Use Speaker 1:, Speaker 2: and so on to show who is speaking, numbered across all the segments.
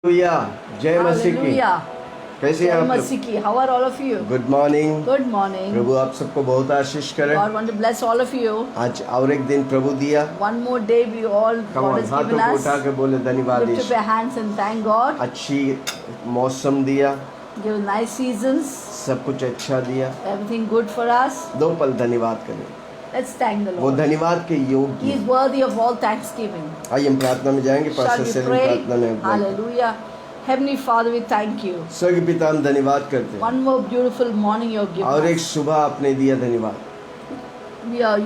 Speaker 1: Hallelujah, जय मसीह की।
Speaker 2: Hallelujah.
Speaker 1: कैसे हैं
Speaker 2: Jai
Speaker 1: आप लोग?
Speaker 2: Masih ki. How are all of you?
Speaker 1: Good morning.
Speaker 2: Good morning.
Speaker 1: प्रभु आप सबको बहुत आशीष करे।
Speaker 2: God want to bless all of you.
Speaker 1: आज और एक दिन प्रभु दिया।
Speaker 2: One more day we all
Speaker 1: come
Speaker 2: God
Speaker 1: on,
Speaker 2: has
Speaker 1: हाथों
Speaker 2: given
Speaker 1: को
Speaker 2: us.
Speaker 1: उठा के बोले धन्यवाद
Speaker 2: Lift up
Speaker 1: Yeshu.
Speaker 2: your hands and thank God.
Speaker 1: अच्छी मौसम दिया,
Speaker 2: Give nice seasons.
Speaker 1: सब कुछ अच्छा दिया।
Speaker 2: Everything good for us.
Speaker 1: दो पल धन्यवाद करें।
Speaker 2: Let's thank the
Speaker 1: वो
Speaker 2: Lord.
Speaker 1: धन्यवाद के
Speaker 2: He
Speaker 1: योग्य।
Speaker 2: is worthy of all thanksgiving.
Speaker 1: आइए हम प्रार्थना में जाएंगे।
Speaker 2: Shall
Speaker 1: pastor
Speaker 2: we
Speaker 1: सेलिम
Speaker 2: pray?
Speaker 1: प्रार्थना में।
Speaker 2: Hallelujah. Heavenly Father, we thank you.
Speaker 1: स्वर्गीय पिता हम धन्यवाद करते हैं
Speaker 2: One more beautiful morning you have given
Speaker 1: और एक
Speaker 2: us.
Speaker 1: सुबह आपने दिया, धन्यवाद।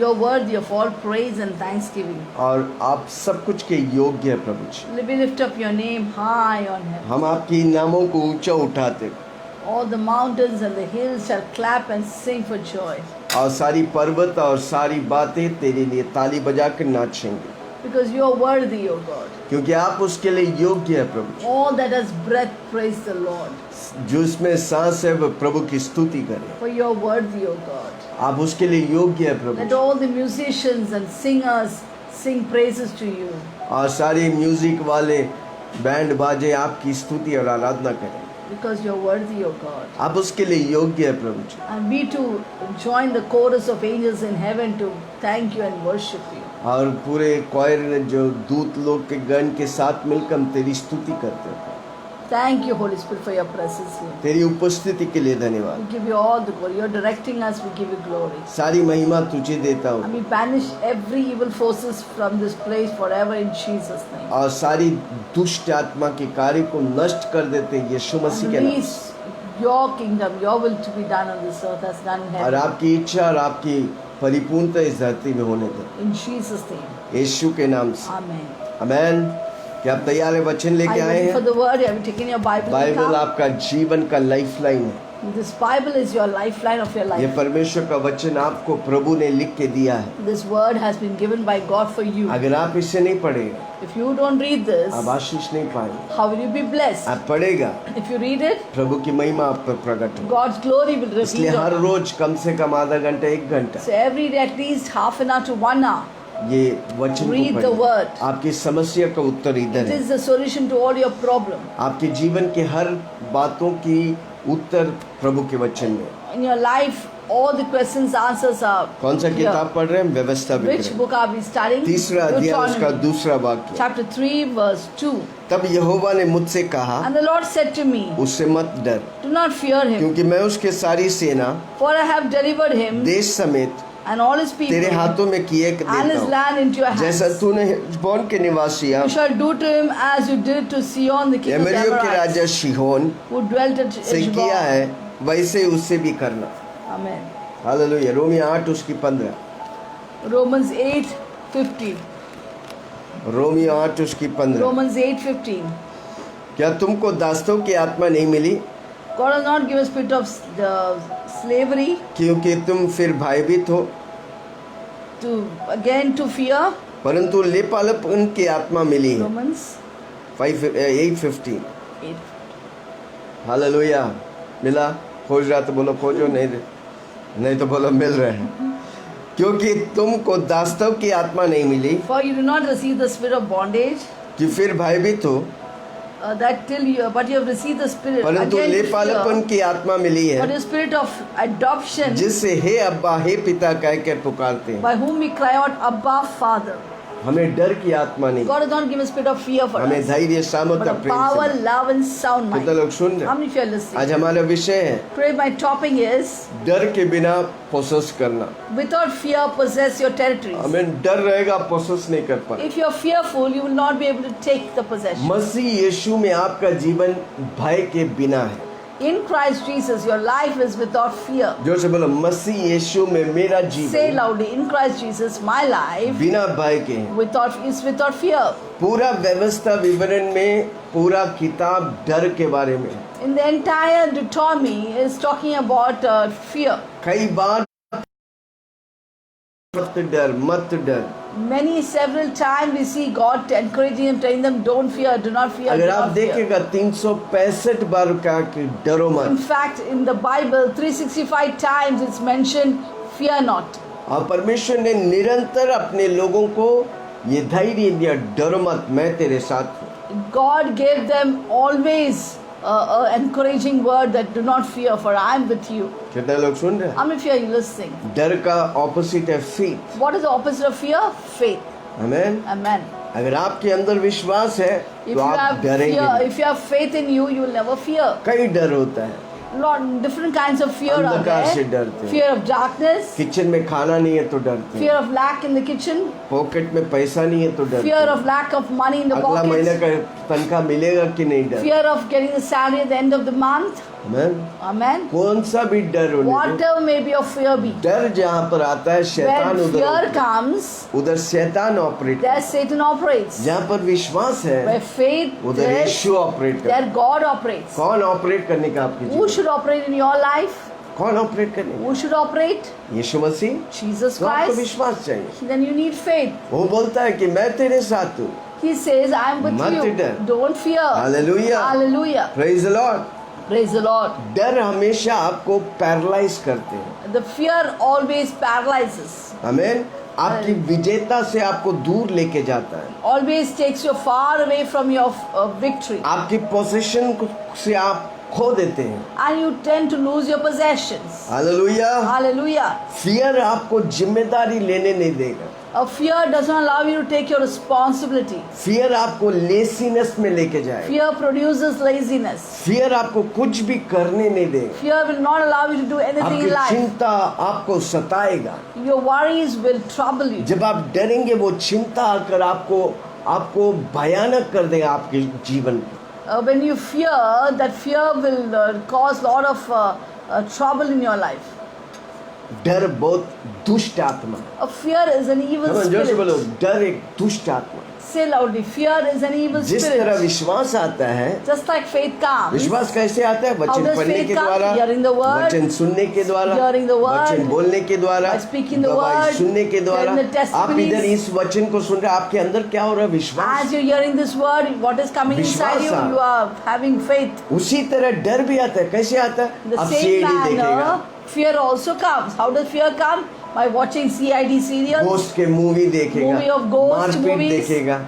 Speaker 2: You're worthy of all praise and thanksgiving.
Speaker 1: और आप सब कुछ के योग्य है प्रभु जी।
Speaker 2: We lift up your name high on heaven.
Speaker 1: हम आपकी नामों को ऊंचा उठाते
Speaker 2: All the mountains and the hills shall clap and sing for joy.
Speaker 1: और सारी पर्वत और सारी बातें तेरे लिए ताली बजा कर नाचेंगे,
Speaker 2: Because you are worthy, O God.
Speaker 1: क्योंकि आप उसके लिए योग्य है प्रभु जी।
Speaker 2: All that has breath, praise the Lord.
Speaker 1: जो इसमें सांस है वो प्रभु की स्तुति करे।
Speaker 2: For you are worthy, O God.
Speaker 1: आप उसके लिए योग्य है प्रभु
Speaker 2: Let
Speaker 1: ji.
Speaker 2: all the musicians and singers sing praises to you.
Speaker 1: और सारे म्यूजिक वाले बैंड बाजे आपकी स्तुति और आराधना करें।
Speaker 2: Because you are worthy, O God.
Speaker 1: आप उसके लिए योग्य है प्रभु जी।
Speaker 2: And we too join the chorus of angels in heaven to thank you and worship you.
Speaker 1: और पूरे क्वायर जो दूत लोग के गण के साथ मिलकर हम तेरी स्तुति करते हैं।
Speaker 2: Thank you, Holy Spirit, for your presence here.
Speaker 1: तेरी उपस्थिति के लिए
Speaker 2: We
Speaker 1: धन्यवाद।
Speaker 2: give you all the glory. You're directing us, we give you glory.
Speaker 1: सारी महिमा तुझे देता हूँ
Speaker 2: And we banish every evil forces from this place forever in Jesus' name.
Speaker 1: और सारी दुष्ट आत्मा के कार्य को नष्ट कर देते हैं यीशु मसीह के नाम से।
Speaker 2: Release your kingdom, your will to be done on this earth as done in
Speaker 1: और
Speaker 2: heaven.
Speaker 1: आपकी इच्छा और आपकी परिपूर्णता इस धरती में होने दे
Speaker 2: In Jesus' name.
Speaker 1: यीशु के नाम से।
Speaker 2: Amen.
Speaker 1: आमेन। क्या आप तैयार है? वचन लेके
Speaker 2: Are you
Speaker 1: आए
Speaker 2: ready for
Speaker 1: हैं?
Speaker 2: the word? Have you taken your Bible?
Speaker 1: Bible
Speaker 2: with you?
Speaker 1: आपका जीवन का लाइफलाइन है।
Speaker 2: This Bible is your lifeline of your
Speaker 1: ये
Speaker 2: life.
Speaker 1: परमेश्वर का वचन आपको प्रभु ने लिख के दिया है।
Speaker 2: This word has been given by God for you.
Speaker 1: अगर आप इसे नहीं पढ़ेगा
Speaker 2: If you don't read this,
Speaker 1: आप आशीष नहीं पाएंगे।
Speaker 2: how will you be blessed?
Speaker 1: आप पढ़ेगा,
Speaker 2: If you read it,
Speaker 1: प्रभु की महिमा आप पर प्रकट हो।
Speaker 2: God's glory will
Speaker 1: इसलिए
Speaker 2: reveal.
Speaker 1: हर रोज कम से कम आधा घंटा, एक घंटा
Speaker 2: So every day at least half an hour to 1 hour.
Speaker 1: ये वचन
Speaker 2: Read
Speaker 1: को
Speaker 2: the
Speaker 1: पढ़ें।
Speaker 2: word.
Speaker 1: आपकी समस्या का उत्तर इधर
Speaker 2: It
Speaker 1: है।
Speaker 2: is the solution to all your problem.
Speaker 1: आपके जीवन के हर बातों की उत्तर प्रभु के वचन में।
Speaker 2: In your life, all the questions, answers are
Speaker 1: कौन सा
Speaker 2: here.
Speaker 1: किताब पढ़ रहे हैं? व्यवस्था
Speaker 2: Which
Speaker 1: विग्रह।
Speaker 2: book are we studying?
Speaker 1: तीसरा अध्याय उसका
Speaker 2: Deuteronomy.
Speaker 1: दूसरा वाक्य।
Speaker 2: Chapter 3, verse 2.
Speaker 1: तब यहोवा ने मुझसे कहा,
Speaker 2: And the Lord said to me,
Speaker 1: उससे मत डर,
Speaker 2: do not fear him,
Speaker 1: क्योंकि मैं उसके सारी सेना
Speaker 2: for I have delivered him
Speaker 1: देश समेत
Speaker 2: and all his people
Speaker 1: तेरे हाथों में किए
Speaker 2: and
Speaker 1: देता
Speaker 2: his
Speaker 1: हूँ,
Speaker 2: land into your
Speaker 1: जैसा
Speaker 2: hands.
Speaker 1: तूने हेशबोन के निवासियां,
Speaker 2: You shall do to him as you did to Sihon the king of the
Speaker 1: एमोरियों के राजा
Speaker 2: Amorites,
Speaker 1: शिहोन
Speaker 2: who dwelt at
Speaker 1: से किया
Speaker 2: Heshbon.
Speaker 1: है, वैसे उससे भी करना।
Speaker 2: Amen.
Speaker 1: हालेलुया। रोमियो 8 उसकी 15।
Speaker 2: Romans 8:15.
Speaker 1: रोमियो 8 उसकी 15।
Speaker 2: Romans 8:15.
Speaker 1: क्या तुमको दासों की आत्मा नहीं मिली,
Speaker 2: God has not given a spirit of slavery
Speaker 1: क्योंकि तुम फिर भयभीत हो,
Speaker 2: to fear.
Speaker 1: परंतु लेपालपन की आत्मा मिली है।
Speaker 2: Romans
Speaker 1: 8:15।
Speaker 2: 8.
Speaker 1: हालेलुया। मिला? खोज रहा तो बोलो खोजो, नहीं तो बोलो मिल रहे हैं। क्योंकि तुमको दासों की आत्मा नहीं मिली
Speaker 2: For you do not receive the spirit of bondage,
Speaker 1: कि फिर भयभीत हो,
Speaker 2: but you have received the spirit
Speaker 1: परंतु
Speaker 2: again to
Speaker 1: लेपालपन
Speaker 2: fear,
Speaker 1: की आत्मा मिली
Speaker 2: but
Speaker 1: है,
Speaker 2: the spirit of adoption,
Speaker 1: जिससे हे अब्बा हे पिता कह कर पुकारते हैं।
Speaker 2: by whom we cry out, Abba, Father.
Speaker 1: हमें डर की आत्मा नहीं,
Speaker 2: God has not given a spirit of fear for
Speaker 1: हमें
Speaker 2: us,
Speaker 1: धैर्य
Speaker 2: but
Speaker 1: सामर्थ्य
Speaker 2: of
Speaker 1: प्रेम
Speaker 2: power,
Speaker 1: से।
Speaker 2: love, and sound
Speaker 1: कितने
Speaker 2: mind.
Speaker 1: लोग सुन
Speaker 2: How
Speaker 1: रहे?
Speaker 2: many of you are
Speaker 1: आज
Speaker 2: listening?
Speaker 1: हमारा विषय है
Speaker 2: Today my topic is,
Speaker 1: डर के बिना पोसेस करना।
Speaker 2: without fear possess your territories.
Speaker 1: हमें डर रहेगा, पोसेस नहीं कर पाए।
Speaker 2: If you are fearful, you will not be able to take the possession.
Speaker 1: मसीह यीशु में आपका जीवन भय के बिना है।
Speaker 2: In Christ Jesus, your life is without fear.
Speaker 1: जोर से बोलो, मसीह यीशु में मेरा
Speaker 2: Say
Speaker 1: जीवन
Speaker 2: loudly, in Christ Jesus, my life
Speaker 1: बिना भय के है।
Speaker 2: is without fear.
Speaker 1: पूरा व्यवस्था विवरण में पूरा किताब डर के बारे में है।
Speaker 2: In the entire Deuteronomy is talking about fear.
Speaker 1: कई बार मत डर।
Speaker 2: Several times we see God encouraging them, telling them, don't fear, do not fear, do
Speaker 1: अगर आप
Speaker 2: not fear.
Speaker 1: देखेगा 365 बार कहा कि डरो
Speaker 2: In
Speaker 1: मत।
Speaker 2: fact, in the Bible, 365 times it's mentioned, fear not.
Speaker 1: और परमेश्वर ने निरंतर अपने लोगों को ये धैर्य दिया, डरो मत, मैं तेरे साथ हूँ।
Speaker 2: God gave them always encouraging word that do not fear, for I am with you.
Speaker 1: कितने लोग सुन रहे हैं?
Speaker 2: How many of you are listening?
Speaker 1: डर का ऑपोजिट है faith.
Speaker 2: What is the opposite of fear? Faith.
Speaker 1: Amen.
Speaker 2: Amen.
Speaker 1: अगर आपके अंदर विश्वास है
Speaker 2: If
Speaker 1: तो
Speaker 2: you
Speaker 1: आप
Speaker 2: have
Speaker 1: डरेंगे
Speaker 2: fear,
Speaker 1: नहीं.
Speaker 2: if you have faith in you, you will never fear.
Speaker 1: कई डर होता है.
Speaker 2: Lot different kinds of fear are
Speaker 1: अंधकार से
Speaker 2: there.
Speaker 1: डरते हैं.
Speaker 2: Fear of darkness,
Speaker 1: किचन में खाना नहीं है तो डरते
Speaker 2: fear
Speaker 1: हैं.
Speaker 2: of lack in the kitchen,
Speaker 1: pocket में पैसा नहीं है तो डरते
Speaker 2: fear
Speaker 1: हैं.
Speaker 2: of lack of money in the
Speaker 1: अगला महीने
Speaker 2: pocket,
Speaker 1: का तनख्वाह मिलेगा कि नहीं डर.
Speaker 2: fear of getting the salary at the end of the month.
Speaker 1: Amen.
Speaker 2: Amen.
Speaker 1: कौन सा भी डर होने दो.
Speaker 2: Whatever may be your fear be.
Speaker 1: डर जहाँ पर आता है शैतान
Speaker 2: When fear
Speaker 1: उधर
Speaker 2: comes,
Speaker 1: उधर शैतान ऑपरेट.
Speaker 2: there Satan operates.
Speaker 1: जहाँ पर विश्वास है
Speaker 2: Where faith
Speaker 1: उधर
Speaker 2: is,
Speaker 1: यीशु ऑपरेट कर.
Speaker 2: there God operates.
Speaker 1: कौन ऑपरेट करने का आपकी
Speaker 2: Who
Speaker 1: जीवन?
Speaker 2: should operate in your life?
Speaker 1: कौन ऑपरेट करने?
Speaker 2: Who should operate?
Speaker 1: Yeshu Masih.
Speaker 2: Jesus
Speaker 1: तो आपको
Speaker 2: Christ.
Speaker 1: विश्वास चाहिए.
Speaker 2: Then you need faith.
Speaker 1: वो बोलता है कि मैं तेरे साथ हूँ.
Speaker 2: He says, I am with
Speaker 1: मत
Speaker 2: you.
Speaker 1: डर.
Speaker 2: Don't fear.
Speaker 1: Hallelujah.
Speaker 2: Hallelujah.
Speaker 1: Praise the Lord.
Speaker 2: Praise the Lord.
Speaker 1: डर हमेशा आपको पैरालाइज करते हैं.
Speaker 2: The fear always paralyzes.
Speaker 1: आमेन. आपकी विजेता से आपको दूर लेके जाता है.
Speaker 2: Always takes you far away from your victory.
Speaker 1: आपकी पोजीशन से आप खो देते हैं.
Speaker 2: And you tend to lose your possessions.
Speaker 1: Hallelujah.
Speaker 2: Hallelujah.
Speaker 1: Fear आपको जिम्मेदारी लेने नहीं देगा.
Speaker 2: A fear does not allow you to take your responsibility.
Speaker 1: Fear आपको लेसीनेस में लेके जाएगा.
Speaker 2: Fear produces laziness.
Speaker 1: फियर आपको कुछ भी करने नहीं देगा.
Speaker 2: Fear will not allow you to do anything
Speaker 1: आपकी
Speaker 2: in life.
Speaker 1: चिंता आपको सताएगा.
Speaker 2: Your worries will trouble you.
Speaker 1: जब आप डरेंगे वो चिंता आकर आपको भयानक कर देगा आपके जीवन को.
Speaker 2: When you fear, that fear will cause lot of trouble in your life.
Speaker 1: डर बहुत दुष्ट आत्मा.
Speaker 2: A fear is an evil
Speaker 1: हम जोर से बोलो,
Speaker 2: spirit.
Speaker 1: डर एक दुष्ट आत्मा.
Speaker 2: Say loudly, fear is an evil
Speaker 1: जिस तरह
Speaker 2: spirit.
Speaker 1: विश्वास आता है,
Speaker 2: Just like faith comes,
Speaker 1: विश्वास कैसे आता है?
Speaker 2: How
Speaker 1: वचन
Speaker 2: does
Speaker 1: पढ़ने
Speaker 2: faith
Speaker 1: के
Speaker 2: come?
Speaker 1: द्वारा,
Speaker 2: Hearing the word,
Speaker 1: वचन सुनने के द्वारा,
Speaker 2: hearing the word,
Speaker 1: वचन बोलने के द्वारा,
Speaker 2: by speaking the
Speaker 1: गवाही
Speaker 2: word,
Speaker 1: सुनने के द्वारा.
Speaker 2: hearing the
Speaker 1: आप
Speaker 2: testimonies.
Speaker 1: इधर इस वचन को सुन रहे हैं, आपके अंदर क्या हो रहा है? विश्वास.
Speaker 2: as you're hearing this word, what is coming inside you,
Speaker 1: विश्वास.
Speaker 2: you are having faith.
Speaker 1: उसी तरह डर भी आता है. कैसे आता है?
Speaker 2: The
Speaker 1: आप
Speaker 2: same
Speaker 1: सीआईडी देखेगा,
Speaker 2: manner, fear also comes. How does fear come? By watching CID serials,
Speaker 1: ghost के मूवी देखेगा,
Speaker 2: movie of ghost
Speaker 1: मारपीट
Speaker 2: movies,
Speaker 1: देखेगा,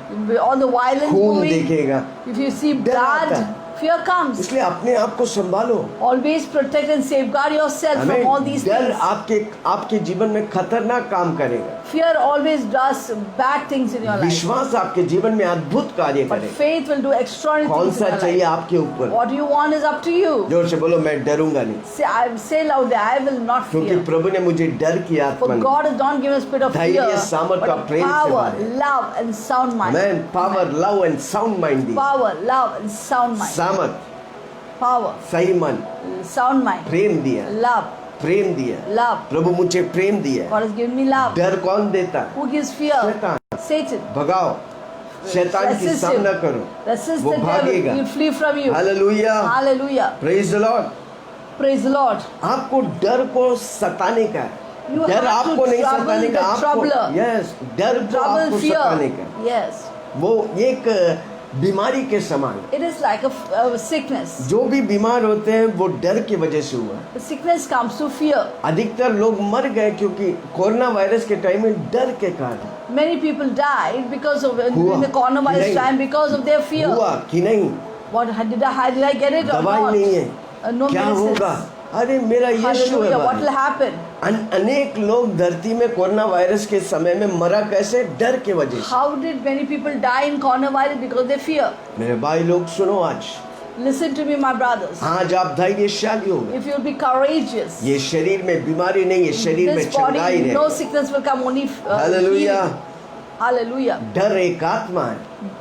Speaker 2: all the violent
Speaker 1: खून
Speaker 2: movies.
Speaker 1: देखेगा.
Speaker 2: If you see
Speaker 1: डर आता
Speaker 2: blood,
Speaker 1: है.
Speaker 2: fear comes.
Speaker 1: इसलिए अपने आप को संभालो.
Speaker 2: Always protect and safeguard yourself
Speaker 1: हमें
Speaker 2: from all these
Speaker 1: डर
Speaker 2: things.
Speaker 1: आपके जीवन में खतरनाक काम करेगा.
Speaker 2: Fear always does bad things in your life.
Speaker 1: विश्वास आपके जीवन में अद्भुत कार्य
Speaker 2: But
Speaker 1: करेगा.
Speaker 2: faith will do extraordinary
Speaker 1: कौन
Speaker 2: things
Speaker 1: सा
Speaker 2: in your
Speaker 1: चाहिए
Speaker 2: life.
Speaker 1: आपके ऊपर?
Speaker 2: What you want is up to you.
Speaker 1: जोर से बोलो, मैं डरूंगा नहीं,
Speaker 2: Say loudly, I will not
Speaker 1: क्योंकि
Speaker 2: fear.
Speaker 1: प्रभु ने मुझे डर की
Speaker 2: For
Speaker 1: आत्मा दी.
Speaker 2: God has not given a spirit of
Speaker 1: धैर्य,
Speaker 2: fear,
Speaker 1: सामर्थ्य
Speaker 2: but
Speaker 1: और
Speaker 2: of
Speaker 1: प्रेम से
Speaker 2: power,
Speaker 1: भरे.
Speaker 2: love and sound mind.
Speaker 1: Man power, love and sound mind the.
Speaker 2: Power, love and sound mind.
Speaker 1: सामर्थ,
Speaker 2: Power,
Speaker 1: सही मन,
Speaker 2: sound mind.
Speaker 1: प्रेम दिया,
Speaker 2: Love,
Speaker 1: प्रेम दिया.
Speaker 2: love.
Speaker 1: प्रभु मुझे प्रेम दिया.
Speaker 2: God has given me love.
Speaker 1: डर कौन देता है?
Speaker 2: Who gives fear?
Speaker 1: शैतान.
Speaker 2: Satan.
Speaker 1: भगाओ, शैतान की
Speaker 2: Resist
Speaker 1: सामना
Speaker 2: him.
Speaker 1: करो,
Speaker 2: Resist
Speaker 1: वो
Speaker 2: the devil.
Speaker 1: भागेगा.
Speaker 2: He'll flee from you.
Speaker 1: Hallelujah.
Speaker 2: Hallelujah.
Speaker 1: Praise the Lord.
Speaker 2: Praise the Lord.
Speaker 1: आपको डर को सताने का है.
Speaker 2: You
Speaker 1: डर
Speaker 2: have to
Speaker 1: आपको नहीं
Speaker 2: trouble
Speaker 1: सताने का,
Speaker 2: the
Speaker 1: आपको
Speaker 2: troubler.
Speaker 1: यस डर को
Speaker 2: Trouble,
Speaker 1: आपको सताने का.
Speaker 2: fear. Yes.
Speaker 1: वो एक बीमारी के समान है.
Speaker 2: It is like a sickness.
Speaker 1: जो भी बीमार होते हैं वो डर की वजह से हुआ.
Speaker 2: The sickness comes to fear.
Speaker 1: अधिकतर लोग मर गए क्योंकि कोरोना वायरस के टाइम में डर के कारण.
Speaker 2: Many people died because of
Speaker 1: हुआ
Speaker 2: in the coronavirus
Speaker 1: नहीं.
Speaker 2: time because of their fear.
Speaker 1: हुआ कि नहीं?
Speaker 2: Did I get it or
Speaker 1: दवाई
Speaker 2: not?
Speaker 1: नहीं है.
Speaker 2: No
Speaker 1: क्या
Speaker 2: medicines.
Speaker 1: होगा? अरे मेरा यीशु है
Speaker 2: Hallelujah. What will
Speaker 1: भाई.
Speaker 2: happen?
Speaker 1: अनेक लोग धरती में कोरोना वायरस के समय में मरा कैसे? डर के वजह से.
Speaker 2: How did many people die in coronavirus because of their fear?
Speaker 1: मेरे भाई लोग सुनो, आज
Speaker 2: Listen to me, my brothers.
Speaker 1: आज आप धैर्यशाली हो.
Speaker 2: If you'll be courageous,
Speaker 1: ये शरीर में बीमारी नहीं है, शरीर में
Speaker 2: this
Speaker 1: चंगाई
Speaker 2: body, no
Speaker 1: है.
Speaker 2: sickness will come, only
Speaker 1: hallelujah.
Speaker 2: healing. Hallelujah.
Speaker 1: डर एक आत्मा है.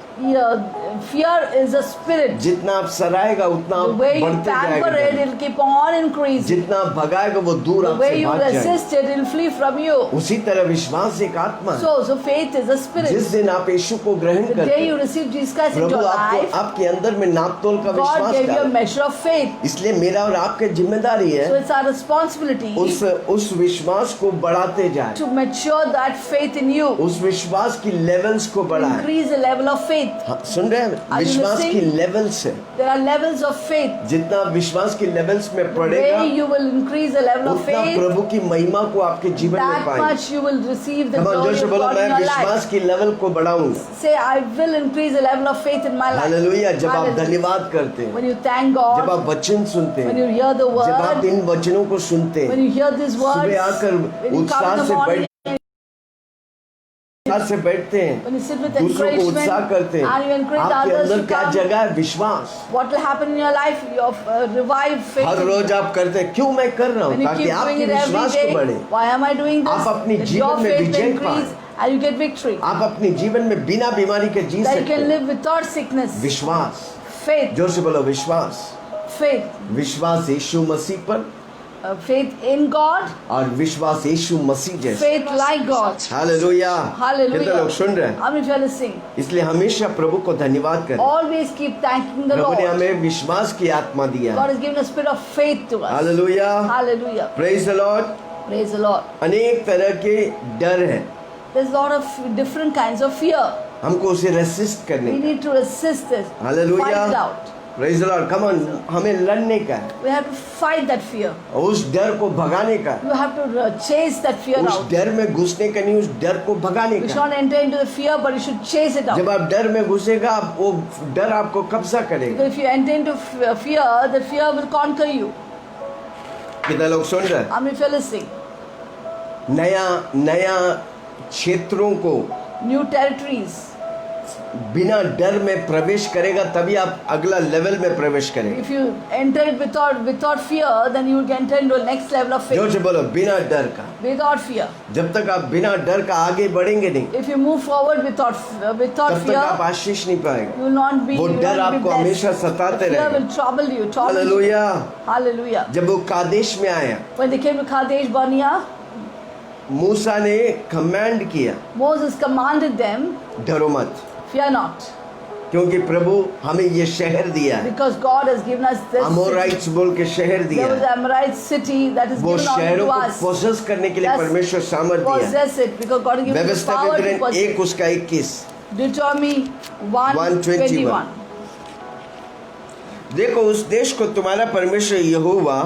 Speaker 2: Fear is a spirit.
Speaker 1: जितना आप सराएगा उतना
Speaker 2: The
Speaker 1: आप
Speaker 2: way you
Speaker 1: बढ़ते
Speaker 2: pamper it,
Speaker 1: जाएगा.
Speaker 2: it'll keep on increasing.
Speaker 1: जितना आप भगाएगा वो दूर
Speaker 2: The way
Speaker 1: आपसे
Speaker 2: you
Speaker 1: भाग जाएगा.
Speaker 2: resist it, it'll flee from you.
Speaker 1: उसी तरह विश्वास एक आत्मा है.
Speaker 2: So faith is a
Speaker 1: जिस
Speaker 2: spirit.
Speaker 1: दिन आप यीशु को ग्रहण
Speaker 2: The
Speaker 1: करते
Speaker 2: day you
Speaker 1: हैं,
Speaker 2: receive Jesus Christ into
Speaker 1: Prabhu
Speaker 2: your
Speaker 1: आपको
Speaker 2: life,
Speaker 1: आपके अंदर में नापतोल का
Speaker 2: God
Speaker 1: विश्वास
Speaker 2: gave you a
Speaker 1: डाला.
Speaker 2: measure of faith.
Speaker 1: इसलिए मेरा और आपकी जिम्मेदारी
Speaker 2: So
Speaker 1: है
Speaker 2: it's our responsibility
Speaker 1: उस विश्वास को बढ़ाते जाए,
Speaker 2: to mature that faith in you.
Speaker 1: उस विश्वास की लेवल्स को बढ़ाएं.
Speaker 2: Increase the level of faith. faith.
Speaker 1: हाँ, सुन रहे हैं?
Speaker 2: Are you
Speaker 1: विश्वास की
Speaker 2: listening?
Speaker 1: लेवल्स है।
Speaker 2: There are levels of faith.
Speaker 1: जितना विश्वास की लेवल्स में
Speaker 2: The
Speaker 1: पड़ेगा,
Speaker 2: way you will increase the level of
Speaker 1: उतना
Speaker 2: faith,
Speaker 1: प्रभु की महिमा को आपके जीवन में
Speaker 2: that
Speaker 1: पाएंगे।
Speaker 2: much you will receive the
Speaker 1: हम
Speaker 2: glory
Speaker 1: जोर से
Speaker 2: of
Speaker 1: बोलो,
Speaker 2: God in
Speaker 1: मैं
Speaker 2: your life.
Speaker 1: विश्वास की लेवल को बढ़ाऊंगा।
Speaker 2: Say, I will increase the level of faith in my life.
Speaker 1: Hallelujah. जब आप
Speaker 2: Hallelujah.
Speaker 1: धन्यवाद करते हैं,
Speaker 2: When you thank
Speaker 1: जब
Speaker 2: God,
Speaker 1: आप वचन सुनते
Speaker 2: when
Speaker 1: हैं,
Speaker 2: you hear the
Speaker 1: जब आप
Speaker 2: word,
Speaker 1: इन वचनों को सुनते
Speaker 2: when
Speaker 1: हैं,
Speaker 2: you hear these words,
Speaker 1: सुबह आकर
Speaker 2: when you come
Speaker 1: उत्साह
Speaker 2: in the
Speaker 1: से
Speaker 2: morning,
Speaker 1: से बैठते हैं,
Speaker 2: when you sit with
Speaker 1: दूसरों को
Speaker 2: encouragement
Speaker 1: उत्साह करते हैं,
Speaker 2: and you encourage
Speaker 1: आपके
Speaker 2: others
Speaker 1: अंदर
Speaker 2: to
Speaker 1: क्या
Speaker 2: come,
Speaker 1: जगह है? विश्वास।
Speaker 2: what will happen in your life? Your revived faith.
Speaker 1: हर रोज आप करते हैं, क्यों मैं कर रहा
Speaker 2: When
Speaker 1: हूँ?
Speaker 2: you
Speaker 1: ताकि
Speaker 2: keep doing
Speaker 1: आपके
Speaker 2: it every
Speaker 1: विश्वास को
Speaker 2: day,
Speaker 1: बढ़े,
Speaker 2: why am I doing this?
Speaker 1: आप अपनी
Speaker 2: That
Speaker 1: जीवन
Speaker 2: your
Speaker 1: में
Speaker 2: faith will
Speaker 1: Vijay
Speaker 2: increase and you get victory.
Speaker 1: आप अपने जीवन में बिना बीमारी के जी
Speaker 2: That you
Speaker 1: सकते
Speaker 2: can
Speaker 1: हैं।
Speaker 2: live without sickness.
Speaker 1: विश्वास,
Speaker 2: Faith,
Speaker 1: जोर से बोलो विश्वास।
Speaker 2: faith,
Speaker 1: विश्वास यीशु मसीह पर
Speaker 2: faith in God,
Speaker 1: और विश्वास यीशु मसीह जैसे।
Speaker 2: faith like God.
Speaker 1: Hallelujah.
Speaker 2: Hallelujah.
Speaker 1: कितने लोग सुन रहे हैं?
Speaker 2: How many of you are listening?
Speaker 1: इसलिए हमेशा प्रभु को धन्यवाद करें।
Speaker 2: Always keep thanking the
Speaker 1: प्रभु ने
Speaker 2: Lord.
Speaker 1: हमें विश्वास की आत्मा दिया
Speaker 2: God
Speaker 1: है।
Speaker 2: has given a spirit of faith to us.
Speaker 1: Hallelujah.
Speaker 2: Hallelujah.
Speaker 1: Praise the Lord.
Speaker 2: Praise the Lord.
Speaker 1: अनेक तरह के डर है,
Speaker 2: There's a lot of different kinds of fear.
Speaker 1: हमको उसे रेसिस्ट करने
Speaker 2: We
Speaker 1: का।
Speaker 2: need to resist this.
Speaker 1: Hallelujah.
Speaker 2: Fight it out.
Speaker 1: Praise the Lord. Come on, हमें लड़ने का है,
Speaker 2: We have to fight that fear.
Speaker 1: और उस डर को भगाने का है।
Speaker 2: You have to chase that fear
Speaker 1: उस
Speaker 2: out.
Speaker 1: डर में घुसने का नहीं, उस डर को भगाने
Speaker 2: You should
Speaker 1: का।
Speaker 2: not enter into the fear, but you should chase it out.
Speaker 1: जब आप डर में घुसेगा, आप वो डर आपको कब्जा करेगा।
Speaker 2: Because if you enter into fear, the fear will conquer you.
Speaker 1: कितने लोग सुन रहे हैं?
Speaker 2: How many of you are listening?
Speaker 1: नया नया क्षेत्रों को
Speaker 2: New territories.
Speaker 1: बिना डर में प्रवेश करेगा, तभी आप अगला लेवल में प्रवेश करेंगे।
Speaker 2: If you enter it without fear, then you will enter into the next level of
Speaker 1: जोर
Speaker 2: faith.
Speaker 1: से बोलो, बिना डर का।
Speaker 2: Without fear.
Speaker 1: जब तक आप बिना डर का आगे बढ़ेंगे नहीं,
Speaker 2: If you move forward without
Speaker 1: तब तक आप
Speaker 2: fear,
Speaker 1: आशीष नहीं पाएंगे।
Speaker 2: you will not be.
Speaker 1: वो
Speaker 2: you will
Speaker 1: डर
Speaker 2: not be
Speaker 1: आपको
Speaker 2: blessed.
Speaker 1: हमेशा सताते
Speaker 2: The fear
Speaker 1: रहेगा।
Speaker 2: will trouble you.
Speaker 1: Hallelujah.
Speaker 2: Hallelujah.
Speaker 1: जब वो कादेश में आया,
Speaker 2: When they came to Kadesh Barnea,
Speaker 1: मूसा ने कमांड किया,
Speaker 2: Moses commanded them,
Speaker 1: डरो मत,
Speaker 2: fear not,
Speaker 1: क्योंकि प्रभु हमें ये शहर दिया है।
Speaker 2: because God has given us this city.
Speaker 1: अमोराइट्स बोल के शहर दिया
Speaker 2: There was
Speaker 1: है।
Speaker 2: an Amorite city that is
Speaker 1: वो
Speaker 2: given unto
Speaker 1: शहरों को
Speaker 2: us.
Speaker 1: पोसेस करने के लिए
Speaker 2: Let's
Speaker 1: परमेश्वर सामर्थ दिया है।
Speaker 2: possess it because God has given us the
Speaker 1: व्यवस्था
Speaker 2: power
Speaker 1: के
Speaker 2: to
Speaker 1: दिन
Speaker 2: possess.
Speaker 1: 1 उसका 21।
Speaker 2: Deuteronomy 1:21.
Speaker 1: देखो, उस देश को तुम्हारा परमेश्वर यहोवा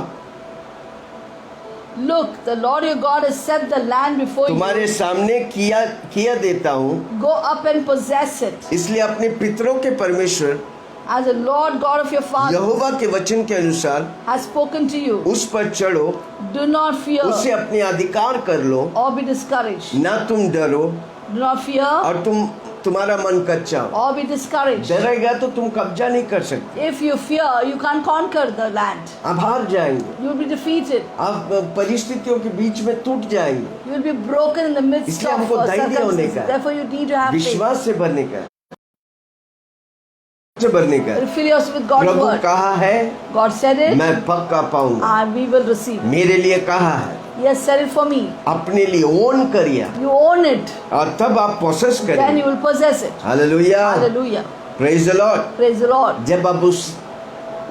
Speaker 2: Look, the Lord your God has set the land before
Speaker 1: तुम्हारे
Speaker 2: you.
Speaker 1: सामने किया देता हूँ,
Speaker 2: Go up and possess it.
Speaker 1: इसलिए अपने पितरों के परमेश्वर
Speaker 2: As the Lord God of your father
Speaker 1: यहोवा के वचन के अनुसार
Speaker 2: has spoken to you,
Speaker 1: उस पर चढ़ो,
Speaker 2: do not fear
Speaker 1: उसे अपने अधिकार कर लो,
Speaker 2: or be discouraged.
Speaker 1: ना तुम डरो
Speaker 2: Do not fear
Speaker 1: और तुम्हारा मन कच्चा हो।
Speaker 2: or be discouraged.
Speaker 1: डरेगा तो तुम कब्जा नहीं कर सकते,
Speaker 2: If you fear, you can't conquer the land.
Speaker 1: आप हार जाएंगे,
Speaker 2: You will be defeated.
Speaker 1: आप परिस्थितियों के बीच में टूट जाएंगे।
Speaker 2: You will be broken in the midst
Speaker 1: इसलिए
Speaker 2: of
Speaker 1: हमको धैर्य होने
Speaker 2: circumstances.
Speaker 1: का है।
Speaker 2: Therefore, you need to have faith.
Speaker 1: विश्वास से भरने का है, से भरने का है।
Speaker 2: Fill yourself with God's
Speaker 1: Prabhu
Speaker 2: word.
Speaker 1: कहा है,
Speaker 2: God said it,
Speaker 1: मैं पक्का पाऊंगा।
Speaker 2: and we will receive.
Speaker 1: मेरे लिए कहा है,
Speaker 2: He has said it for me.
Speaker 1: अपने लिए ओन करिए,
Speaker 2: You own it,
Speaker 1: और तब आप प्रोसेस
Speaker 2: then
Speaker 1: करेंगे।
Speaker 2: you will possess it.
Speaker 1: Hallelujah,
Speaker 2: Hallelujah.
Speaker 1: Praise the Lord.
Speaker 2: Praise the Lord.
Speaker 1: जब आप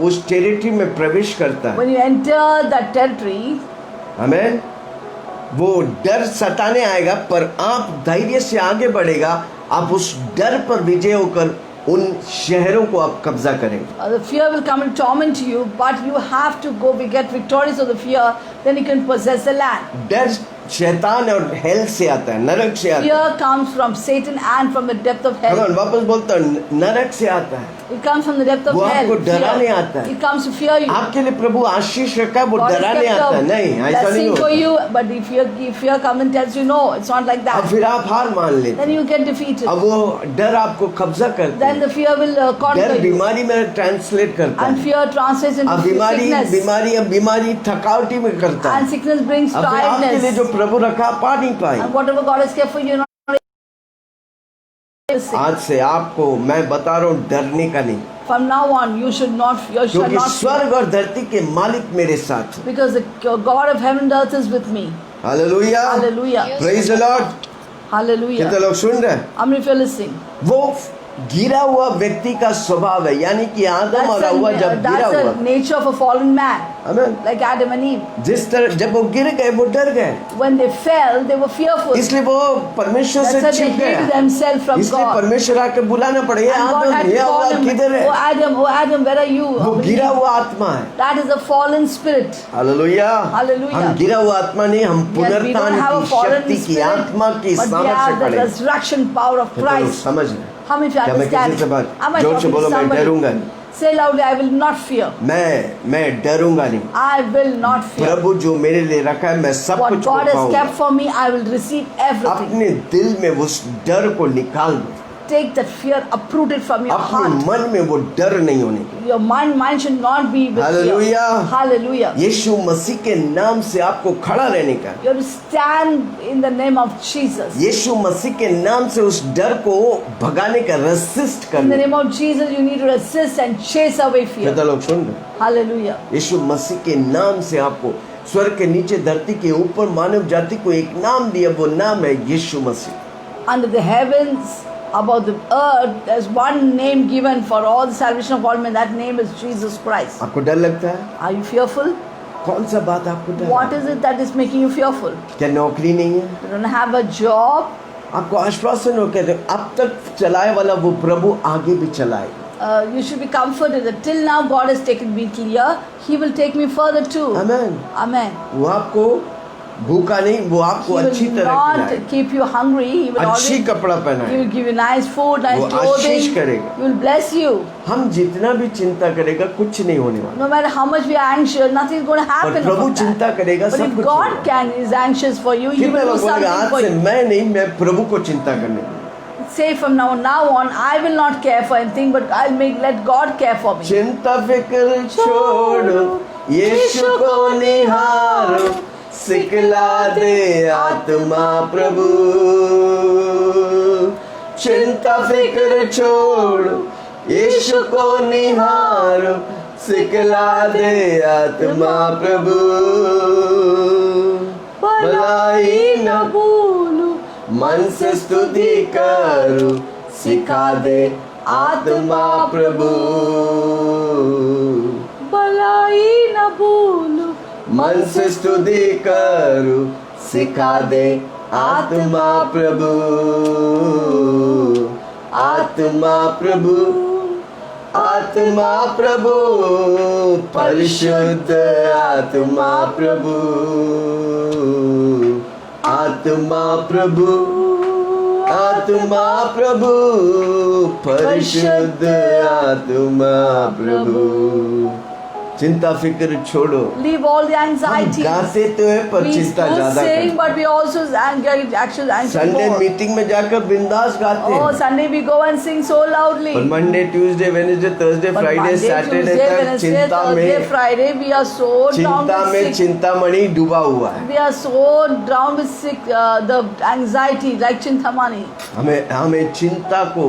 Speaker 1: उस टेरिटरी में प्रवेश करता है,
Speaker 2: When you enter that territory,
Speaker 1: आमेन, वो डर सताने आएगा, पर आप धैर्य से आगे बढ़ेगा, आप उस डर पर विजय होकर उन शहरों को आप कब्जा करेंगे।
Speaker 2: the fear will come and torment you, but you have to go get victorious of the fear, then you can possess the land.
Speaker 1: डर शैतान और हेल से आता है, नरक से आता है।
Speaker 2: Fear comes from Satan and from the depth of
Speaker 1: Come
Speaker 2: hell.
Speaker 1: on, वापस बोलता हूं, नरक से आता है।
Speaker 2: It comes from the depth of
Speaker 1: वो
Speaker 2: hell.
Speaker 1: आपको डराने
Speaker 2: Fear.
Speaker 1: आता है।
Speaker 2: It comes to fear you.
Speaker 1: आपके लिए प्रभु आशीष रखा है, वो
Speaker 2: God has
Speaker 1: डराने
Speaker 2: kept
Speaker 1: आता है।
Speaker 2: a
Speaker 1: नहीं, ऐसा नहीं
Speaker 2: blessing for
Speaker 1: होता।
Speaker 2: you, but if fear comes and tells you no, it's not like
Speaker 1: अब
Speaker 2: that.
Speaker 1: फिर आप हार मान लेते,
Speaker 2: Then you get defeated.
Speaker 1: अब वो डर आपको कब्जा करता
Speaker 2: Then
Speaker 1: है।
Speaker 2: the fear will conquer
Speaker 1: डर
Speaker 2: you.
Speaker 1: बीमारी में ट्रांसलेट करता
Speaker 2: And
Speaker 1: है।
Speaker 2: fear translates
Speaker 1: अब
Speaker 2: into sickness.
Speaker 1: बीमारी थकावटी में करता है।
Speaker 2: And sickness brings
Speaker 1: अब फिर आपके लिए जो
Speaker 2: tiredness.
Speaker 1: प्रभु रखा पा नहीं पाए।
Speaker 2: And whatever God has kept for you, you're not able to see.
Speaker 1: आज से आपको मैं बता रहा हूँ, डरने का नहीं,
Speaker 2: From now on, you shall not fear.
Speaker 1: क्योंकि स्वर्ग और धरती के मालिक मेरे साथ हैं।
Speaker 2: Because the God of heaven and earth is with me.
Speaker 1: Hallelujah,
Speaker 2: Hallelujah.
Speaker 1: Praise the Lord.
Speaker 2: Hallelujah.
Speaker 1: कितने लोग सुन रहे हैं?
Speaker 2: How many of you are listening?
Speaker 1: वो गिरा हुआ व्यक्ति का स्वभाव है, यानी कि आदम और हव्वा जब गिरा
Speaker 2: That's
Speaker 1: हुआ,
Speaker 2: the nature of a fallen man,
Speaker 1: आमीन,
Speaker 2: like Adam and Eve.
Speaker 1: जिस तरह जब वो गिर गए वो डर गए,
Speaker 2: When they fell, they were fearful.
Speaker 1: इसलिए वो परमेश्वर
Speaker 2: That's
Speaker 1: से
Speaker 2: why they
Speaker 1: छिप
Speaker 2: hid
Speaker 1: गया,
Speaker 2: themselves from
Speaker 1: इसलिए
Speaker 2: God.
Speaker 1: परमेश्वर आके बुलाना पड़े, ये
Speaker 2: And God
Speaker 1: Adam,
Speaker 2: had to
Speaker 1: ये
Speaker 2: call
Speaker 1: हव्वा
Speaker 2: him,
Speaker 1: किधर है?
Speaker 2: oh Adam, where are you?
Speaker 1: वो गिरा हुआ आत्मा है।
Speaker 2: That is a fallen spirit.
Speaker 1: Hallelujah,
Speaker 2: Hallelujah.
Speaker 1: हम गिरा हुआ आत्मा नहीं, हम
Speaker 2: Yet we don't
Speaker 1: पुनरुत्थान
Speaker 2: have a
Speaker 1: की
Speaker 2: fallen
Speaker 1: शक्ति की,
Speaker 2: spirit,
Speaker 1: आत्मा की
Speaker 2: but we
Speaker 1: सामर्थ से
Speaker 2: have the
Speaker 1: खड़े।
Speaker 2: resurrection power of
Speaker 1: तो लोग
Speaker 2: Christ.
Speaker 1: समझ लें,
Speaker 2: How many of you
Speaker 1: क्या मैं
Speaker 2: understand?
Speaker 1: किसी से बात
Speaker 2: Am I
Speaker 1: जोर से
Speaker 2: talking to
Speaker 1: बोलो, मैं
Speaker 2: somebody?
Speaker 1: डरूंगा नहीं,
Speaker 2: Say loudly, I will not fear.
Speaker 1: मैं डरूंगा नहीं,
Speaker 2: I will not fear.
Speaker 1: प्रभु जो मेरे लिए रखा है मैं सब
Speaker 2: What
Speaker 1: कुछ को
Speaker 2: God has
Speaker 1: पाऊंगा।
Speaker 2: kept for me, I will receive everything.
Speaker 1: अपने दिल में उस डर को निकाल दो,
Speaker 2: Take that fear, uproot it from your
Speaker 1: अपने
Speaker 2: heart.
Speaker 1: मन में वो डर नहीं होने की।
Speaker 2: Your mind should not be with fear.
Speaker 1: Hallelujah.
Speaker 2: Hallelujah.
Speaker 1: यीशु मसीह के नाम से आपको खड़ा रहने का,
Speaker 2: You have to stand in the name of Jesus.
Speaker 1: यीशु मसीह के नाम से उस डर को भगाने का, रेसिस्ट
Speaker 2: In the
Speaker 1: करने
Speaker 2: name of Jesus, you need to resist and chase away fear.
Speaker 1: कितना लोग सुन रहे?
Speaker 2: Hallelujah.
Speaker 1: यीशु मसीह के नाम से आपको स्वर्ग के नीचे धरती के ऊपर मानव जाति को एक नाम दिया, वो नाम है यीशु मसीह।
Speaker 2: Under the heavens, above the earth, there's one name given for all the salvation of all men. That name is Jesus Christ.
Speaker 1: आपको डर लगता है?
Speaker 2: Are you fearful?
Speaker 1: कौन सा बात आपको डर
Speaker 2: What
Speaker 1: है?
Speaker 2: is it that is making you fearful?
Speaker 1: क्या नौकरी नहीं है?
Speaker 2: You don't have a job.
Speaker 1: आपको आश्वासन हो, कहते हैं अब तक चलाए वाला वो प्रभु आगे भी चलाए।
Speaker 2: You should be comforted that till now God has taken me clear. He will take me further too.
Speaker 1: Amen.
Speaker 2: Amen.
Speaker 1: वो आपको भूखा नहीं, वो आपको
Speaker 2: He
Speaker 1: अच्छी
Speaker 2: will
Speaker 1: तरह
Speaker 2: not
Speaker 1: खिलाए,
Speaker 2: keep you hungry. He will
Speaker 1: अच्छी
Speaker 2: always
Speaker 1: कपड़ा
Speaker 2: He
Speaker 1: पहनाए।
Speaker 2: will give you nice food, nice
Speaker 1: वो आशीष
Speaker 2: clothing.
Speaker 1: करेगा।
Speaker 2: He will bless you.
Speaker 1: हम जितना भी चिंता करेगा कुछ नहीं होने वाला,
Speaker 2: No matter how much we are anxious, nothing is going to
Speaker 1: पर
Speaker 2: happen.
Speaker 1: Prabhu
Speaker 2: about that.
Speaker 1: चिंता करेगा,
Speaker 2: But
Speaker 1: सब
Speaker 2: if
Speaker 1: कुछ
Speaker 2: God
Speaker 1: होगा।
Speaker 2: can is anxious for you, He
Speaker 1: कितने
Speaker 2: will do
Speaker 1: लोग बोलेंगे
Speaker 2: something
Speaker 1: आज
Speaker 2: for
Speaker 1: से
Speaker 2: you.
Speaker 1: मैं नहीं, मैं प्रभु को चिंता करने दूंगा।
Speaker 2: Say from now on, I will not care for anything, but I'll let God care for me.
Speaker 1: चिंता फिक्र छोड़ो, यीशु को निहारो, सिखला दे आत्मा प्रभु। चिंता फिक्र छोड़ो, यीशु को निहारो, सिखला दे आत्मा प्रभु। भलाई न भूलूं, मन से स्तुति करूं, सिखा दे आत्मा प्रभु।
Speaker 2: भलाई न भूलूं,
Speaker 1: मन से स्तुति करूं, सिखा दे आत्मा प्रभु। आत्मा प्रभु, आत्मा प्रभु, परिशुद्ध आत्मा प्रभु। आत्मा प्रभु, आत्मा प्रभु, परिशुद्ध आत्मा प्रभु। चिंता फिक्र छोड़ो।
Speaker 2: leave all the
Speaker 1: हम
Speaker 2: anxieties.
Speaker 1: गाते तो है पर
Speaker 2: We
Speaker 1: चिंता
Speaker 2: do
Speaker 1: ज्यादा
Speaker 2: sing,
Speaker 1: करते।
Speaker 2: but we also get anxious
Speaker 1: Sunday
Speaker 2: more.
Speaker 1: Meeting में जाकर बिंदास गाते
Speaker 2: Oh,
Speaker 1: हैं,
Speaker 2: Sunday we go and sing so loudly.
Speaker 1: पर Monday Tuesday Wednesday Thursday
Speaker 2: But
Speaker 1: Friday
Speaker 2: Monday,
Speaker 1: Saturday
Speaker 2: Tuesday,
Speaker 1: तक
Speaker 2: Wednesday,
Speaker 1: चिंता
Speaker 2: Thursday,
Speaker 1: में,
Speaker 2: Friday, we are so down
Speaker 1: चिंता
Speaker 2: with
Speaker 1: में
Speaker 2: sick.
Speaker 1: चिंतामणि डूबा हुआ है।
Speaker 2: We are so down with sick, the anxiety, like Chintamani.
Speaker 1: हमें चिंता को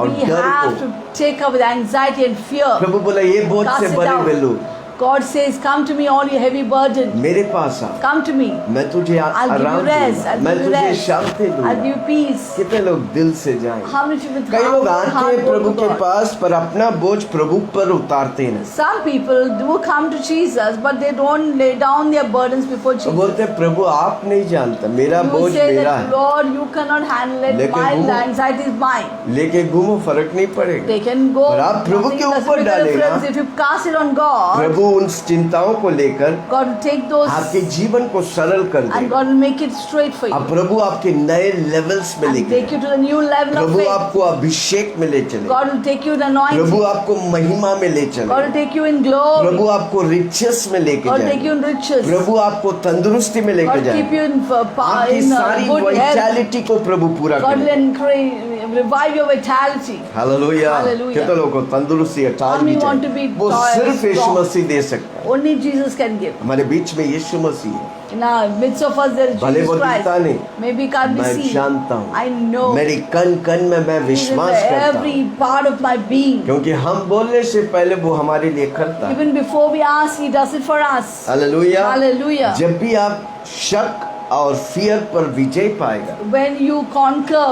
Speaker 1: और
Speaker 2: We
Speaker 1: डर
Speaker 2: have
Speaker 1: को,
Speaker 2: to take up with anxiety and fear.
Speaker 1: प्रभु बोला ये बोझ
Speaker 2: Cast
Speaker 1: से
Speaker 2: it
Speaker 1: भरे
Speaker 2: down.
Speaker 1: हुए लोग
Speaker 2: God says, come to me, all you heavy burden.
Speaker 1: मेरे पास आ,
Speaker 2: Come to me.
Speaker 1: मैं तुझे
Speaker 2: I'll give
Speaker 1: आराम
Speaker 2: you rest.
Speaker 1: दूंगा,
Speaker 2: I'll
Speaker 1: मैं
Speaker 2: give you
Speaker 1: तुझे
Speaker 2: rest.
Speaker 1: शांति
Speaker 2: I'll
Speaker 1: दूंगा।
Speaker 2: give you peace.
Speaker 1: कितने लोग दिल से जाएं?
Speaker 2: How many people with
Speaker 1: कई लोग आते हैं
Speaker 2: heart go
Speaker 1: प्रभु
Speaker 2: to
Speaker 1: के
Speaker 2: God?
Speaker 1: पास पर अपना बोझ प्रभु पर उतारते हैं।
Speaker 2: Some people do come to Jesus, but they don't lay down their burdens before
Speaker 1: वो
Speaker 2: Jesus.
Speaker 1: बोलते हैं प्रभु आप नहीं जानता, मेरा
Speaker 2: You
Speaker 1: बोझ
Speaker 2: say
Speaker 1: मेरा
Speaker 2: that,
Speaker 1: है,
Speaker 2: Lord, you cannot handle it.
Speaker 1: लेकिन
Speaker 2: My
Speaker 1: वो-
Speaker 2: anxiety is mine.
Speaker 1: लेके घूमो फर्क नहीं पड़ेगा।
Speaker 2: They can go.
Speaker 1: पर आप प्रभु
Speaker 2: Nothing
Speaker 1: के
Speaker 2: doesn't
Speaker 1: ऊपर
Speaker 2: make a
Speaker 1: डालेगा।
Speaker 2: difference. If you cast it on God,
Speaker 1: प्रभु उन चिंताओं को लेकर
Speaker 2: God will take those
Speaker 1: आपके जीवन को सरल कर
Speaker 2: and
Speaker 1: देगा।
Speaker 2: God will make it straight for you.
Speaker 1: अब प्रभु आपके नए लेवल्स में
Speaker 2: And
Speaker 1: लेके
Speaker 2: take you to the new level of
Speaker 1: Prabhu
Speaker 2: faith.
Speaker 1: आपको अभिषेक में ले चले,
Speaker 2: God will take you in
Speaker 1: Prabhu
Speaker 2: anointing.
Speaker 1: आपको महिमा में ले
Speaker 2: God
Speaker 1: चले,
Speaker 2: will take you in glory.
Speaker 1: प्रभु आपको रिचेस में लेके
Speaker 2: God will take
Speaker 1: जाए,
Speaker 2: you in riches.
Speaker 1: प्रभु आपको तंदुरुस्ती में
Speaker 2: God
Speaker 1: लेके
Speaker 2: will keep
Speaker 1: जाए,
Speaker 2: you in
Speaker 1: आपकी सारी
Speaker 2: good health.
Speaker 1: वाइटैलिटी को प्रभु पूरा
Speaker 2: God will
Speaker 1: करे।
Speaker 2: encourage, revive your vitality.
Speaker 1: Hallelujah.
Speaker 2: Hallelujah.
Speaker 1: कितने लोगों को तंदुरुस्ती
Speaker 2: How
Speaker 1: अटाल
Speaker 2: many
Speaker 1: भी
Speaker 2: want to be
Speaker 1: चाहिए, वो
Speaker 2: tall,
Speaker 1: सिर्फ यीशु
Speaker 2: strong?
Speaker 1: मसीह दे सकता है।
Speaker 2: Only Jesus can give.
Speaker 1: हमारे बीच में यीशु मसीह है,
Speaker 2: In our midst of us there is
Speaker 1: भले वो
Speaker 2: Jesus
Speaker 1: दिखता
Speaker 2: Christ.
Speaker 1: नहीं,
Speaker 2: Maybe can't be
Speaker 1: मैं
Speaker 2: seen.
Speaker 1: जानता हूँ,
Speaker 2: I know.
Speaker 1: मेरी कन कन में मैं
Speaker 2: He's in
Speaker 1: विश्वास करता
Speaker 2: every
Speaker 1: हूँ,
Speaker 2: part of my being.
Speaker 1: क्योंकि हम बोलने से पहले वो हमारे लिए करता है।
Speaker 2: Even before we ask, He does it for us.
Speaker 1: Hallelujah.
Speaker 2: Hallelujah.
Speaker 1: जब भी आप शक और फियर पर विजय पाएगा।
Speaker 2: when you conquer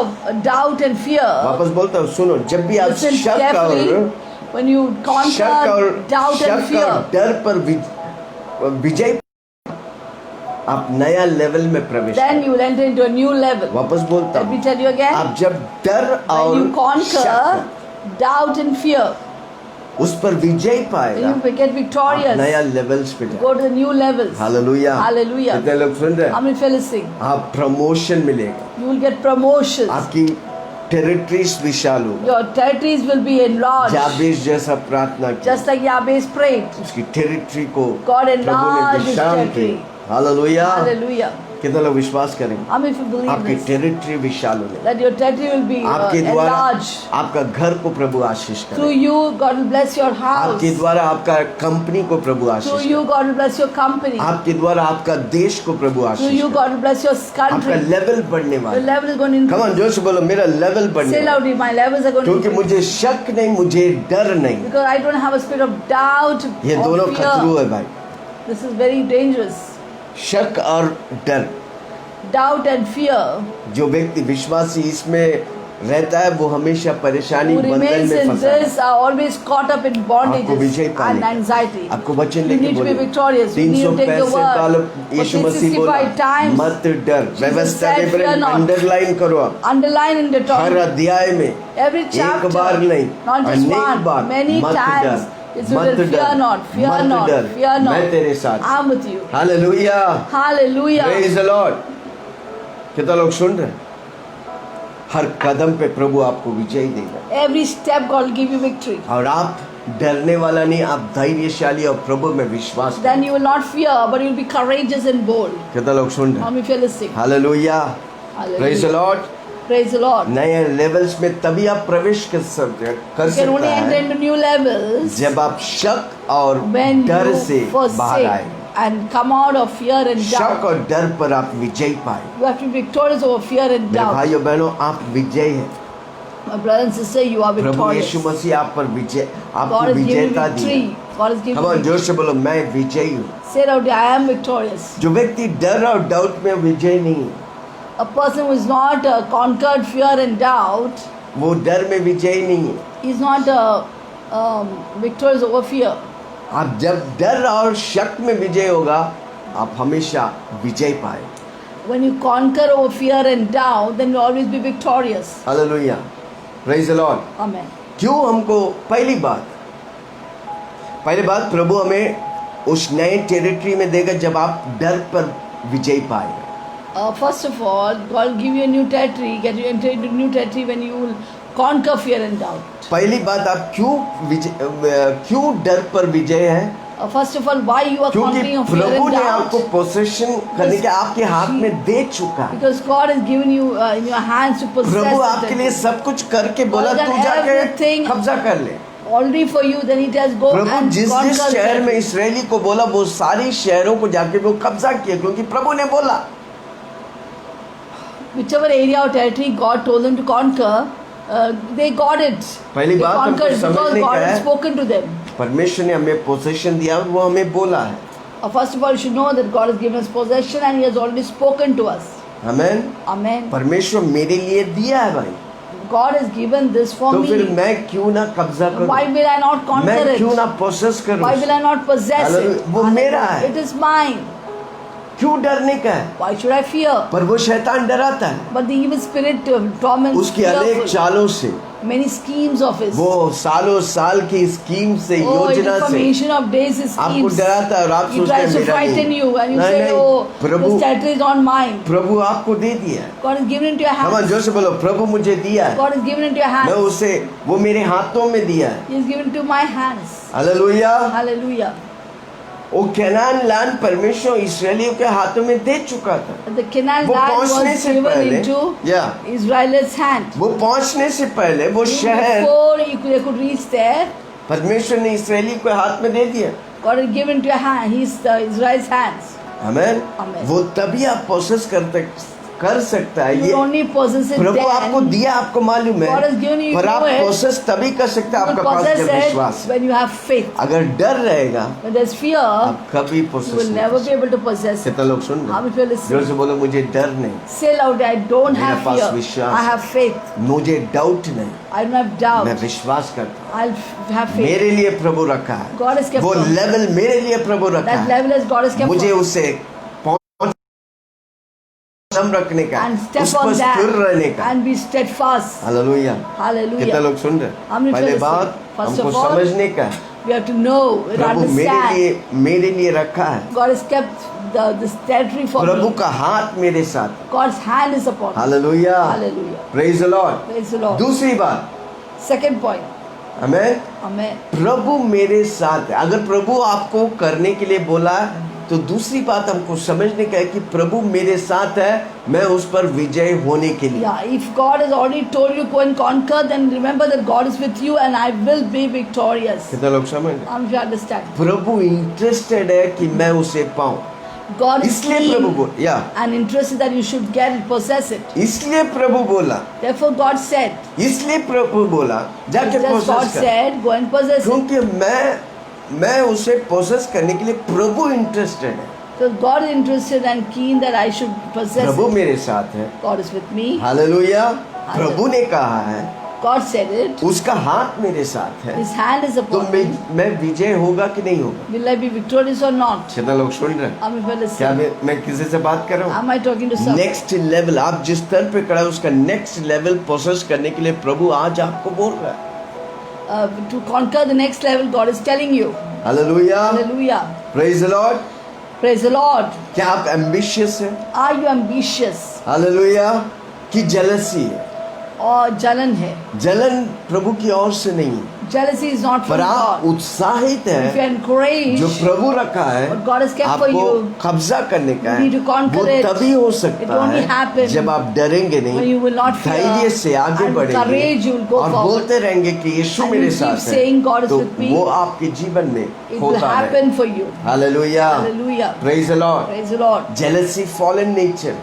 Speaker 2: doubt and fear,
Speaker 1: वापस बोलता हूँ, सुनो, जब भी आप
Speaker 2: listen
Speaker 1: शक
Speaker 2: carefully,
Speaker 1: और
Speaker 2: when you conquer doubt and fear,
Speaker 1: डर पर विजय, आप नया लेवल में प्रवेश
Speaker 2: then
Speaker 1: करें।
Speaker 2: you will enter into a new level.
Speaker 1: वापस बोलता
Speaker 2: Let me
Speaker 1: हूँ,
Speaker 2: tell you again.
Speaker 1: आप जब डर
Speaker 2: When
Speaker 1: और
Speaker 2: you
Speaker 1: शक
Speaker 2: conquer doubt and fear,
Speaker 1: उस पर विजय पाएगा,
Speaker 2: you will get
Speaker 1: आप
Speaker 2: victorious.
Speaker 1: नया लेवल्स पे
Speaker 2: Go to the new levels.
Speaker 1: Hallelujah.
Speaker 2: Hallelujah.
Speaker 1: कितने लोग सुन रहे
Speaker 2: How
Speaker 1: हैं?
Speaker 2: many fellows sing?
Speaker 1: आप प्रमोशन मिलेगा,
Speaker 2: You will get promotions.
Speaker 1: आपकी टेरिटरीज विशाल होगा।
Speaker 2: Your territories will be enlarged.
Speaker 1: याबेस जैसा प्रार्थना किया,
Speaker 2: Just like Jabez prayed.
Speaker 1: उसकी टेरिटरी को
Speaker 2: God
Speaker 1: प्रभु ने
Speaker 2: enlarged his
Speaker 1: विशाल की।
Speaker 2: territory.
Speaker 1: हालेलुया।
Speaker 2: Hallelujah.
Speaker 1: कितने लोग विश्वास करेंगे?
Speaker 2: How many of you believe
Speaker 1: आपकी
Speaker 2: this?
Speaker 1: टेरिटरी विशाल होने,
Speaker 2: That your territory will be
Speaker 1: आपके द्वारा
Speaker 2: enlarged.
Speaker 1: आपका घर को प्रभु आशीष
Speaker 2: Through
Speaker 1: करे,
Speaker 2: you, God will bless your house.
Speaker 1: आपके द्वारा आपका कंपनी को प्रभु
Speaker 2: Through
Speaker 1: आशीष
Speaker 2: you,
Speaker 1: करे,
Speaker 2: God will bless your company.
Speaker 1: आपके द्वारा आपका देश को प्रभु
Speaker 2: Through
Speaker 1: आशीष
Speaker 2: you,
Speaker 1: करे,
Speaker 2: God will bless your
Speaker 1: आपका
Speaker 2: country.
Speaker 1: लेवल बढ़ने
Speaker 2: Your
Speaker 1: वाला।
Speaker 2: level is going to
Speaker 1: come on,
Speaker 2: increase.
Speaker 1: जोर से बोलो, मेरा लेवल बढ़ने
Speaker 2: Say
Speaker 1: वाला,
Speaker 2: loudly, my levels are going to
Speaker 1: क्योंकि
Speaker 2: increase.
Speaker 1: मुझे शक नहीं, मुझे डर नहीं।
Speaker 2: Because I don't have a spirit of doubt
Speaker 1: ये दोनों
Speaker 2: or
Speaker 1: खतरू
Speaker 2: fear.
Speaker 1: है भाई,
Speaker 2: This is very dangerous.
Speaker 1: शक और डर।
Speaker 2: Doubt and fear.
Speaker 1: जो व्यक्ति विश्वासी इसमें रहता है वो हमेशा परेशानी
Speaker 2: Who
Speaker 1: बंधन
Speaker 2: remains
Speaker 1: में
Speaker 2: in
Speaker 1: फंसा है।
Speaker 2: this are always caught up in
Speaker 1: आपको विजय
Speaker 2: bondages
Speaker 1: पाने
Speaker 2: and
Speaker 1: का,
Speaker 2: anxiety.
Speaker 1: आपको वचन
Speaker 2: You
Speaker 1: लेके
Speaker 2: need to be
Speaker 1: बोलिए,
Speaker 2: victorious. You need to take the
Speaker 1: 365 bar
Speaker 2: word.
Speaker 1: Yeshu
Speaker 2: For
Speaker 1: मसीह बोला,
Speaker 2: 365 times.
Speaker 1: मत डर। व्यवस्था
Speaker 2: said,
Speaker 1: के
Speaker 2: "Fear not."
Speaker 1: अंडरलाइन करो आप,
Speaker 2: Underline in the
Speaker 1: her
Speaker 2: topic.
Speaker 1: अध्याय में
Speaker 2: Every chapter.
Speaker 1: एक बार नहीं,
Speaker 2: Not just
Speaker 1: अनेक
Speaker 2: one.
Speaker 1: बार,
Speaker 2: Many
Speaker 1: मत
Speaker 2: times.
Speaker 1: डर,
Speaker 2: It's
Speaker 1: मत
Speaker 2: written, fear
Speaker 1: डर,
Speaker 2: not, fear
Speaker 1: मत
Speaker 2: not,
Speaker 1: डर,
Speaker 2: fear not.
Speaker 1: मैं तेरे साथ।
Speaker 2: I'm with you.
Speaker 1: Hallelujah,
Speaker 2: Hallelujah.
Speaker 1: Praise the Lord. कितना लोग सुन रहे हैं? हर कदम पे प्रभु आपको विजय देगा,
Speaker 2: Every step God will give you victory.
Speaker 1: और आप डरने वाला नहीं, आप धैर्यशाली और प्रभु में विश्वास
Speaker 2: Then
Speaker 1: करें।
Speaker 2: you will not fear, but you will be courageous and bold.
Speaker 1: कितना लोग सुन रहे
Speaker 2: How
Speaker 1: हैं?
Speaker 2: many of you are listening?
Speaker 1: Hallelujah, praise the
Speaker 2: Hallelujah.
Speaker 1: Lord.
Speaker 2: Praise the Lord.
Speaker 1: नए लेवल्स में तभी आप प्रवेश कर सकते
Speaker 2: You can only
Speaker 1: सकता
Speaker 2: enter
Speaker 1: है
Speaker 2: into new levels
Speaker 1: जब आप शक और
Speaker 2: when
Speaker 1: डर
Speaker 2: you
Speaker 1: से बाहर आए।
Speaker 2: forsake and come out of fear and
Speaker 1: शक
Speaker 2: doubt.
Speaker 1: और डर पर आप विजय पाए।
Speaker 2: You have to be victorious over fear and
Speaker 1: मेरे
Speaker 2: doubt.
Speaker 1: भाइयों बहनों, आप विजय हैं।
Speaker 2: My brother and sister, you are
Speaker 1: Prabhu
Speaker 2: victorious.
Speaker 1: यीशु मसीह आप पर विजय,
Speaker 2: God
Speaker 1: आपको
Speaker 2: has given you
Speaker 1: विजेता दी।
Speaker 2: victory. God has given
Speaker 1: हम
Speaker 2: you
Speaker 1: जोर
Speaker 2: victory.
Speaker 1: से बोलो, मैं विजयी हूँ।
Speaker 2: Say out, I am victorious.
Speaker 1: जो व्यक्ति डर और डाउट में विजय नहीं है,
Speaker 2: A person who is not conquered fear and doubt,
Speaker 1: वो डर में विजयी नहीं है।
Speaker 2: is not victorious over fear.
Speaker 1: आप जब डर और शक में विजय होगा, आप हमेशा विजय पाए।
Speaker 2: When you conquer over fear and doubt, then you will always be victorious.
Speaker 1: Hallelujah, praise the Lord.
Speaker 2: Amen.
Speaker 1: क्यों हमको पहली बात प्रभु हमें उस नए टेरिटरी में देगा जब आप डर पर विजय पाए।
Speaker 2: First of all, God will give you a new territory, get you enter into new territory when you will conquer fear and doubt.
Speaker 1: पहली बात, आप क्यों डर पर विजय है?
Speaker 2: First of all, why you are
Speaker 1: क्योंकि
Speaker 2: conquering of fear
Speaker 1: Prabhu
Speaker 2: and
Speaker 1: ने आपको
Speaker 2: doubt?
Speaker 1: पोसेशन करने के आपके हाथ में दे चुका है।
Speaker 2: Because God has given you in your hands to possess
Speaker 1: Prabhu
Speaker 2: the
Speaker 1: आपके लिए
Speaker 2: territory.
Speaker 1: सब कुछ करके बोला,
Speaker 2: God
Speaker 1: तू
Speaker 2: done
Speaker 1: जाके
Speaker 2: everything.
Speaker 1: कब्जा कर ले।
Speaker 2: Already for you, then it has go
Speaker 1: Prabhu
Speaker 2: and
Speaker 1: जिस
Speaker 2: conquer the
Speaker 1: शहर में
Speaker 2: territory.
Speaker 1: इस्राएली को बोला, वो सारी शहरों को जाके वो कब्जा किया, क्योंकि प्रभु ने बोला।
Speaker 2: Whichever area or territory God told them to conquer, they got it.
Speaker 1: पहली
Speaker 2: They
Speaker 1: बात हमको
Speaker 2: conquered because
Speaker 1: समझने
Speaker 2: God
Speaker 1: का
Speaker 2: had
Speaker 1: है,
Speaker 2: spoken to them.
Speaker 1: परमेश्वर ने हमें पोसेशन दिया और वो हमें बोला है।
Speaker 2: First of all, you should know that God has given us possession and He has already spoken to us.
Speaker 1: Amen.
Speaker 2: Amen.
Speaker 1: परमेश्वर मेरे लिए दिया है भाई,
Speaker 2: God has given this for
Speaker 1: तो फिर
Speaker 2: me.
Speaker 1: मैं क्यों ना कब्जा करूं?
Speaker 2: Why will I not conquer
Speaker 1: मैं
Speaker 2: it?
Speaker 1: क्यों ना पोसेस करूं?
Speaker 2: Why will I not possess it?
Speaker 1: Hallelujah. वो मेरा है।
Speaker 2: It is mine.
Speaker 1: क्यों डरने का है?
Speaker 2: Why should I fear?
Speaker 1: पर वो शैतान डराता है
Speaker 2: But the evil spirit torments
Speaker 1: उसकी अनेक
Speaker 2: fearful.
Speaker 1: चालों से,
Speaker 2: Many schemes of his.
Speaker 1: वो सालों साल की स्कीम से,
Speaker 2: Oh,
Speaker 1: योजना से
Speaker 2: information of days his
Speaker 1: आपको
Speaker 2: schemes.
Speaker 1: डराता है और आप
Speaker 2: He
Speaker 1: सोचते हैं
Speaker 2: tries to
Speaker 1: मेरा
Speaker 2: frighten
Speaker 1: नहीं।
Speaker 2: you and you
Speaker 1: नहीं,
Speaker 2: say,
Speaker 1: नहीं,
Speaker 2: oh,
Speaker 1: Prabhu
Speaker 2: this territory is not mine.
Speaker 1: प्रभु आपको दे दिया है।
Speaker 2: God has given it into your
Speaker 1: हम
Speaker 2: hands.
Speaker 1: जोर से बोलो, प्रभु मुझे दिया है,
Speaker 2: God has given it into your
Speaker 1: मैं
Speaker 2: hands.
Speaker 1: उसे, वो मेरे हाथों में दिया है।
Speaker 2: He has given it to my hands.
Speaker 1: Hallelujah.
Speaker 2: Hallelujah.
Speaker 1: वो कैनान लैंड परमेश्वर इस्राएलियों के हाथों में दे चुका था।
Speaker 2: The Canaan
Speaker 1: वो
Speaker 2: land
Speaker 1: पहुंचने
Speaker 2: was
Speaker 1: से
Speaker 2: given
Speaker 1: पहले,
Speaker 2: into Israel's hand.
Speaker 1: वो पहुंचने से पहले वो शहर
Speaker 2: Before they could reach there,
Speaker 1: परमेश्वर ने इस्राएली को हाथ में दे दिया।
Speaker 2: God had given into your hand. He's Israel's hands.
Speaker 1: Amen.
Speaker 2: Amen.
Speaker 1: वो तभी आप प्रोसेस कर सकता है
Speaker 2: You
Speaker 1: ये
Speaker 2: only possess it
Speaker 1: प्रभु आपको
Speaker 2: then.
Speaker 1: दिया, आपको मालूम
Speaker 2: God has given
Speaker 1: है,
Speaker 2: you
Speaker 1: पर आप
Speaker 2: know it.
Speaker 1: प्रोसेस तभी कर सकते हैं
Speaker 2: You
Speaker 1: आपका
Speaker 2: will
Speaker 1: पास
Speaker 2: possess
Speaker 1: जब
Speaker 2: it
Speaker 1: विश्वास है।
Speaker 2: when you have faith.
Speaker 1: अगर डर रहेगा
Speaker 2: When there's fear,
Speaker 1: आप कभी
Speaker 2: you
Speaker 1: प्रोसेस
Speaker 2: will
Speaker 1: नहीं
Speaker 2: never
Speaker 1: कर
Speaker 2: be able to possess
Speaker 1: सकते।
Speaker 2: it.
Speaker 1: कितना लोग सुन
Speaker 2: How
Speaker 1: रहे
Speaker 2: many people
Speaker 1: हैं?
Speaker 2: listen?
Speaker 1: जोर से बोलो मुझे डर नहीं,
Speaker 2: Say loud, I don't
Speaker 1: मेरे
Speaker 2: have
Speaker 1: पास
Speaker 2: fear.
Speaker 1: विश्वास
Speaker 2: I have faith.
Speaker 1: मुझे डाउट नहीं,
Speaker 2: I don't have
Speaker 1: मैं
Speaker 2: doubt.
Speaker 1: विश्वास करता हूँ।
Speaker 2: I'll have faith.
Speaker 1: मेरे लिए प्रभु रखा है,
Speaker 2: God has kept
Speaker 1: वो
Speaker 2: on.
Speaker 1: लेवल मेरे लिए प्रभु रखा
Speaker 2: That
Speaker 1: है,
Speaker 2: level as God has kept
Speaker 1: मुझे
Speaker 2: on.
Speaker 1: उसे कदम रखने का,
Speaker 2: And
Speaker 1: उस
Speaker 2: step
Speaker 1: पर
Speaker 2: on
Speaker 1: स्थिर रहने
Speaker 2: that
Speaker 1: का।
Speaker 2: and be steadfast.
Speaker 1: हालेलुया। कितना
Speaker 2: Hallelujah.
Speaker 1: लोग सुन रहे
Speaker 2: How many
Speaker 1: हैं? पहले
Speaker 2: people
Speaker 1: बात
Speaker 2: listen? First
Speaker 1: हमको
Speaker 2: of all,
Speaker 1: समझने का है,
Speaker 2: We have to know and
Speaker 1: Prabhu
Speaker 2: understand.
Speaker 1: मेरे लिए रखा है,
Speaker 2: God has kept this territory for
Speaker 1: Prabhu
Speaker 2: me.
Speaker 1: का हाथ मेरे साथ है।
Speaker 2: God's hand is upon me.
Speaker 1: Hallelujah,
Speaker 2: Hallelujah.
Speaker 1: Praise the Lord.
Speaker 2: Praise the Lord.
Speaker 1: दूसरी बात,
Speaker 2: Second point.
Speaker 1: आमेन,
Speaker 2: Amen.
Speaker 1: प्रभु मेरे साथ है। अगर प्रभु आपको करने के लिए बोला है, तो दूसरी बात हमको समझने का है कि प्रभु मेरे साथ है, मैं उस पर विजय होने के लिए।
Speaker 2: Yeah, if God has already told you go and conquer, then remember that God is with you and I will be victorious.
Speaker 1: कितना लोग समझ रहे हैं?
Speaker 2: If you understand.
Speaker 1: Prabhu interested है कि मैं उसे पाऊं,
Speaker 2: God is
Speaker 1: इसलिए प्रभु
Speaker 2: keen
Speaker 1: बोला, या
Speaker 2: and interested that you should get it, possess it.
Speaker 1: इसलिए प्रभु बोला,
Speaker 2: Therefore God said,
Speaker 1: इसलिए प्रभु बोला जाके
Speaker 2: just God
Speaker 1: प्रोसेस कर,
Speaker 2: said, go and possess it.
Speaker 1: क्योंकि मैं उसे प्रोसेस करने के लिए प्रभु इंटरेस्टेड है।
Speaker 2: So God is interested and keen that I should possess
Speaker 1: प्रभु
Speaker 2: it.
Speaker 1: मेरे साथ है,
Speaker 2: God is with me.
Speaker 1: Hallelujah. प्रभु ने कहा है,
Speaker 2: God said it.
Speaker 1: उसका हाथ मेरे साथ है,
Speaker 2: His hand is
Speaker 1: तो
Speaker 2: upon me.
Speaker 1: मैं विजय होगा कि नहीं होगा?
Speaker 2: Will I be victorious or not?
Speaker 1: कितना लोग सुन रहे हैं?
Speaker 2: How many people
Speaker 1: क्या
Speaker 2: listen?
Speaker 1: मैं किसी से बात कर रहा हूँ?
Speaker 2: Am I talking to someone?
Speaker 1: Next level, आप जिस स्तर पे खड़ा है उसका नेक्स्ट लेवल प्रोसेस करने के लिए प्रभु आज आपको बोल रहा है।
Speaker 2: To conquer the next level, God is telling you.
Speaker 1: Hallelujah,
Speaker 2: Hallelujah.
Speaker 1: Praise the Lord.
Speaker 2: Praise the Lord.
Speaker 1: क्या आप एम्बिशियस हैं?
Speaker 2: Are you ambitious?
Speaker 1: हालेलुया, कि जेलसी है?
Speaker 2: और जलन है?
Speaker 1: जलन प्रभु की ओर से नहीं है,
Speaker 2: Jealousy is not from
Speaker 1: पर आप
Speaker 2: God.
Speaker 1: उत्साहित
Speaker 2: If you
Speaker 1: हैं,
Speaker 2: encourage,
Speaker 1: जो प्रभु रखा है
Speaker 2: what God has kept for
Speaker 1: आपको
Speaker 2: you,
Speaker 1: कब्जा करने का
Speaker 2: you
Speaker 1: है,
Speaker 2: need to conquer
Speaker 1: वो
Speaker 2: it.
Speaker 1: तभी हो
Speaker 2: It
Speaker 1: सकता
Speaker 2: only
Speaker 1: है
Speaker 2: happen
Speaker 1: जब आप डरेंगे
Speaker 2: when
Speaker 1: नहीं,
Speaker 2: you will not fear
Speaker 1: धैर्य से आगे
Speaker 2: and courage
Speaker 1: बढ़ेंगे
Speaker 2: you will go
Speaker 1: और
Speaker 2: forward.
Speaker 1: बोलते रहेंगे कि यीशु
Speaker 2: And
Speaker 1: मेरे
Speaker 2: you keep
Speaker 1: साथ
Speaker 2: saying, "God
Speaker 1: है,
Speaker 2: is
Speaker 1: तो
Speaker 2: with me."
Speaker 1: वो आपके जीवन में
Speaker 2: It will
Speaker 1: होता है।
Speaker 2: happen for you.
Speaker 1: Hallelujah,
Speaker 2: Hallelujah.
Speaker 1: Praise the Lord.
Speaker 2: Praise the Lord.
Speaker 1: Jealousy fallen nature,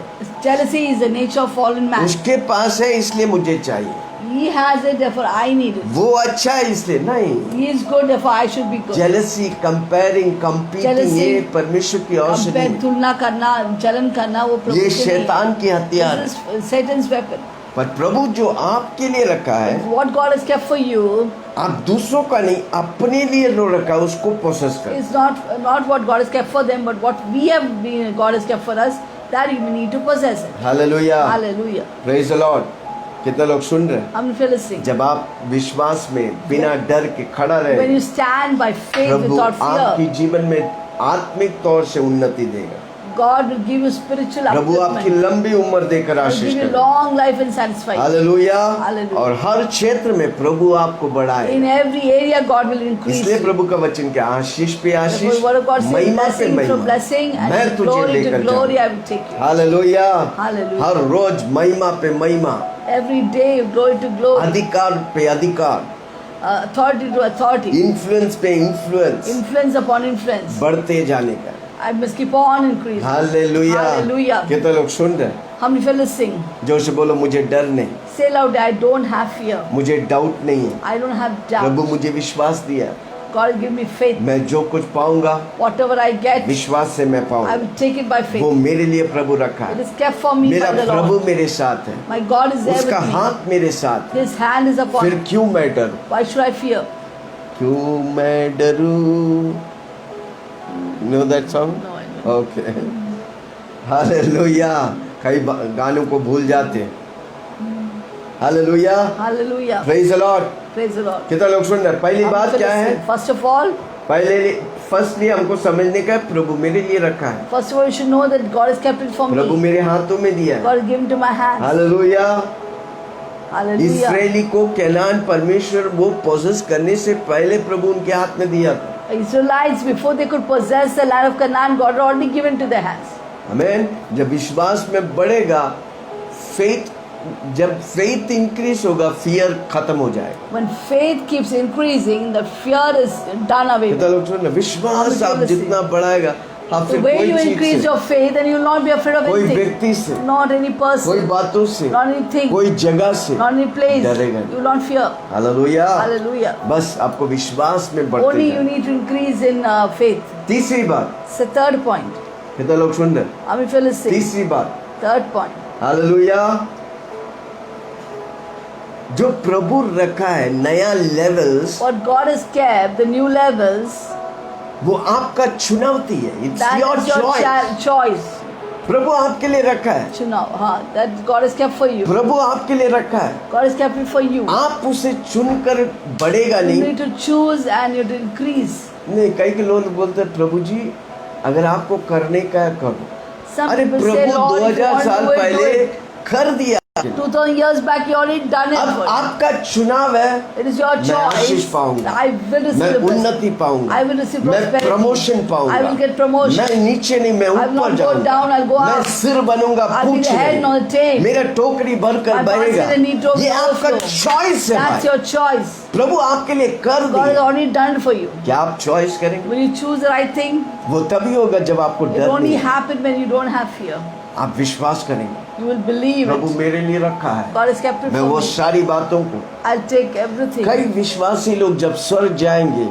Speaker 2: Jealousy is the nature of fallen man.
Speaker 1: उसके पास है इसलिए मुझे चाहिए,
Speaker 2: He has it, therefore I need it.
Speaker 1: वो अच्छा है इसलिए नहीं।
Speaker 2: He is good, therefore I should be good.
Speaker 1: Jealousy, comparing, competing,
Speaker 2: Jealousy,
Speaker 1: ये परमेश्वर की ओर से
Speaker 2: Compare,
Speaker 1: नहीं,
Speaker 2: तुलना करना, जलन करना, वो प्रभु
Speaker 1: ये
Speaker 2: से नहीं।
Speaker 1: शैतान की हथियार है।
Speaker 2: This is Satan's weapon.
Speaker 1: पर प्रभु जो आपके लिए रखा है,
Speaker 2: What God has kept for you
Speaker 1: आप दूसरों का नहीं, अपने लिए जो रखा है उसको प्रोसेस कर।
Speaker 2: is not what God has kept for them, but what we have been, God has kept for us, that we need to possess it.
Speaker 1: Hallelujah,
Speaker 2: Hallelujah.
Speaker 1: Praise the Lord. कितने लोग सुन रहे हैं?
Speaker 2: I'm listening.
Speaker 1: जब आप विश्वास में बिना डर के खड़ा
Speaker 2: When
Speaker 1: रहे,
Speaker 2: you stand by faith
Speaker 1: Prabhu
Speaker 2: without
Speaker 1: आपकी
Speaker 2: fear,
Speaker 1: जीवन में आत्मिक तौर से उन्नति देगा।
Speaker 2: God will give you spiritual
Speaker 1: प्रभु आपकी
Speaker 2: upliftment.
Speaker 1: लंबी उम्र देकर
Speaker 2: He will
Speaker 1: Ashish
Speaker 2: give you
Speaker 1: करेगा।
Speaker 2: long life and satisfaction.
Speaker 1: Hallelujah.
Speaker 2: Hallelujah.
Speaker 1: और हर क्षेत्र में प्रभु आपको बढ़ाए,
Speaker 2: In every area, God will increase
Speaker 1: इसलिए
Speaker 2: you.
Speaker 1: प्रभु का वचन क्या, आशीष पे
Speaker 2: Therefore,
Speaker 1: Ashish,
Speaker 2: word of God says,
Speaker 1: महिमा पे
Speaker 2: blessing from
Speaker 1: महिमा,
Speaker 2: blessing
Speaker 1: मैं
Speaker 2: and
Speaker 1: तुझे
Speaker 2: glory to
Speaker 1: लेकर
Speaker 2: glory
Speaker 1: जाऊंगा।
Speaker 2: I will take you.
Speaker 1: Hallelujah.
Speaker 2: Hallelujah.
Speaker 1: हर रोज महिमा पे महिमा,
Speaker 2: Every day, glory to glory,
Speaker 1: अधिकार पे अधिकार,
Speaker 2: authority to authority,
Speaker 1: इन्फ्लुएंस पे इन्फ्लुएंस,
Speaker 2: influence upon influence.
Speaker 1: बढ़ते जाने का।
Speaker 2: I must keep on increasing.
Speaker 1: Hallelujah.
Speaker 2: Hallelujah.
Speaker 1: कितने लोग सुन रहे हैं?
Speaker 2: How many fellows sing?
Speaker 1: जोर से बोलो, मुझे डर नहीं,
Speaker 2: Say loud, I don't have fear.
Speaker 1: मुझे डाउट नहीं है,
Speaker 2: I don't have
Speaker 1: Prabhu
Speaker 2: doubt.
Speaker 1: मुझे विश्वास दिया,
Speaker 2: God will give me faith.
Speaker 1: मैं जो कुछ पाऊंगा
Speaker 2: Whatever I get,
Speaker 1: विश्वास से मैं
Speaker 2: I
Speaker 1: पाऊंगा।
Speaker 2: will take it by
Speaker 1: वो
Speaker 2: faith.
Speaker 1: मेरे लिए प्रभु रखा
Speaker 2: It
Speaker 1: है,
Speaker 2: is kept for me
Speaker 1: मेरा
Speaker 2: by the
Speaker 1: प्रभु
Speaker 2: Lord.
Speaker 1: मेरे साथ है,
Speaker 2: My God is there
Speaker 1: उसका
Speaker 2: with me.
Speaker 1: हाथ मेरे साथ है,
Speaker 2: His hand is upon
Speaker 1: फिर
Speaker 2: me.
Speaker 1: क्यों मैं डरूं?
Speaker 2: Why should I fear?
Speaker 1: क्यों मैं डरूं? Know that song?
Speaker 2: No, I don't.
Speaker 1: Okay. Hallelujah. कई गानों को भूल जाते हैं। Hallelujah,
Speaker 2: Hallelujah.
Speaker 1: Praise the Lord.
Speaker 2: Praise the Lord.
Speaker 1: कितना लोग सुन रहे हैं? पहली बात क्या है?
Speaker 2: First of all,
Speaker 1: फर्स्टली हमको समझने का है, प्रभु मेरे लिए रखा है,
Speaker 2: you should know that God has kept it for
Speaker 1: Prabhu
Speaker 2: me.
Speaker 1: मेरे हाथों में दिया है।
Speaker 2: God has given to my hands.
Speaker 1: Hallelujah.
Speaker 2: Hallelujah.
Speaker 1: Israeli को कैनान परमेश्वर वो पोजेस करने से पहले प्रभु उनके हाथ में दिया था।
Speaker 2: Israelites, before they could possess the land of Canaan, God had already given to their hands.
Speaker 1: आमेन। जब विश्वास में बढ़ेगा, फेथ, जब फेथ इंक्रीज होगा, फियर खत्म हो जाएगा।
Speaker 2: When faith keeps increasing, the fear is done away.
Speaker 1: कितना लोग सुन रहे हैं? विश्वास आप जितना बढ़ाएगा, आपसे
Speaker 2: The way
Speaker 1: कोई
Speaker 2: you
Speaker 1: चीज
Speaker 2: increase
Speaker 1: से,
Speaker 2: your faith, and you will not be afraid of
Speaker 1: कोई
Speaker 2: anything.
Speaker 1: व्यक्ति से,
Speaker 2: Not any
Speaker 1: कोई
Speaker 2: person,
Speaker 1: बातों से,
Speaker 2: not anything,
Speaker 1: कोई जगह से
Speaker 2: not any place.
Speaker 1: डरेगा नहीं।
Speaker 2: You will not fear.
Speaker 1: Hallelujah.
Speaker 2: Hallelujah.
Speaker 1: बस आपको विश्वास में बढ़ते
Speaker 2: Only you
Speaker 1: जाए।
Speaker 2: need to increase in faith.
Speaker 1: तीसरी बात,
Speaker 2: It's the third point.
Speaker 1: कितने लोग सुन रहे?
Speaker 2: How many feel listening?
Speaker 1: तीसरी बात,
Speaker 2: Third point.
Speaker 1: हालेलुया, जो प्रभु रखा है नया levels,
Speaker 2: What God has kept, the new levels,
Speaker 1: वो आपका चुनौती है। It's
Speaker 2: that
Speaker 1: your
Speaker 2: is your
Speaker 1: choice.
Speaker 2: choice.
Speaker 1: प्रभु आपके लिए रखा है,
Speaker 2: Chunav, that God has kept for you.
Speaker 1: प्रभु आपके लिए रखा है।
Speaker 2: God has kept it for you.
Speaker 1: आप उसे चुनकर बढ़ेगा
Speaker 2: You
Speaker 1: नहीं।
Speaker 2: need to choose and you to increase.
Speaker 1: नहीं, कई के लोग बोलते हैं प्रभु जी अगर आपको करने का है करो।
Speaker 2: Some
Speaker 1: अरे
Speaker 2: people say,
Speaker 1: Prabhu
Speaker 2: Lord, if you
Speaker 1: 2000
Speaker 2: want to
Speaker 1: साल
Speaker 2: do it, do
Speaker 1: पहले
Speaker 2: it.
Speaker 1: कर दिया।
Speaker 2: 2000 years back, you already done it.
Speaker 1: अब
Speaker 2: for you.
Speaker 1: आपका चुनाव है।
Speaker 2: It is your
Speaker 1: मैं आशीष
Speaker 2: choice.
Speaker 1: पाऊंगा,
Speaker 2: I will receive
Speaker 1: मैं
Speaker 2: the blessing.
Speaker 1: उन्नति पाऊंगा,
Speaker 2: I will receive
Speaker 1: मैं
Speaker 2: prosperity.
Speaker 1: प्रमोशन पाऊंगा,
Speaker 2: I will get promotion.
Speaker 1: मैं नीचे नहीं, मैं
Speaker 2: I will
Speaker 1: ऊपर
Speaker 2: not go
Speaker 1: जाऊंगा,
Speaker 2: down, I'll go
Speaker 1: मैं
Speaker 2: up.
Speaker 1: सिर बनूंगा,
Speaker 2: I'll be
Speaker 1: पूछ
Speaker 2: the head, not the tail.
Speaker 1: मेरा टोकरी भरकर
Speaker 2: My
Speaker 1: बहेगा।
Speaker 2: basket and need to
Speaker 1: ये आपका
Speaker 2: overflow.
Speaker 1: चॉइस है
Speaker 2: That's
Speaker 1: भाई।
Speaker 2: your choice.
Speaker 1: प्रभु आपके लिए कर
Speaker 2: God has
Speaker 1: दिया।
Speaker 2: already done it for you.
Speaker 1: क्या आप चॉइस करेंगे?
Speaker 2: Will you choose the right thing?
Speaker 1: वो तभी होगा जब आपको
Speaker 2: It
Speaker 1: डर
Speaker 2: only
Speaker 1: नहीं है।
Speaker 2: happens when you don't have fear.
Speaker 1: आप विश्वास करेंगे
Speaker 2: You will believe
Speaker 1: Prabhu
Speaker 2: it.
Speaker 1: मेरे लिए रखा है,
Speaker 2: God has kept it
Speaker 1: मैं
Speaker 2: for
Speaker 1: वो
Speaker 2: me.
Speaker 1: सारी बातों को।
Speaker 2: I'll take everything.
Speaker 1: कई विश्वासी लोग जब स्वर्ग जाएंगे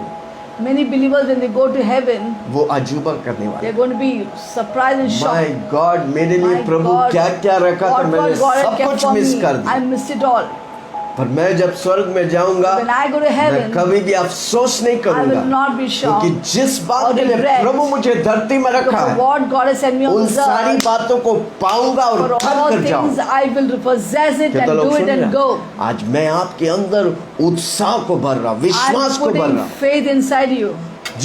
Speaker 2: Many believers, when they go to heaven,
Speaker 1: वो अजूबा करने वाले।
Speaker 2: they're going to be surprised and
Speaker 1: my
Speaker 2: shocked.
Speaker 1: God, मेरे लिए
Speaker 2: My
Speaker 1: प्रभु
Speaker 2: God,
Speaker 1: क्या क्या रखा था,
Speaker 2: what
Speaker 1: मैंने
Speaker 2: God had
Speaker 1: सब
Speaker 2: kept
Speaker 1: कुछ
Speaker 2: for
Speaker 1: मिस
Speaker 2: me.
Speaker 1: कर दिया।
Speaker 2: I missed it all.
Speaker 1: पर मैं जब स्वर्ग में जाऊंगा
Speaker 2: When I go to
Speaker 1: मैं
Speaker 2: heaven,
Speaker 1: कभी भी अफसोस नहीं
Speaker 2: I
Speaker 1: करूंगा,
Speaker 2: will not be
Speaker 1: क्योंकि
Speaker 2: shocked.
Speaker 1: जिस बात
Speaker 2: or
Speaker 1: के लिए
Speaker 2: regret.
Speaker 1: प्रभु मुझे धरती में रखा
Speaker 2: Because
Speaker 1: है
Speaker 2: what God has sent me on
Speaker 1: उन
Speaker 2: this
Speaker 1: सारी
Speaker 2: earth,
Speaker 1: बातों को पाऊंगा और
Speaker 2: for
Speaker 1: थक
Speaker 2: all
Speaker 1: कर
Speaker 2: things
Speaker 1: जाऊंगा।
Speaker 2: I will possess it
Speaker 1: क्या तो
Speaker 2: and
Speaker 1: लोग
Speaker 2: do
Speaker 1: सुन
Speaker 2: it
Speaker 1: रहे
Speaker 2: and
Speaker 1: हैं?
Speaker 2: go.
Speaker 1: आज मैं आपके अंदर उत्साह को भर रहा हूं,
Speaker 2: I'm
Speaker 1: विश्वास को भर
Speaker 2: putting
Speaker 1: रहा हूं।
Speaker 2: faith inside you.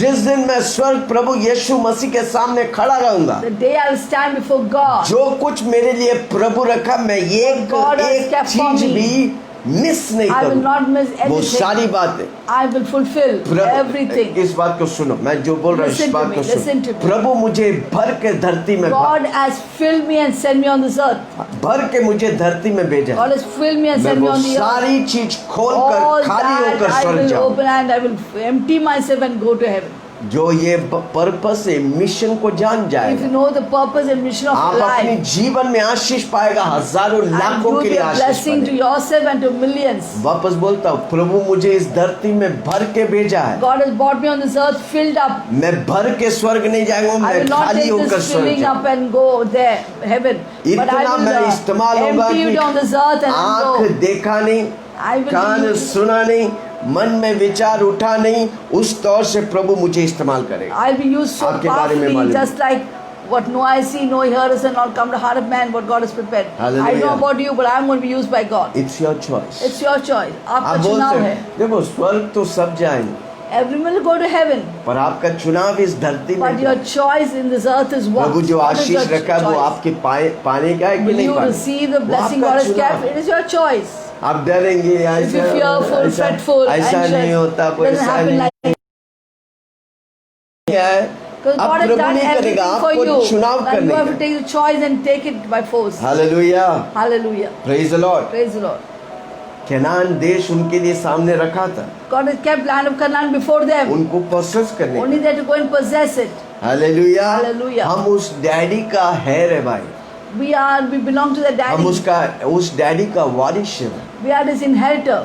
Speaker 1: जिस दिन मैं स्वर्ग प्रभु यीशु मसीह के सामने खड़ा रहूंगा,
Speaker 2: The day I will stand before God,
Speaker 1: जो कुछ मेरे लिए प्रभु रखा मैं एक
Speaker 2: God has
Speaker 1: एक
Speaker 2: kept for
Speaker 1: चीज
Speaker 2: me.
Speaker 1: भी मिस नहीं
Speaker 2: I will
Speaker 1: करूंगा।
Speaker 2: not miss
Speaker 1: वो
Speaker 2: anything.
Speaker 1: सारी बातें
Speaker 2: I will fulfill everything.
Speaker 1: इस बात को सुनो, मैं जो बोल रहा हूँ इस
Speaker 2: Listen to
Speaker 1: बात
Speaker 2: me,
Speaker 1: को
Speaker 2: listen
Speaker 1: सुनो।
Speaker 2: to me.
Speaker 1: प्रभु मुझे भर के धरती में
Speaker 2: God has filled me and sent me on this earth.
Speaker 1: भर के मुझे धरती में भेजा।
Speaker 2: God has filled me and
Speaker 1: मैं
Speaker 2: sent me
Speaker 1: वो
Speaker 2: on the earth.
Speaker 1: सारी चीज खोल
Speaker 2: All
Speaker 1: कर खाली
Speaker 2: that
Speaker 1: होकर
Speaker 2: I
Speaker 1: स्वर्ग
Speaker 2: will
Speaker 1: जाऊं।
Speaker 2: open and I will empty myself and go to heaven.
Speaker 1: जो ये पर्पस है, मिशन को जान
Speaker 2: If you
Speaker 1: जाएगा,
Speaker 2: know the purpose and mission of
Speaker 1: आप अपने
Speaker 2: life,
Speaker 1: जीवन में आशीष पाएगा, हजारों
Speaker 2: and you
Speaker 1: लाखों
Speaker 2: will
Speaker 1: के
Speaker 2: be
Speaker 1: लिए
Speaker 2: a
Speaker 1: आशीष
Speaker 2: blessing to
Speaker 1: पाएगा।
Speaker 2: yourself and to millions.
Speaker 1: वापस बोलता हूँ, प्रभु मुझे इस धरती में भर के भेजा है।
Speaker 2: God has brought me on this earth filled up.
Speaker 1: मैं भर के स्वर्ग नहीं जाऊंगा,
Speaker 2: I
Speaker 1: मैं
Speaker 2: will not
Speaker 1: खाली
Speaker 2: take
Speaker 1: होकर
Speaker 2: this
Speaker 1: स्वर्ग
Speaker 2: filling
Speaker 1: जाऊंगा।
Speaker 2: up and go there, heaven. But I
Speaker 1: इतना मैं
Speaker 2: will
Speaker 1: इस्तेमाल होगा
Speaker 2: empty
Speaker 1: कि
Speaker 2: it on this earth and
Speaker 1: आंख
Speaker 2: then go.
Speaker 1: देखा नहीं,
Speaker 2: I will
Speaker 1: कान
Speaker 2: be,
Speaker 1: सुना नहीं, मन में विचार उठा नहीं, उस तौर से प्रभु मुझे इस्तेमाल करेगा।
Speaker 2: I'll be used so
Speaker 1: आपके बारे में
Speaker 2: powerfully,
Speaker 1: मालूम
Speaker 2: just like what no eye see, no hears, and not come to heart of man, what God has prepared.
Speaker 1: Hallelujah.
Speaker 2: I don't know about you, but I'm going to be used by God.
Speaker 1: It's your choice.
Speaker 2: It's your choice.
Speaker 1: आप
Speaker 2: आपका चुनाव
Speaker 1: बोलते
Speaker 2: है.
Speaker 1: हैं, देखो स्वर्ग तो सब जाएंगे,
Speaker 2: Everyone will go to heaven,
Speaker 1: पर आपका चुनाव इस धरती में
Speaker 2: but your choice in this earth is what?
Speaker 1: प्रभु जो
Speaker 2: What is your
Speaker 1: आशीष रखा है वो
Speaker 2: choice?
Speaker 1: आपके पाने का है कि
Speaker 2: Will
Speaker 1: नहीं
Speaker 2: you
Speaker 1: पाने?
Speaker 2: receive the
Speaker 1: वो
Speaker 2: blessing
Speaker 1: आपका
Speaker 2: God has
Speaker 1: चुनाव
Speaker 2: kept?
Speaker 1: है।
Speaker 2: It is your choice.
Speaker 1: आप डरेंगे,
Speaker 2: If you're fearful, fretful,
Speaker 1: ऐसा
Speaker 2: anxious,
Speaker 1: नहीं होता,
Speaker 2: it doesn't
Speaker 1: ऐसा
Speaker 2: happen
Speaker 1: नहीं
Speaker 2: like
Speaker 1: है।
Speaker 2: because
Speaker 1: आप
Speaker 2: God has
Speaker 1: प्रभु
Speaker 2: done
Speaker 1: नहीं
Speaker 2: everything
Speaker 1: करेगा,
Speaker 2: for
Speaker 1: आपको
Speaker 2: you.
Speaker 1: चुनाव
Speaker 2: Now you
Speaker 1: करने
Speaker 2: have to
Speaker 1: का।
Speaker 2: take the choice and take it by force.
Speaker 1: Hallelujah,
Speaker 2: Hallelujah.
Speaker 1: Praise the Lord.
Speaker 2: Praise the Lord.
Speaker 1: Kenan देश उनके लिए सामने रखा था,
Speaker 2: God has kept land of Canaan before them.
Speaker 1: उनको प्रोसेस करने
Speaker 2: Only they have to go and possess it.
Speaker 1: Hallelujah.
Speaker 2: Hallelujah.
Speaker 1: हम उस डैडी का है रे भाई,
Speaker 2: We belong to the
Speaker 1: हम
Speaker 2: daddy.
Speaker 1: उसका उस डैडी का वारिस है।
Speaker 2: We are his inheritor.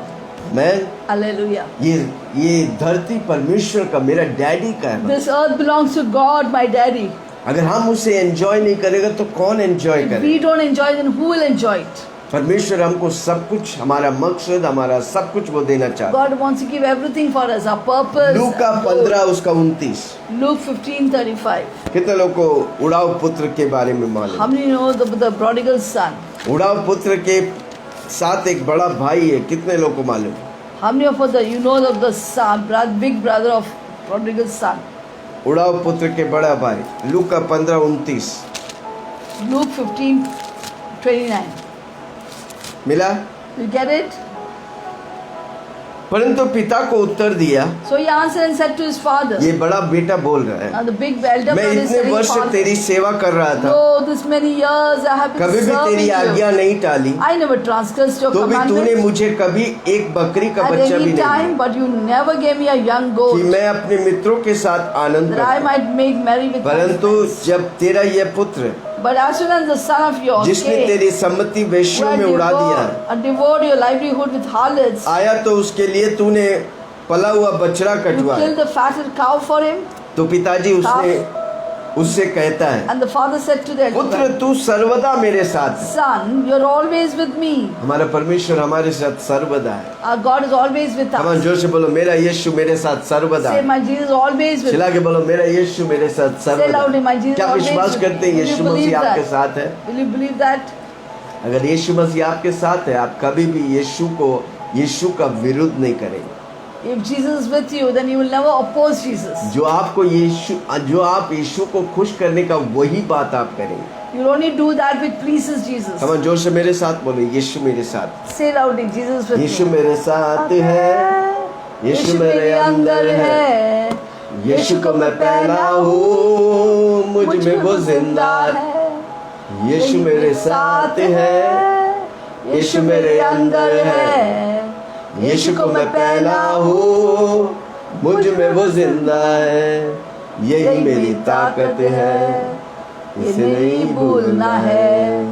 Speaker 1: मैं
Speaker 2: Hallelujah.
Speaker 1: ये धरती परमेश्वर का, मेरा डैडी का है।
Speaker 2: This earth belongs to God, my daddy.
Speaker 1: अगर हम उसे एंजॉय नहीं करेगा तो कौन एंजॉय
Speaker 2: If
Speaker 1: करे?
Speaker 2: we don't enjoy, then who will enjoy it?
Speaker 1: परमेश्वर हमको सब कुछ, हमारा मकसद, हमारा सब कुछ वो देना चाहता
Speaker 2: God wants to give everything for us, our purpose.
Speaker 1: है। लूका
Speaker 2: our goal.
Speaker 1: 15 उसका 29।
Speaker 2: Luke 15:35.
Speaker 1: कितने लोग को उड़ाव पुत्र के बारे में मालूम?
Speaker 2: How many know the prodigal son?
Speaker 1: उड़ाव पुत्र के साथ एक बड़ा भाई है, कितने लोग को मालूम?
Speaker 2: How many of us you know the son, big brother of prodigal son?
Speaker 1: उड़ाव पुत्र के बड़ा भाई, लूका 15:29
Speaker 2: Luke 15:29.
Speaker 1: मिला?
Speaker 2: You get it?
Speaker 1: परंतु पिता को उत्तर दिया,
Speaker 2: So he answered and said to his father.
Speaker 1: ये बड़ा बेटा बोल रहा है,
Speaker 2: Now the big elder
Speaker 1: मैं
Speaker 2: brother is
Speaker 1: इतने
Speaker 2: telling
Speaker 1: वर्ष से
Speaker 2: father,
Speaker 1: तेरी सेवा कर रहा था,
Speaker 2: "Oh, this many years I have been
Speaker 1: कभी भी
Speaker 2: serving
Speaker 1: तेरी आज्ञा
Speaker 2: you.
Speaker 1: नहीं टाली,
Speaker 2: I never transgressed your
Speaker 1: तो भी तूने
Speaker 2: commandments
Speaker 1: मुझे कभी एक बकरी का
Speaker 2: at
Speaker 1: बच्चा भी
Speaker 2: any
Speaker 1: नहीं
Speaker 2: time,
Speaker 1: दिया
Speaker 2: but you never gave me a young
Speaker 1: कि
Speaker 2: goat
Speaker 1: मैं अपने मित्रों के साथ आनंद
Speaker 2: that I
Speaker 1: करूं।
Speaker 2: might make merry with my
Speaker 1: परंतु
Speaker 2: friends.
Speaker 1: जब तेरा यह पुत्र
Speaker 2: But as soon as the son of yours
Speaker 1: जिसने
Speaker 2: came,
Speaker 1: तेरी सम्मति
Speaker 2: who
Speaker 1: वेश्यों
Speaker 2: had
Speaker 1: में उड़ा दिया
Speaker 2: devoured your livelihood with harlots,
Speaker 1: आया, तो उसके लिए तूने पला हुआ बछड़ा
Speaker 2: you
Speaker 1: कटवाया।
Speaker 2: killed the fatted cow for him."
Speaker 1: तो पिताजी उससे कहता है,
Speaker 2: And the father said to the elder
Speaker 1: पुत्र
Speaker 2: brother,
Speaker 1: तू सर्वदा मेरे साथ है।
Speaker 2: "Son, you're always with me."
Speaker 1: हमारा परमेश्वर हमारे साथ सर्वदा है।
Speaker 2: Our God is always with
Speaker 1: हम
Speaker 2: us.
Speaker 1: जोर से बोलो, मेरा यीशु मेरे साथ सर्वदा
Speaker 2: Say,
Speaker 1: है।
Speaker 2: "My Jesus is always with
Speaker 1: चिल्ला
Speaker 2: me."
Speaker 1: के बोलो, मेरा यीशु मेरे साथ
Speaker 2: Say
Speaker 1: सर्वदा
Speaker 2: loudly, "My
Speaker 1: है।
Speaker 2: Jesus
Speaker 1: क्या
Speaker 2: always
Speaker 1: विश्वास
Speaker 2: with
Speaker 1: करते हैं
Speaker 2: me." Will
Speaker 1: Yeshu
Speaker 2: you believe
Speaker 1: मसीह आपके
Speaker 2: that?
Speaker 1: साथ है?
Speaker 2: Will you believe that?
Speaker 1: अगर यीशु मसीह आपके साथ है, आप कभी भी यीशु का विरोध नहीं करेंगे।
Speaker 2: If Jesus is with you, then you will never oppose Jesus.
Speaker 1: जो आप यीशु को खुश करने का वही बात आप करेंगे।
Speaker 2: You'll only do that which pleases Jesus.
Speaker 1: हम जोर से मेरे साथ बोलो, यीशु मेरे साथ,
Speaker 2: Say loudly, "Jesus is with
Speaker 1: Yeshu
Speaker 2: me."
Speaker 1: मेरे साथ है, यीशु मेरे अंदर है, यीशु को मैं पहना हूँ, मुझ में वो जिंदा है। यीशु मेरे साथ है, यीशु मेरे अंदर है, यीशु को मैं पहना हूँ, मुझ में वो जिंदा है। यही मेरी ताकत है, इसे नहीं भूलना है,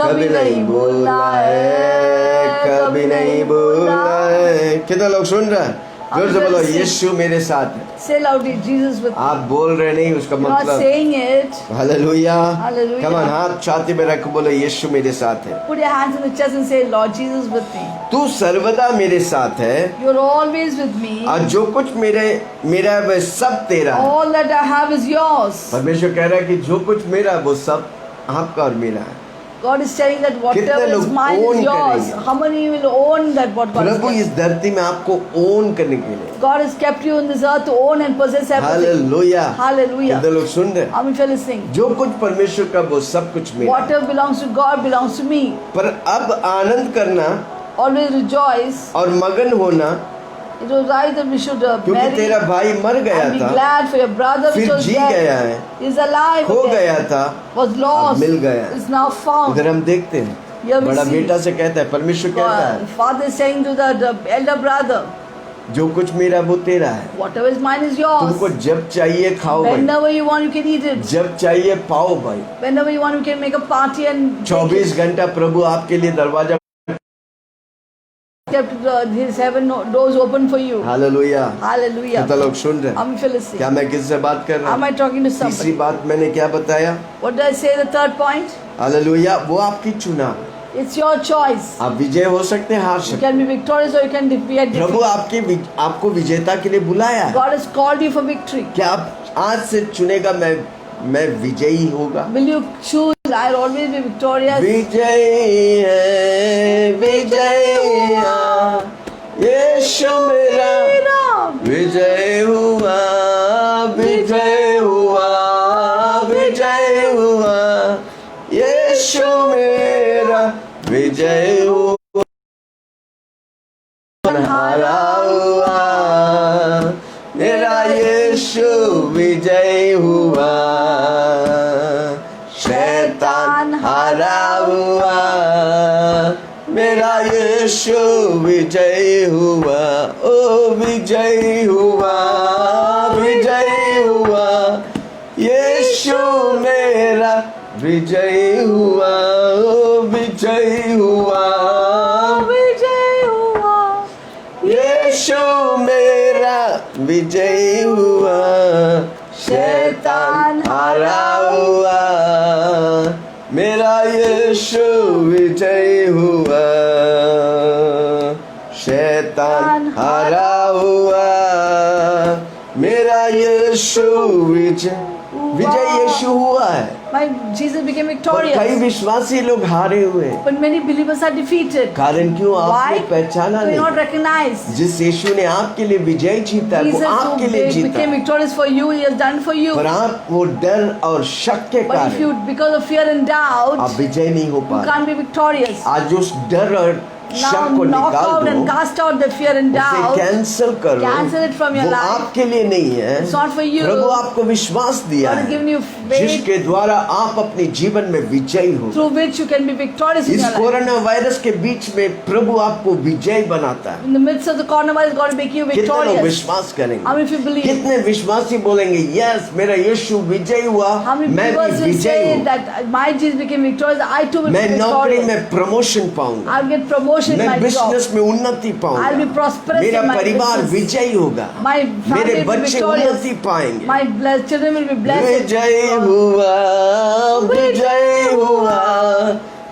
Speaker 1: कभी नहीं भूलना है, कभी नहीं भूलना है। कितना लोग सुन रहे हैं? जोर से बोलो, यीशु मेरे साथ है।
Speaker 2: Say loudly, "Jesus with me."
Speaker 1: आप बोल रहे नहीं, उसका
Speaker 2: You're not
Speaker 1: मतलब
Speaker 2: saying it.
Speaker 1: Hallelujah.
Speaker 2: Hallelujah.
Speaker 1: Come on, हाथ छाती में रख, बोलो, यीशु मेरे साथ है।
Speaker 2: Put your hands in the chest and say, "Lord Jesus with me."
Speaker 1: तू सर्वदा मेरे साथ है,
Speaker 2: You're always with me.
Speaker 1: और जो कुछ मेरा है वह सब तेरा है।
Speaker 2: All that I have is yours.
Speaker 1: परमेश्वर कह रहा है कि जो कुछ मेरा है वो सब आपका और मेरा है।
Speaker 2: God is telling that
Speaker 1: कितने
Speaker 2: whatever
Speaker 1: लोग
Speaker 2: is mine
Speaker 1: own
Speaker 2: is yours.
Speaker 1: करेंगे?
Speaker 2: How many will own that what God has
Speaker 1: Prabhu
Speaker 2: kept?
Speaker 1: इस धरती में आपको ओन करने के लिए।
Speaker 2: God has kept you in this earth to own and possess everything.
Speaker 1: Hallelujah.
Speaker 2: Hallelujah.
Speaker 1: कितने लोग सुन रहे हैं?
Speaker 2: How many of you are listening?
Speaker 1: जो कुछ परमेश्वर का वो सब कुछ मेरा है।
Speaker 2: Whatever belongs to God belongs to me.
Speaker 1: पर अब आनंद करना
Speaker 2: Always rejoice.
Speaker 1: और मगन होना,
Speaker 2: It was right that we should
Speaker 1: क्योंकि
Speaker 2: marry
Speaker 1: तेरा भाई मर गया
Speaker 2: and be
Speaker 1: था,
Speaker 2: glad for your brother which
Speaker 1: फिर
Speaker 2: was
Speaker 1: जी गया
Speaker 2: dead.
Speaker 1: है,
Speaker 2: Is alive
Speaker 1: खो
Speaker 2: again.
Speaker 1: गया था,
Speaker 2: Was lost.
Speaker 1: मिल गया।
Speaker 2: Is now found.
Speaker 1: इधर हम देखते हैं,
Speaker 2: Here we
Speaker 1: बड़ा
Speaker 2: see.
Speaker 1: बेटा से कहता है, परमेश्वर कहता है,
Speaker 2: Father is saying to the elder brother,
Speaker 1: जो कुछ मेरा वो तेरा है,
Speaker 2: whatever is mine is yours.
Speaker 1: तुमको जब चाहिए खाओ भाई,
Speaker 2: Whenever you want, you can eat it.
Speaker 1: जब चाहिए पाओ भाई।
Speaker 2: Whenever you want, you can make a party and take
Speaker 1: 24
Speaker 2: it.
Speaker 1: घंटा प्रभु आपके लिए दरवाजा।
Speaker 2: Kept his heaven doors open for you.
Speaker 1: Hallelujah.
Speaker 2: Hallelujah.
Speaker 1: कितना लोग सुन रहे हैं?
Speaker 2: How many of you are listening?
Speaker 1: क्या मैं किससे बात कर रहा
Speaker 2: Am
Speaker 1: हूँ?
Speaker 2: I talking to
Speaker 1: तीसरी
Speaker 2: somebody?
Speaker 1: बात मैंने क्या बताया?
Speaker 2: What did I say? The third point.
Speaker 1: Hallelujah. वो आपकी चुना,
Speaker 2: It's your choice.
Speaker 1: आप विजय हो सकते हैं, हार
Speaker 2: You
Speaker 1: सकते
Speaker 2: can be victorious or you can be at
Speaker 1: हैं। प्रभु
Speaker 2: defeat.
Speaker 1: आपको विजेता के लिए बुलाया है।
Speaker 2: God has called you for victory.
Speaker 1: क्या आप आज से चुनेगा, मैं विजयी होगा?
Speaker 2: Will you choose? I'll always be victorious.
Speaker 1: विजयी है, विजयी यीशु मेरा विजय हुआ, विजय हुआ, विजय हुआ, यीशु मेरा विजय हुआ, हारा हुआ, मेरा यीशु विजय हुआ, शैतान हारा हुआ, मेरा यीशु विजय हुआ, ओ विजय हुआ, विजय हुआ, यीशु मेरा विजय हुआ, ओ विजय हुआ,
Speaker 2: विजय हुआ.
Speaker 1: यीशु मेरा विजय हुआ, शैतान हारा हुआ, मेरा यीशु विजय हुआ, शैतान हारा हुआ, मेरा यीशु विजय यीशु हुआ है।
Speaker 2: My Jesus became
Speaker 1: और कई
Speaker 2: victorious.
Speaker 1: विश्वासी लोग हारे हुए हैं।
Speaker 2: But many believers are defeated.
Speaker 1: कारण क्यों? आपने
Speaker 2: Why?
Speaker 1: पहचाना
Speaker 2: They are not
Speaker 1: नहीं।
Speaker 2: recognized.
Speaker 1: जिस यीशु ने आपके लिए विजय जीता है, वो
Speaker 2: Jesus
Speaker 1: आपके
Speaker 2: who
Speaker 1: लिए जीता
Speaker 2: became
Speaker 1: है।
Speaker 2: victorious for you, He has done for you.
Speaker 1: पर आप वो डर और शक के
Speaker 2: But if you,
Speaker 1: कारण
Speaker 2: because of fear and doubt,
Speaker 1: आप विजय नहीं हो
Speaker 2: you
Speaker 1: पा रहे।
Speaker 2: can't be victorious.
Speaker 1: आज उस डर और शक को
Speaker 2: knock
Speaker 1: निकाल
Speaker 2: out and
Speaker 1: दो,
Speaker 2: cast out the fear and
Speaker 1: उसे
Speaker 2: doubt.
Speaker 1: कैंसिल करो।
Speaker 2: Cancel it from your
Speaker 1: वो
Speaker 2: life.
Speaker 1: आपके लिए नहीं है,
Speaker 2: It's not for you.
Speaker 1: प्रभु आपको विश्वास दिया
Speaker 2: God has
Speaker 1: है
Speaker 2: given you faith
Speaker 1: जिसके द्वारा आप अपने जीवन में विजयी हो।
Speaker 2: through which you can be victorious in
Speaker 1: इस
Speaker 2: your life.
Speaker 1: कोरोना वायरस के बीच में प्रभु आपको विजयी बनाता है।
Speaker 2: In the midst of the coronavirus, God will make you
Speaker 1: कितने लोग
Speaker 2: victorious.
Speaker 1: विश्वास करेंगे?
Speaker 2: How many of you believe?
Speaker 1: कितने विश्वासी बोलेंगे यस मेरा यीशु विजयी हुआ,
Speaker 2: How many
Speaker 1: मैं
Speaker 2: believers
Speaker 1: भी
Speaker 2: will
Speaker 1: विजयी
Speaker 2: say
Speaker 1: हूँ,
Speaker 2: that my Jesus became victorious, I too will be
Speaker 1: मैं नौकरी
Speaker 2: victorious.
Speaker 1: में प्रमोशन पाऊंगा,
Speaker 2: I'll get promotion in
Speaker 1: मैं
Speaker 2: my job.
Speaker 1: बिजनेस में उन्नति
Speaker 2: I'll be
Speaker 1: पाऊंगा,
Speaker 2: prosperous
Speaker 1: मेरा
Speaker 2: in my
Speaker 1: परिवार
Speaker 2: business.
Speaker 1: विजयी होगा,
Speaker 2: My family
Speaker 1: मेरे
Speaker 2: will be
Speaker 1: बच्चे
Speaker 2: victorious.
Speaker 1: उन्नति पाएंगे।
Speaker 2: My children will be blessed.
Speaker 1: विजयी हुआ, विजयी हुआ,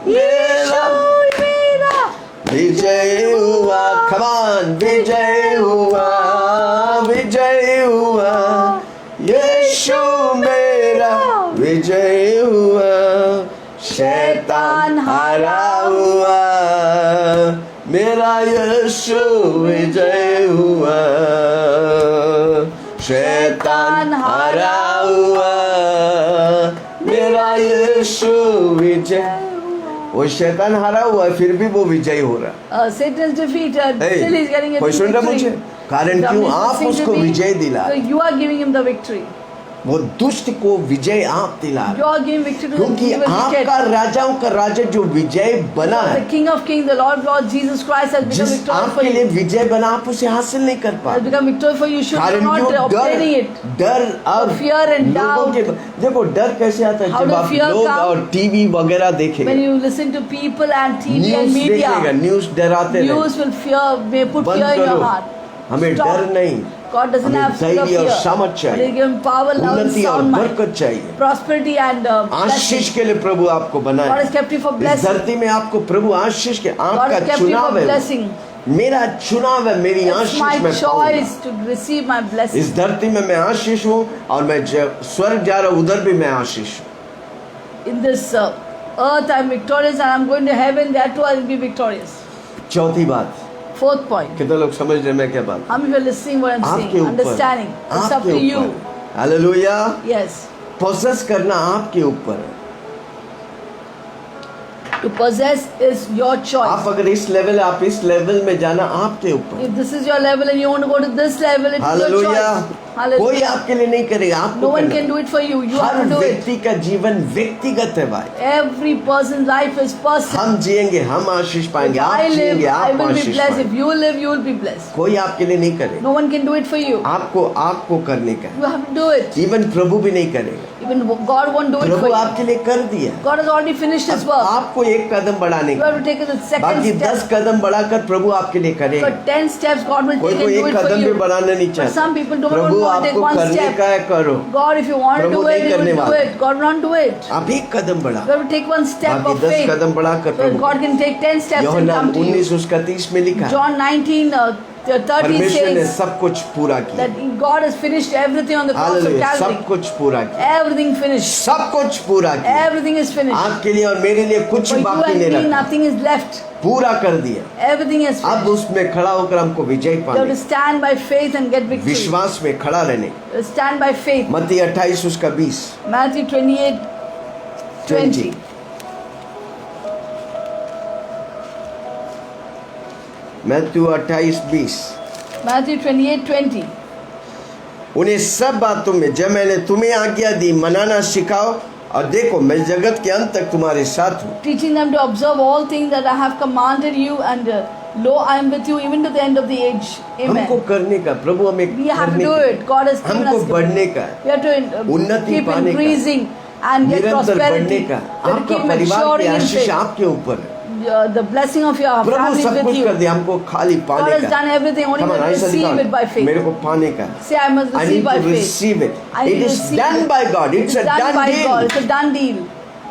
Speaker 1: मेरा विजय हुआ, खमान विजय हुआ, विजय हुआ, यीशु मेरा विजय हुआ, शैतान हारा हुआ, मेरा यीशु विजय हुआ, शैतान हारा हुआ, मेरा यीशु विजय। वो शैतान हारा हुआ है फिर भी वो विजयी हो रहा है।
Speaker 2: Satan is defeated.
Speaker 1: Hey,
Speaker 2: Still he is getting a
Speaker 1: कोई सुन रहा मुझे?
Speaker 2: victory.
Speaker 1: कारण क्यों?
Speaker 2: Somebody is
Speaker 1: आप
Speaker 2: listening to
Speaker 1: उसको
Speaker 2: me.
Speaker 1: विजय दिला
Speaker 2: So
Speaker 1: रहे।
Speaker 2: you are giving him the victory.
Speaker 1: वो दुष्ट को विजय आप दिला
Speaker 2: You
Speaker 1: रहे,
Speaker 2: are giving victory to the
Speaker 1: क्योंकि
Speaker 2: evil wicked.
Speaker 1: आपका राजाओं का राजा जो विजय बना
Speaker 2: The
Speaker 1: है,
Speaker 2: King of Kings, the Lord God, Jesus Christ has become
Speaker 1: जिस
Speaker 2: victorious for
Speaker 1: आपके लिए
Speaker 2: you.
Speaker 1: विजय बना आप उसे हासिल नहीं कर पा
Speaker 2: Has become victorious for you. You should
Speaker 1: कारण
Speaker 2: not
Speaker 1: क्यों?
Speaker 2: obtaining it.
Speaker 1: डर और
Speaker 2: fear and
Speaker 1: लोगों के देखो डर कैसे आता है
Speaker 2: How
Speaker 1: जब
Speaker 2: does
Speaker 1: आप
Speaker 2: fear
Speaker 1: लोग
Speaker 2: come?
Speaker 1: और टीवी वगैरह देखेंगे,
Speaker 2: When you listen to people and TV and
Speaker 1: news देखेगा,
Speaker 2: media,
Speaker 1: न्यूज डराते रहे,
Speaker 2: news will fear, may put
Speaker 1: बंद
Speaker 2: fear in your
Speaker 1: करो,
Speaker 2: heart.
Speaker 1: हमें
Speaker 2: Stop.
Speaker 1: डर नहीं,
Speaker 2: God doesn't
Speaker 1: हमें
Speaker 2: have spirit of
Speaker 1: धैर्य और
Speaker 2: fear.
Speaker 1: सामर्थ
Speaker 2: But He
Speaker 1: चाहिए,
Speaker 2: given power, love, and
Speaker 1: उन्नति और
Speaker 2: sound mind,
Speaker 1: बरकत चाहिए,
Speaker 2: prosperity and
Speaker 1: आशीष
Speaker 2: blessing.
Speaker 1: के लिए प्रभु आपको बनाया।
Speaker 2: God has kept you for
Speaker 1: इस
Speaker 2: blessing.
Speaker 1: धरती में आपको प्रभु आशीष के,
Speaker 2: God
Speaker 1: आपका
Speaker 2: has kept you
Speaker 1: चुनाव
Speaker 2: for
Speaker 1: है,
Speaker 2: blessing.
Speaker 1: मेरा चुनाव है, मेरी
Speaker 2: It's
Speaker 1: आशीष
Speaker 2: my
Speaker 1: मैं पाऊंगा।
Speaker 2: choice to receive my blessing.
Speaker 1: इस धरती में मैं आशीष हूँ और मैं स्वर्ग जा रहा हूँ उधर भी मैं आशीष हूँ।
Speaker 2: In this earth, I'm victorious, and I'm going to heaven. There too, I'll be victorious.
Speaker 1: चौथी बात,
Speaker 2: Fourth point.
Speaker 1: कितने लोग समझ रहे हैं मैं क्या बात?
Speaker 2: How many of you are listening what I'm
Speaker 1: आपके
Speaker 2: saying?
Speaker 1: ऊपर,
Speaker 2: Understanding. It's up
Speaker 1: आपके
Speaker 2: to you.
Speaker 1: ऊपर, हालेलुया।
Speaker 2: Yes.
Speaker 1: पोसेस करना आपके ऊपर है।
Speaker 2: To possess is your
Speaker 1: आप
Speaker 2: choice.
Speaker 1: अगर इस लेवल, आप इस लेवल में जाना आपके ऊपर।
Speaker 2: If this is your level and you want to go to this level, it's your
Speaker 1: hallelujah.
Speaker 2: choice.
Speaker 1: कोई
Speaker 2: Hallelujah.
Speaker 1: आपके लिए नहीं करेगा, आपको
Speaker 2: No one
Speaker 1: करना
Speaker 2: can
Speaker 1: है।
Speaker 2: do it for you. You have
Speaker 1: her
Speaker 2: to do it.
Speaker 1: व्यक्ति का जीवन व्यक्तिगत है भाई।
Speaker 2: Every person's life is personal.
Speaker 1: हम जिएंगे, हम आशीष पाएंगे,
Speaker 2: If
Speaker 1: आप
Speaker 2: I live,
Speaker 1: जिएंगे,
Speaker 2: I
Speaker 1: आप
Speaker 2: will be
Speaker 1: Ashish
Speaker 2: blessed. If
Speaker 1: पाएंगे।
Speaker 2: you live, you will be blessed.
Speaker 1: कोई आपके लिए नहीं करेगा,
Speaker 2: No one can do it for you.
Speaker 1: आपको करने का
Speaker 2: You have to do it.
Speaker 1: है। इवन प्रभु भी नहीं करेगा,
Speaker 2: Even God won't do it for
Speaker 1: Prabhu
Speaker 2: you.
Speaker 1: आपके लिए कर दिया।
Speaker 2: God has already finished His
Speaker 1: अब
Speaker 2: work.
Speaker 1: आपको एक कदम बढ़ाने
Speaker 2: You
Speaker 1: का,
Speaker 2: have to take the second
Speaker 1: बाकी
Speaker 2: step.
Speaker 1: 10 कदम बढ़ाकर प्रभु आपके लिए
Speaker 2: For
Speaker 1: करेगा।
Speaker 2: 10 steps, God will
Speaker 1: कोई
Speaker 2: take
Speaker 1: तो
Speaker 2: and do
Speaker 1: एक
Speaker 2: it for
Speaker 1: कदम भी
Speaker 2: you.
Speaker 1: बढ़ाना नहीं
Speaker 2: But some people
Speaker 1: चाहते।
Speaker 2: don't
Speaker 1: Prabhu
Speaker 2: want to take
Speaker 1: आपको
Speaker 2: one
Speaker 1: करने
Speaker 2: step.
Speaker 1: का है, करो।
Speaker 2: God, if you want to
Speaker 1: Prabhu
Speaker 2: do it,
Speaker 1: नहीं
Speaker 2: He
Speaker 1: करने
Speaker 2: will do
Speaker 1: वाला।
Speaker 2: it. God will not do it.
Speaker 1: आप एक कदम बढ़ा,
Speaker 2: You have to take one step
Speaker 1: बाकी
Speaker 2: of
Speaker 1: 10
Speaker 2: faith.
Speaker 1: कदम बढ़ाकर
Speaker 2: So
Speaker 1: Prabhu.
Speaker 2: God can take 10 steps and
Speaker 1: यूहन्ना
Speaker 2: come to you.
Speaker 1: 19:30 में लिखा है,
Speaker 2: John 19:30
Speaker 1: परमेश्वर ने
Speaker 2: says
Speaker 1: सब कुछ पूरा किया।
Speaker 2: that God has finished everything on the cross of
Speaker 1: hallelujah,
Speaker 2: Calvary.
Speaker 1: सब कुछ पूरा किया,
Speaker 2: Everything finished.
Speaker 1: सब कुछ पूरा किया।
Speaker 2: Everything is finished.
Speaker 1: आपके लिए और मेरे लिए कुछ
Speaker 2: For you
Speaker 1: बाकी
Speaker 2: and
Speaker 1: नहीं
Speaker 2: me,
Speaker 1: रखा,
Speaker 2: nothing is left.
Speaker 1: पूरा कर दिया।
Speaker 2: Everything is
Speaker 1: अब
Speaker 2: finished.
Speaker 1: उसमें खड़ा होकर हमको विजय
Speaker 2: You have to
Speaker 1: पाने,
Speaker 2: stand by faith and get victory.
Speaker 1: विश्वास में खड़ा रहने।
Speaker 2: Stand by faith.
Speaker 1: मत्ती 28:20
Speaker 2: Matthew 28:20.
Speaker 1: Matthew 28:20
Speaker 2: Matthew 28:20.
Speaker 1: उन्हें सब बातों में जब मैंने तुम्हें आज्ञा दी मनाना सिखाओ, और देखो मैं जगत के अंत तक तुम्हारे साथ हूँ।
Speaker 2: Teaching them to observe all things that I have commanded you, and lo, I am with you even to the end of the age.
Speaker 1: हमको
Speaker 2: Amen.
Speaker 1: करने का, प्रभु हमें
Speaker 2: We have to
Speaker 1: करने
Speaker 2: do
Speaker 1: का,
Speaker 2: it. God has given
Speaker 1: हमको
Speaker 2: us.
Speaker 1: बढ़ने का,
Speaker 2: We have to
Speaker 1: उन्नति
Speaker 2: keep
Speaker 1: पाने का,
Speaker 2: increasing and get
Speaker 1: निरंतर बढ़ने
Speaker 2: prosperity.
Speaker 1: का।
Speaker 2: We have to
Speaker 1: आपका
Speaker 2: keep
Speaker 1: परिवार की
Speaker 2: maturing in
Speaker 1: आशीष
Speaker 2: faith.
Speaker 1: आपके ऊपर है।
Speaker 2: The blessing of your
Speaker 1: Prabhu
Speaker 2: family is
Speaker 1: सब
Speaker 2: with
Speaker 1: कुछ
Speaker 2: you.
Speaker 1: कर दिया, हमको खाली
Speaker 2: God
Speaker 1: पाने
Speaker 2: has
Speaker 1: का।
Speaker 2: done everything. Only
Speaker 1: Come on,
Speaker 2: we
Speaker 1: ऐसा
Speaker 2: receive
Speaker 1: दिखाओ,
Speaker 2: it by faith.
Speaker 1: मेरे को पाने का,
Speaker 2: Say, I must
Speaker 1: I
Speaker 2: receive
Speaker 1: need
Speaker 2: by
Speaker 1: to
Speaker 2: faith.
Speaker 1: receive it.
Speaker 2: I need
Speaker 1: It
Speaker 2: to
Speaker 1: is
Speaker 2: receive
Speaker 1: done
Speaker 2: it.
Speaker 1: by God. It's a
Speaker 2: done
Speaker 1: done
Speaker 2: by
Speaker 1: deal.
Speaker 2: God. It's a done deal.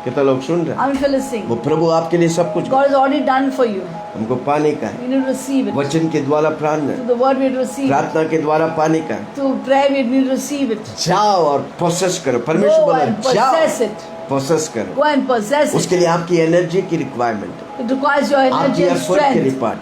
Speaker 1: कितना लोग सुन रहे हैं?
Speaker 2: I'm listening.
Speaker 1: वो प्रभु आपके लिए सब कुछ
Speaker 2: God has already done for you.
Speaker 1: हमको पाने का है,
Speaker 2: We need to receive it.
Speaker 1: वचन के द्वारा प्रार्थना,
Speaker 2: Through the word we need to receive it.
Speaker 1: प्रार्थना के द्वारा पाने का है।
Speaker 2: Through prayer we need to receive it.
Speaker 1: जाओ और प्रोसेस करो, परमेश्वर
Speaker 2: Go
Speaker 1: बोला
Speaker 2: and possess
Speaker 1: जाओ
Speaker 2: it.
Speaker 1: प्रोसेस करो।
Speaker 2: Go and possess
Speaker 1: उसके
Speaker 2: it.
Speaker 1: लिए आपकी एनर्जी की रिक्वायरमेंट,
Speaker 2: It requires your
Speaker 1: आपकी
Speaker 2: energy and
Speaker 1: एफर्ट की
Speaker 2: strength.
Speaker 1: रिपोर्ट।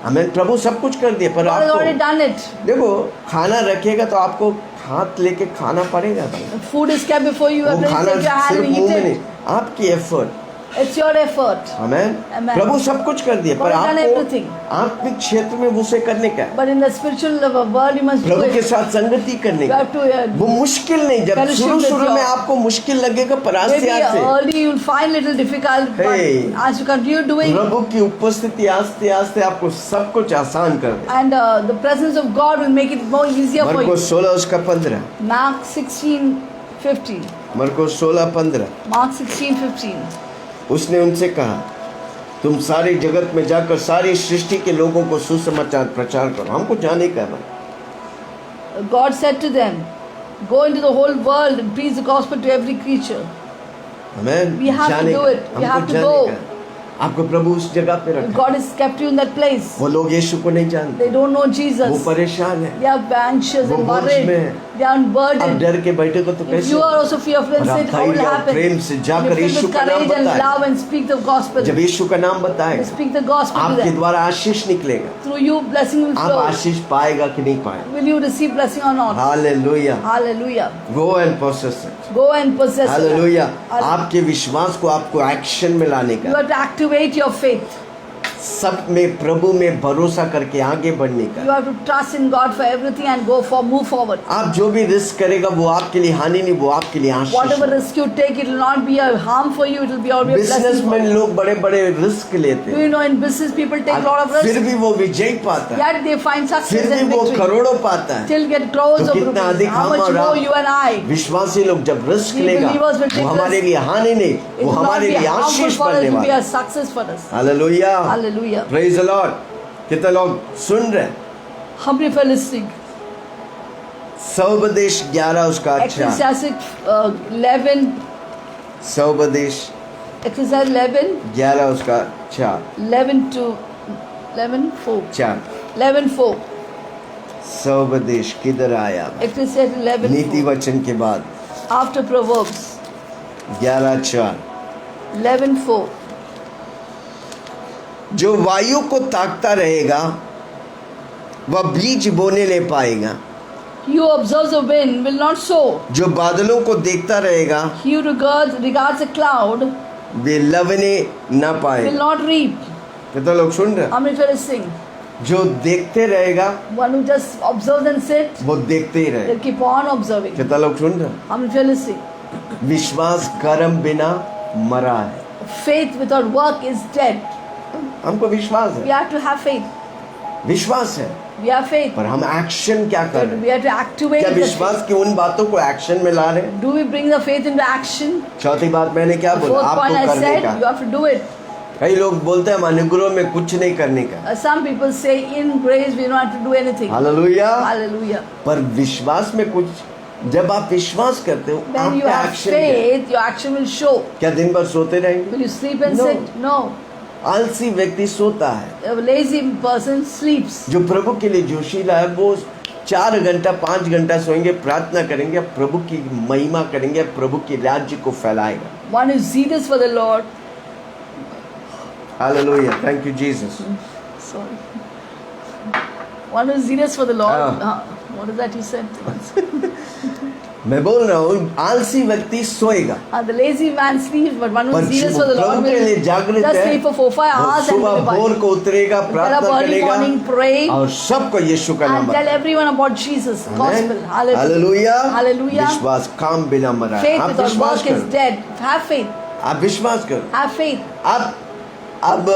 Speaker 1: हमें प्रभु सब कुछ कर दिया, पर
Speaker 2: God has already
Speaker 1: आपको
Speaker 2: done it.
Speaker 1: देखो खाना रखेगा तो आपको हाथ लेके खाना पड़ेगा भाई।
Speaker 2: Food is kept before you. You
Speaker 1: वो
Speaker 2: have to
Speaker 1: खाना
Speaker 2: take your hand
Speaker 1: सिर्फ
Speaker 2: and
Speaker 1: मुंह
Speaker 2: eat
Speaker 1: में नहीं,
Speaker 2: it.
Speaker 1: आपकी effort,
Speaker 2: It's your effort.
Speaker 1: Amen.
Speaker 2: Amen.
Speaker 1: प्रभु सब कुछ कर दिया, पर
Speaker 2: God has done
Speaker 1: आपको
Speaker 2: everything.
Speaker 1: आत्मिक क्षेत्र में उसे करने का है।
Speaker 2: But in the spiritual world, you must do
Speaker 1: प्रभु के
Speaker 2: it.
Speaker 1: साथ संगति करने
Speaker 2: You
Speaker 1: का।
Speaker 2: have to.
Speaker 1: वो मुश्किल नहीं, जब
Speaker 2: Fellowship
Speaker 1: शुरू
Speaker 2: with
Speaker 1: शुरू में
Speaker 2: your-
Speaker 1: आपको मुश्किल लगेगा, पर आज
Speaker 2: Maybe
Speaker 1: से आज से
Speaker 2: early you'll find little difficult,
Speaker 1: Hey.
Speaker 2: but as you continue doing,
Speaker 1: प्रभु की उपस्थिति आस्ते आस्ते आपको सब कुछ आसान कर दे।
Speaker 2: and the presence of God will make it more easier for
Speaker 1: मरको
Speaker 2: you.
Speaker 1: 16:15,
Speaker 2: Mark 16:15.
Speaker 1: मरको 16:15,
Speaker 2: Mark 16:15.
Speaker 1: उसने उनसे कहा, तुम सारी जगत में जाकर सारी सृष्टि के लोगों को सुसमाचार प्रचार करो। हमको जाने का है।
Speaker 2: God said to them, "Go into the whole world and preach the gospel to every creature."
Speaker 1: Amen.
Speaker 2: We have to
Speaker 1: जाने
Speaker 2: do
Speaker 1: का,
Speaker 2: it. We
Speaker 1: हमको
Speaker 2: have to
Speaker 1: जाने
Speaker 2: go.
Speaker 1: का है। आपको प्रभु उस जगह पे रखा।
Speaker 2: God has kept you in that place.
Speaker 1: वो लोग यीशु को नहीं जानते,
Speaker 2: They don't know
Speaker 1: वो
Speaker 2: Jesus.
Speaker 1: परेशान है।
Speaker 2: They are anxious
Speaker 1: वो
Speaker 2: and
Speaker 1: बोझ
Speaker 2: worried.
Speaker 1: में है।
Speaker 2: They are
Speaker 1: अब
Speaker 2: unburdened.
Speaker 1: डर के बैठे को तो
Speaker 2: If
Speaker 1: कैसे?
Speaker 2: you are also fearful and
Speaker 1: और आप
Speaker 2: said, how will
Speaker 1: धैर्य और
Speaker 2: happen?
Speaker 1: प्रेम से जाकर
Speaker 2: You filled
Speaker 1: यीशु
Speaker 2: with
Speaker 1: का नाम
Speaker 2: courage and
Speaker 1: बताएं।
Speaker 2: love and speak the gospel.
Speaker 1: जब यीशु का नाम
Speaker 2: You
Speaker 1: बताएगा,
Speaker 2: speak the gospel to
Speaker 1: आपके
Speaker 2: them.
Speaker 1: द्वारा आशीष निकलेगा।
Speaker 2: Through you, blessing will
Speaker 1: आप
Speaker 2: flow.
Speaker 1: आशीष पाएगा कि नहीं पाएगा?
Speaker 2: Will you receive blessing or not?
Speaker 1: Hallelujah.
Speaker 2: Hallelujah.
Speaker 1: Go and possess it.
Speaker 2: Go and possess it.
Speaker 1: Hallelujah.
Speaker 2: Hallelujah.
Speaker 1: आपके विश्वास को आपको एक्शन में लाने
Speaker 2: You
Speaker 1: का,
Speaker 2: have to activate your faith.
Speaker 1: सब में प्रभु में भरोसा करके आगे बढ़ने
Speaker 2: You
Speaker 1: का।
Speaker 2: have to trust in God for everything and move forward.
Speaker 1: आप जो भी रिस्क करेगा वो आपके लिए हानि नहीं, वो आपके लिए आशीष
Speaker 2: Whatever
Speaker 1: है।
Speaker 2: risk you take, it will not be a harm for you. It will be always a blessing for
Speaker 1: businessman
Speaker 2: you.
Speaker 1: लोग बड़े बड़े रिस्क लेते
Speaker 2: Do
Speaker 1: हैं,
Speaker 2: you know in business people take a lot of
Speaker 1: फिर
Speaker 2: risk?
Speaker 1: भी वो विजय पाता है,
Speaker 2: Yet they find
Speaker 1: फिर
Speaker 2: success
Speaker 1: भी
Speaker 2: and
Speaker 1: वो
Speaker 2: victory.
Speaker 1: करोड़ों पाता है।
Speaker 2: Still get crores
Speaker 1: तो
Speaker 2: of
Speaker 1: कितना
Speaker 2: rupees.
Speaker 1: अधिक
Speaker 2: How
Speaker 1: हम
Speaker 2: much
Speaker 1: और
Speaker 2: more
Speaker 1: आप
Speaker 2: you and I?
Speaker 1: विश्वासी लोग जब रिस्क
Speaker 2: We
Speaker 1: लेगा,
Speaker 2: believers will take
Speaker 1: वो हमारे
Speaker 2: risk.
Speaker 1: लिए हानि नहीं,
Speaker 2: It
Speaker 1: वो
Speaker 2: will not
Speaker 1: हमारे
Speaker 2: be
Speaker 1: लिए
Speaker 2: harmful
Speaker 1: आशीष
Speaker 2: for us.
Speaker 1: बनने
Speaker 2: It will be
Speaker 1: वाला।
Speaker 2: a success for us.
Speaker 1: Hallelujah.
Speaker 2: Hallelujah.
Speaker 1: Praise the Lord. कितने लोग सुन रहे हैं?
Speaker 2: How many for listening?
Speaker 1: सौबदेश 11 उसका अच्छा,
Speaker 2: Ecclesiastes 11.
Speaker 1: सौबदेश
Speaker 2: Ecclesiastes 11.
Speaker 1: 11 उसका 4
Speaker 2: 11 to 11:4.
Speaker 1: 4
Speaker 2: 11:4.
Speaker 1: सौबदेश किधर आया?
Speaker 2: Ecclesiastes
Speaker 1: नीति
Speaker 2: 11:4.
Speaker 1: वचन के बाद
Speaker 2: After Proverbs
Speaker 1: 11:4,
Speaker 2: 11:4.
Speaker 1: जो वायु को ताकता रहेगा वह बीज बोने ले पाएगा,
Speaker 2: He who observes the wind will not sow.
Speaker 1: जो बादलों को देखता रहेगा
Speaker 2: He who regards a cloud
Speaker 1: वे लवने ना
Speaker 2: will
Speaker 1: पाएगा।
Speaker 2: not reap.
Speaker 1: कितने लोग सुन रहे हैं?
Speaker 2: How many fellows sing?
Speaker 1: जो देखते रहेगा
Speaker 2: One who just observes and sits,
Speaker 1: वो देखते ही रहे।
Speaker 2: they'll keep on observing.
Speaker 1: कितना लोग सुन रहे हैं?
Speaker 2: How many fellows sing?
Speaker 1: विश्वास कर्म बिना मरा है।
Speaker 2: Faith without work is dead.
Speaker 1: हमको विश्वास
Speaker 2: We
Speaker 1: है,
Speaker 2: have to have faith.
Speaker 1: विश्वास है,
Speaker 2: We have faith.
Speaker 1: पर हम एक्शन क्या कर रहे
Speaker 2: We
Speaker 1: हैं?
Speaker 2: have to activate
Speaker 1: क्या
Speaker 2: the
Speaker 1: विश्वास
Speaker 2: faith.
Speaker 1: की उन बातों को एक्शन में ला रहे हैं?
Speaker 2: Do we bring the faith into action?
Speaker 1: चौथी बात मैंने क्या
Speaker 2: The
Speaker 1: बोला?
Speaker 2: fourth point
Speaker 1: आपको
Speaker 2: I
Speaker 1: करने
Speaker 2: said, you
Speaker 1: का।
Speaker 2: have to do it.
Speaker 1: कई लोग बोलते हैं हम अनुग्रह में कुछ नहीं करने का।
Speaker 2: Some people say in grace we don't have to do anything.
Speaker 1: Hallelujah.
Speaker 2: Hallelujah.
Speaker 1: पर विश्वास में कुछ, जब आप विश्वास करते हो
Speaker 2: When you
Speaker 1: आपका
Speaker 2: have
Speaker 1: एक्शन क्या है?
Speaker 2: faith, your action will show.
Speaker 1: क्या दिन भर सोते रहेंगे?
Speaker 2: Will you sleep and
Speaker 1: No.
Speaker 2: sit? No.
Speaker 1: आलसी व्यक्ति सोता है।
Speaker 2: A lazy person sleeps.
Speaker 1: जो प्रभु के लिए जोशीला है वो 4 घंटा 5 घंटा सोएंगे, प्रार्थना करेंगे, प्रभु की महिमा करेंगे, प्रभु के राज्य को फैलाएगा।
Speaker 2: One is zealous for the Lord.
Speaker 1: Hallelujah, thank you Jesus.
Speaker 2: Sorry. One is zealous for the Lord.
Speaker 1: Ah.
Speaker 2: What is that he said?
Speaker 1: मैं बोल रहा हूँ आलसी व्यक्ति सोएगा,
Speaker 2: The lazy man sleeps, but one who
Speaker 1: पर
Speaker 2: is zealous
Speaker 1: जो
Speaker 2: for the Lord
Speaker 1: प्रभु के लिए
Speaker 2: will
Speaker 1: जागृत
Speaker 2: just
Speaker 1: है
Speaker 2: sleep for 4-5
Speaker 1: वो
Speaker 2: hours and
Speaker 1: सुबह
Speaker 2: will
Speaker 1: भोर
Speaker 2: be
Speaker 1: को उतरेगा,
Speaker 2: Get up
Speaker 1: प्रार्थना
Speaker 2: early
Speaker 1: करेगा
Speaker 2: morning, pray,
Speaker 1: और सबको यीशु का नाम
Speaker 2: and tell
Speaker 1: बताएगा।
Speaker 2: everyone about Jesus,
Speaker 1: Amen.
Speaker 2: gospel. Hallelujah.
Speaker 1: Hallelujah.
Speaker 2: Hallelujah.
Speaker 1: विश्वास काम बिना मरा है।
Speaker 2: Faith
Speaker 1: आप
Speaker 2: without
Speaker 1: विश्वास
Speaker 2: work is
Speaker 1: करो,
Speaker 2: dead. Have faith.
Speaker 1: आप विश्वास करो।
Speaker 2: Have faith.
Speaker 1: अब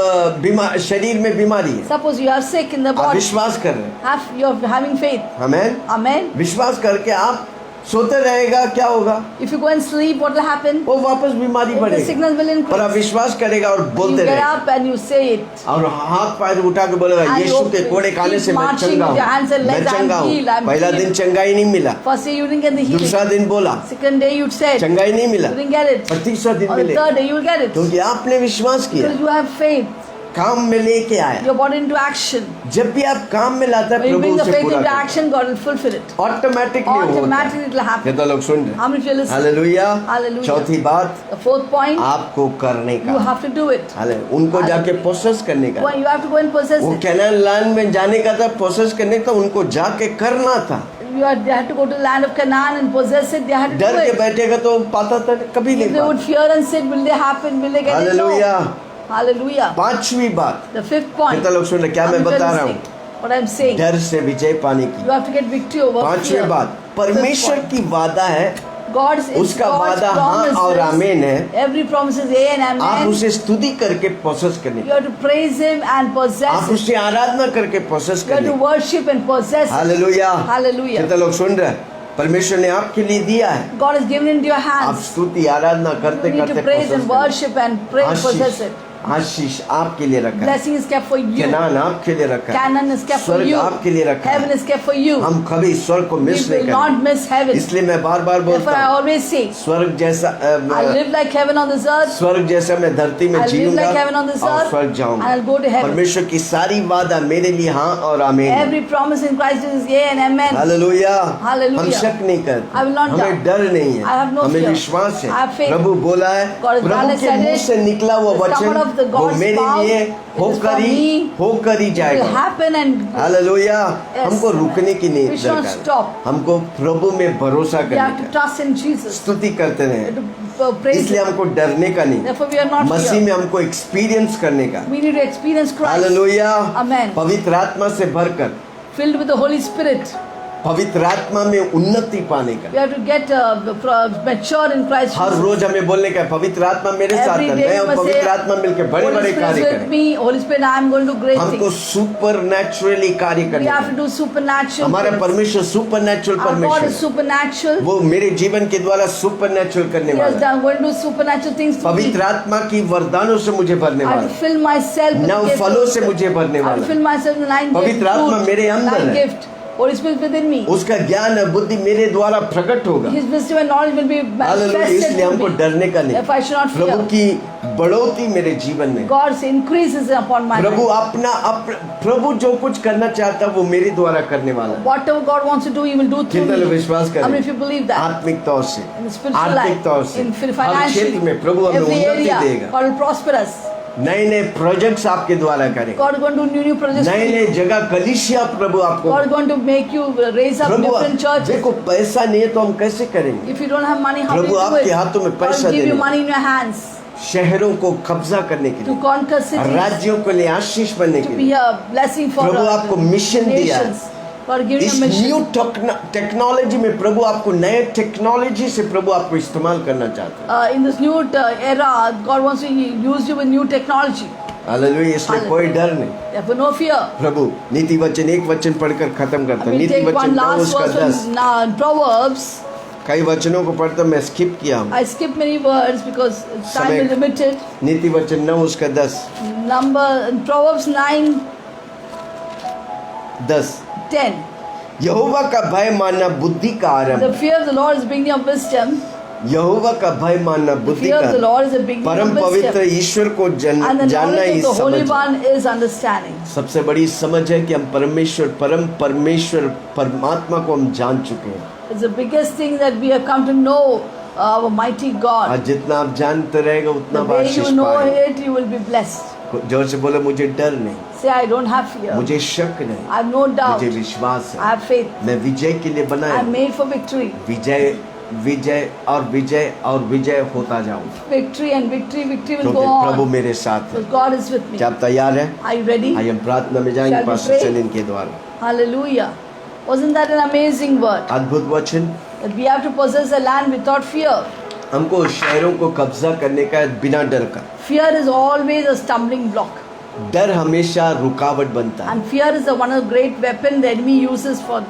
Speaker 1: बीमार, शरीर में बीमारी है,
Speaker 2: Suppose you are sick in the
Speaker 1: आप
Speaker 2: body.
Speaker 1: विश्वास कर रहे हैं,
Speaker 2: You're having faith.
Speaker 1: Amen.
Speaker 2: Amen.
Speaker 1: विश्वास करके आप सोते रहेगा, क्या होगा?
Speaker 2: If you go and sleep, what will happen?
Speaker 1: वो वापस बीमारी
Speaker 2: The
Speaker 1: बढ़ेगी।
Speaker 2: sickness will increase.
Speaker 1: पर आप विश्वास करेगा और
Speaker 2: You
Speaker 1: बोलते
Speaker 2: get
Speaker 1: रहेगा
Speaker 2: up and you say it.
Speaker 1: और हाथ पैर उठा के बोलेगा
Speaker 2: And
Speaker 1: यीशु
Speaker 2: you
Speaker 1: के कोड़े खाने से
Speaker 2: keep
Speaker 1: मैं
Speaker 2: marching
Speaker 1: चंगा
Speaker 2: with your hands
Speaker 1: हूँ,
Speaker 2: and
Speaker 1: मैं
Speaker 2: legs, I'm
Speaker 1: चंगा
Speaker 2: healed,
Speaker 1: हूँ।
Speaker 2: I'm
Speaker 1: पहला
Speaker 2: healed.
Speaker 1: दिन चंगा ही नहीं मिला,
Speaker 2: First day you didn't get the healing.
Speaker 1: दूसरा दिन बोला
Speaker 2: Second day you said you
Speaker 1: चंगा ही नहीं मिला,
Speaker 2: didn't get it.
Speaker 1: पर तीसरा दिन
Speaker 2: On the
Speaker 1: मिले,
Speaker 2: third day you will get it.
Speaker 1: क्योंकि आपने विश्वास किया,
Speaker 2: Because you have faith.
Speaker 1: काम में लेके आया।
Speaker 2: You're brought into action.
Speaker 1: जब भी आप काम में लाता है
Speaker 2: When you
Speaker 1: Prabhu
Speaker 2: bring the
Speaker 1: उसे
Speaker 2: faith
Speaker 1: पूरा
Speaker 2: into
Speaker 1: करता है।
Speaker 2: action, God will fulfill it.
Speaker 1: Automatically होता
Speaker 2: Automatically
Speaker 1: है।
Speaker 2: it will happen.
Speaker 1: कितना लोग सुन रहे
Speaker 2: How many feel listening?
Speaker 1: Hallelujah.
Speaker 2: Hallelujah.
Speaker 1: चौथी बात
Speaker 2: The fourth point,
Speaker 1: आपको करने
Speaker 2: you
Speaker 1: का,
Speaker 2: have to do it.
Speaker 1: Hallelujah, उनको जाके प्रोसेस करने का।
Speaker 2: When you have to go and possess
Speaker 1: वो
Speaker 2: it.
Speaker 1: कैनान लैंड में जाने का था, प्रोसेस करने का, उनको जाके करना था।
Speaker 2: they had to go to the land of Canaan and possess it. They had to
Speaker 1: डर
Speaker 2: do
Speaker 1: के
Speaker 2: it.
Speaker 1: बैठेगा तो पाता था कभी
Speaker 2: If
Speaker 1: नहीं
Speaker 2: they would
Speaker 1: पाता।
Speaker 2: fear and sit, will they happen? Will they get it?
Speaker 1: Hallelujah.
Speaker 2: No. Hallelujah.
Speaker 1: पांचवी बात,
Speaker 2: The fifth point.
Speaker 1: कितना लोग सुन रहे, क्या मैं
Speaker 2: I'm
Speaker 1: बता रहा
Speaker 2: listening.
Speaker 1: हूँ,
Speaker 2: What I'm saying.
Speaker 1: डर से विजय पाने की।
Speaker 2: You have to get victory over
Speaker 1: पांचवी
Speaker 2: fear.
Speaker 1: बात, परमेश्वर
Speaker 2: Fifth point.
Speaker 1: की वादा है,
Speaker 2: God's
Speaker 1: उसका
Speaker 2: God's
Speaker 1: वादा हाँ और
Speaker 2: promises.
Speaker 1: आमीन है।
Speaker 2: Every promise is A and
Speaker 1: आप
Speaker 2: amen.
Speaker 1: उसे स्तुति करके प्रोसेस करने,
Speaker 2: You have to praise Him and possess
Speaker 1: आप
Speaker 2: it.
Speaker 1: उसे आराधना करके प्रोसेस
Speaker 2: You have to
Speaker 1: करने।
Speaker 2: worship and possess it.
Speaker 1: Hallelujah.
Speaker 2: Hallelujah.
Speaker 1: कितना लोग सुन रहे हैं, परमेश्वर ने आपके लिए दिया है,
Speaker 2: God has given into your
Speaker 1: आप
Speaker 2: hands.
Speaker 1: स्तुति आराधना करते
Speaker 2: You need
Speaker 1: करते
Speaker 2: to praise
Speaker 1: प्रोसेस
Speaker 2: and
Speaker 1: करें।
Speaker 2: worship and pray and possess
Speaker 1: Ashish,
Speaker 2: it.
Speaker 1: आशीष आपके लिए रखा है,
Speaker 2: Blessing is kept for you.
Speaker 1: Kenan आपके लिए रखा है,
Speaker 2: Canaan is kept for
Speaker 1: स्वर्ग
Speaker 2: you.
Speaker 1: आपके लिए रखा
Speaker 2: Heaven
Speaker 1: है।
Speaker 2: is kept for you.
Speaker 1: हम कभी स्वर्ग को
Speaker 2: We
Speaker 1: मिस नहीं
Speaker 2: will not
Speaker 1: करें।
Speaker 2: miss heaven.
Speaker 1: इसलिए मैं बार बार
Speaker 2: Therefore,
Speaker 1: बोलता
Speaker 2: I
Speaker 1: हूँ,
Speaker 2: always say,
Speaker 1: स्वर्ग जैसा
Speaker 2: I live like heaven on this earth.
Speaker 1: स्वर्ग जैसा मैं धरती में
Speaker 2: I live
Speaker 1: जीऊंगा
Speaker 2: like heaven on this
Speaker 1: और
Speaker 2: earth.
Speaker 1: स्वर्ग
Speaker 2: And
Speaker 1: जाऊंगा।
Speaker 2: I'll go to heaven.
Speaker 1: परमेश्वर की सारी वादा मेरे लिए हाँ और आमीन है।
Speaker 2: Every promise in Christ is yea and amen.
Speaker 1: Hallelujah.
Speaker 2: Hallelujah.
Speaker 1: हम शक नहीं
Speaker 2: I will
Speaker 1: करते,
Speaker 2: not
Speaker 1: हमें
Speaker 2: doubt.
Speaker 1: डर नहीं है,
Speaker 2: I have no
Speaker 1: हमें
Speaker 2: fear.
Speaker 1: विश्वास है।
Speaker 2: I have faith.
Speaker 1: प्रभु बोला है,
Speaker 2: God has
Speaker 1: प्रभु के
Speaker 2: said
Speaker 1: मुंह
Speaker 2: it.
Speaker 1: से निकला हुआ
Speaker 2: The
Speaker 1: वचन
Speaker 2: command of the
Speaker 1: वो
Speaker 2: God's
Speaker 1: मेरे
Speaker 2: mouth,
Speaker 1: लिए
Speaker 2: it is for me.
Speaker 1: होकर ही
Speaker 2: It will
Speaker 1: जाएगा।
Speaker 2: happen and
Speaker 1: hallelujah.
Speaker 2: Yes.
Speaker 1: हमको रुकने की नहीं
Speaker 2: We should not
Speaker 1: दरकार,
Speaker 2: stop.
Speaker 1: हमको प्रभु में भरोसा
Speaker 2: we have to
Speaker 1: करने का,
Speaker 2: trust in Jesus.
Speaker 1: स्तुति करते
Speaker 2: We
Speaker 1: रहे,
Speaker 2: have to praise
Speaker 1: इसलिए
Speaker 2: Him.
Speaker 1: हमको डरने का नहीं,
Speaker 2: Therefore, we are not
Speaker 1: Masih
Speaker 2: fear.
Speaker 1: में हमको एक्सपीरियंस करने का।
Speaker 2: We need to experience Christ.
Speaker 1: Hallelujah.
Speaker 2: Amen.
Speaker 1: पवित्र आत्मा से भरकर,
Speaker 2: Filled with the Holy Spirit.
Speaker 1: पवित्र आत्मा में उन्नति पाने का।
Speaker 2: We have to get mature in Christ
Speaker 1: her
Speaker 2: Jesus.
Speaker 1: रोज हमें बोलने का, पवित्र आत्मा मेरे साथ
Speaker 2: Every
Speaker 1: है,
Speaker 2: day
Speaker 1: मैं
Speaker 2: we
Speaker 1: और
Speaker 2: must
Speaker 1: पवित्र
Speaker 2: say,
Speaker 1: आत्मा मिलकर बड़े
Speaker 2: Holy
Speaker 1: बड़े
Speaker 2: Spirit
Speaker 1: कार्य
Speaker 2: is with
Speaker 1: करें।
Speaker 2: me. Holy Spirit, I am going to do great
Speaker 1: हमको
Speaker 2: things.
Speaker 1: सुपर नेचुरली कार्य
Speaker 2: We
Speaker 1: करने
Speaker 2: have to
Speaker 1: का।
Speaker 2: do supernatural
Speaker 1: हमारा
Speaker 2: things.
Speaker 1: परमेश्वर सुपर नेचुरल
Speaker 2: Our God
Speaker 1: परमेश्वर
Speaker 2: is
Speaker 1: है,
Speaker 2: supernatural.
Speaker 1: वो मेरे जीवन के द्वारा सुपर नेचुरल करने
Speaker 2: He has
Speaker 1: वाला है।
Speaker 2: done going to do supernatural things to me.
Speaker 1: पवित्र आत्मा की वरदानों से मुझे भरने
Speaker 2: I
Speaker 1: वाला
Speaker 2: will
Speaker 1: है,
Speaker 2: fill myself with
Speaker 1: नव
Speaker 2: gift.
Speaker 1: फलों से मुझे भरने
Speaker 2: I will
Speaker 1: वाला
Speaker 2: fill
Speaker 1: है।
Speaker 2: myself with nine
Speaker 1: पवित्र
Speaker 2: gift
Speaker 1: आत्मा
Speaker 2: fruit,
Speaker 1: मेरे अंदर
Speaker 2: nine
Speaker 1: है।
Speaker 2: gift. Holy Spirit within me.
Speaker 1: उसका ज्ञान और बुद्धि मेरे द्वारा प्रकट होगा।
Speaker 2: His wisdom and knowledge will be
Speaker 1: hallelujah.
Speaker 2: manifested
Speaker 1: इसलिए
Speaker 2: to
Speaker 1: हमको
Speaker 2: me.
Speaker 1: डरने का नहीं,
Speaker 2: Therefore, I should not
Speaker 1: Prabhu
Speaker 2: fear.
Speaker 1: की बढ़ोतरी मेरे जीवन में,
Speaker 2: God's increase is upon my
Speaker 1: Prabhu
Speaker 2: life.
Speaker 1: प्रभु जो कुछ करना चाहता है वो मेरे द्वारा करने वाला है।
Speaker 2: Whatever God wants to do, He will do through
Speaker 1: कितने लोग
Speaker 2: me.
Speaker 1: विश्वास
Speaker 2: I mean,
Speaker 1: करें,
Speaker 2: if you believe that.
Speaker 1: आत्मिक तौर से,
Speaker 2: In the spiritual
Speaker 1: आर्थिक
Speaker 2: life,
Speaker 1: तौर से,
Speaker 2: in
Speaker 1: हर
Speaker 2: financial,
Speaker 1: क्षेत्र में प्रभु हमें
Speaker 2: every
Speaker 1: उन्नति
Speaker 2: area,
Speaker 1: देगा।
Speaker 2: God will prosper us.
Speaker 1: नए नए प्रोजेक्ट्स आपके द्वारा करेंगे,
Speaker 2: God is going to do new projects.
Speaker 1: नए नए जगह कलीसिया प्रभु आपको।
Speaker 2: God is going to make you raise up
Speaker 1: Prabhu
Speaker 2: different churches.
Speaker 1: देखो पैसा नहीं है तो हम कैसे करेंगे?
Speaker 2: If you don't have money, how do
Speaker 1: Prabhu
Speaker 2: you do
Speaker 1: आपके
Speaker 2: it?
Speaker 1: हाथों में
Speaker 2: God
Speaker 1: पैसा
Speaker 2: will give you
Speaker 1: देने,
Speaker 2: money in your hands
Speaker 1: शहरों को कब्जा करने के
Speaker 2: to
Speaker 1: लिए,
Speaker 2: conquer cities,
Speaker 1: राज्यों को लिए आशीष बनने
Speaker 2: to
Speaker 1: के
Speaker 2: be
Speaker 1: लिए।
Speaker 2: a blessing for
Speaker 1: प्रभु आपको मिशन दिया है।
Speaker 2: nations. God giving
Speaker 1: इस
Speaker 2: you a mission.
Speaker 1: New technology में प्रभु आपको, नए टेक्नोलॉजी से प्रभु आपको इस्तेमाल करना चाहते हैं।
Speaker 2: In this new era, God wants to use you with new technology.
Speaker 1: Hallelujah. इसलिए कोई डर नहीं।
Speaker 2: Therefore, no fear.
Speaker 1: प्रभु नीति वचन एक वचन पढ़कर खत्म करता हूँ।
Speaker 2: We'll
Speaker 1: नीति
Speaker 2: take one
Speaker 1: वचन 9
Speaker 2: last
Speaker 1: उसका
Speaker 2: verse
Speaker 1: 10।
Speaker 2: from Proverbs.
Speaker 1: कई वचनों को पढ़ता मैं स्किप किया हूँ।
Speaker 2: I skip many words because time
Speaker 1: समय-
Speaker 2: is limited.
Speaker 1: नीति वचन 9 उसका 10।
Speaker 2: Proverbs 9:10.
Speaker 1: 10 यहोवा का भय मानना बुद्धि का आरंभ।
Speaker 2: The fear of the Lord is beginning of wisdom.
Speaker 1: यहोवा का भय मानना
Speaker 2: The
Speaker 1: बुद्धि
Speaker 2: fear of the
Speaker 1: का,
Speaker 2: Lord is the beginning
Speaker 1: परम
Speaker 2: of
Speaker 1: पवित्र
Speaker 2: wisdom.
Speaker 1: ईश्वर को
Speaker 2: And the
Speaker 1: जानना
Speaker 2: knowledge
Speaker 1: he
Speaker 2: of the Holy
Speaker 1: समझ।
Speaker 2: One is understanding.
Speaker 1: सबसे बड़ी समझ है कि हम परमेश्वर परमात्मा को हम जान चुके हैं।
Speaker 2: It's the biggest thing that we have come to know our mighty God.
Speaker 1: और जितना आप जानते रहेगा उतना
Speaker 2: The way
Speaker 1: Ashish
Speaker 2: you know
Speaker 1: पाएंगे।
Speaker 2: it, you will be blessed.
Speaker 1: जोर से बोले मुझे डर नहीं,
Speaker 2: Say, I don't have fear.
Speaker 1: मुझे शक नहीं,
Speaker 2: I have no doubt.
Speaker 1: मुझे विश्वास
Speaker 2: I
Speaker 1: है।
Speaker 2: have faith.
Speaker 1: मैं विजय के लिए
Speaker 2: I
Speaker 1: बनाया
Speaker 2: am made for victory.
Speaker 1: Vijay Vijay और विजय और विजय होता जाऊं,
Speaker 2: Victory and victory will
Speaker 1: क्योंकि
Speaker 2: go
Speaker 1: प्रभु
Speaker 2: on.
Speaker 1: मेरे साथ है।
Speaker 2: Because God is with me.
Speaker 1: क्या आप तैयार हैं?
Speaker 2: Are you ready?
Speaker 1: आइए हम प्रार्थना में जाएंगे
Speaker 2: Shall we
Speaker 1: पास्टर
Speaker 2: pray?
Speaker 1: सेलिन के द्वारा।
Speaker 2: Hallelujah. Wasn't that an amazing word?
Speaker 1: अद्भुत वचन।
Speaker 2: That we have to possess the land without fear.
Speaker 1: हमको शहरों को कब्जा करने का है बिना डर का।
Speaker 2: Fear is always a stumbling block.
Speaker 1: डर हमेशा रुकावट बनता है।
Speaker 2: And fear is one of the great weapon the enemy uses for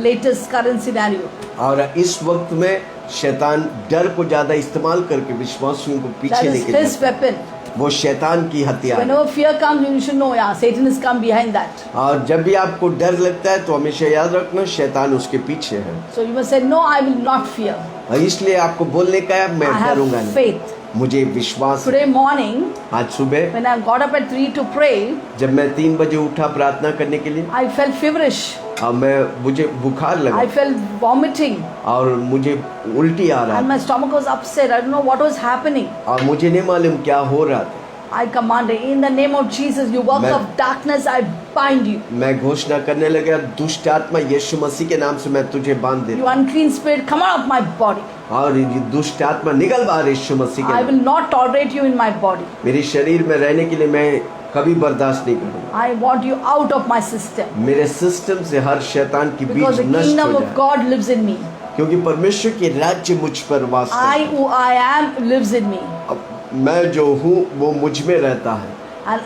Speaker 2: latest current scenario.
Speaker 1: और इस वक्त में शैतान डर को ज्यादा इस्तेमाल करके विश्वासियों को
Speaker 2: That
Speaker 1: पीछे
Speaker 2: is
Speaker 1: लेके
Speaker 2: his
Speaker 1: जाता है।
Speaker 2: weapon.
Speaker 1: वो शैतान की हथियार है।
Speaker 2: Whenever fear comes, you should know, yeah, Satan has come behind that.
Speaker 1: और जब भी आपको डर लगता है तो हमेशा याद रखना शैतान उसके पीछे है।
Speaker 2: So you must say, no, I will not fear.
Speaker 1: और इसलिए आपको बोलने का है मैं
Speaker 2: I have
Speaker 1: डरूंगा नहीं,
Speaker 2: faith.
Speaker 1: मुझे विश्वास है।
Speaker 2: Today morning,
Speaker 1: आज सुबह
Speaker 2: when I got up at 3 to pray,
Speaker 1: जब मैं 3 बजे उठा प्रार्थना करने के लिए,
Speaker 2: I felt feverish.
Speaker 1: और मुझे बुखार लगा
Speaker 2: I felt vomiting.
Speaker 1: और मुझे उल्टी आ रहा
Speaker 2: And
Speaker 1: था
Speaker 2: my stomach was upset. I don't know what was happening.
Speaker 1: और मुझे नहीं मालूम क्या हो रहा था।
Speaker 2: I commanded, in the name of Jesus, you work
Speaker 1: मैं-
Speaker 2: of darkness, I bind you.
Speaker 1: मैं घोषणा करने लगा, दुष्ट आत्मा यीशु मसीह के नाम से मैं तुझे बांध
Speaker 2: You
Speaker 1: देता
Speaker 2: unclean spirit, come out of my body.
Speaker 1: और ये दुष्ट आत्मा निकल बाहर यीशु मसीह के
Speaker 2: I
Speaker 1: नाम।
Speaker 2: will not tolerate you in my body.
Speaker 1: मेरी शरीर में रहने के लिए मैं कभी बर्दाश्त नहीं करूँगा।
Speaker 2: I want you out of my system.
Speaker 1: मेरे सिस्टम से हर शैतान की
Speaker 2: Because
Speaker 1: बीज
Speaker 2: the
Speaker 1: नष्ट
Speaker 2: kingdom
Speaker 1: हो
Speaker 2: of
Speaker 1: जाए,
Speaker 2: God lives in me.
Speaker 1: क्योंकि परमेश्वर की राज्य मुझ पर वास करता
Speaker 2: I
Speaker 1: है।
Speaker 2: who I am lives in me.
Speaker 1: अब मैं जो हूँ वो मुझ में रहता है।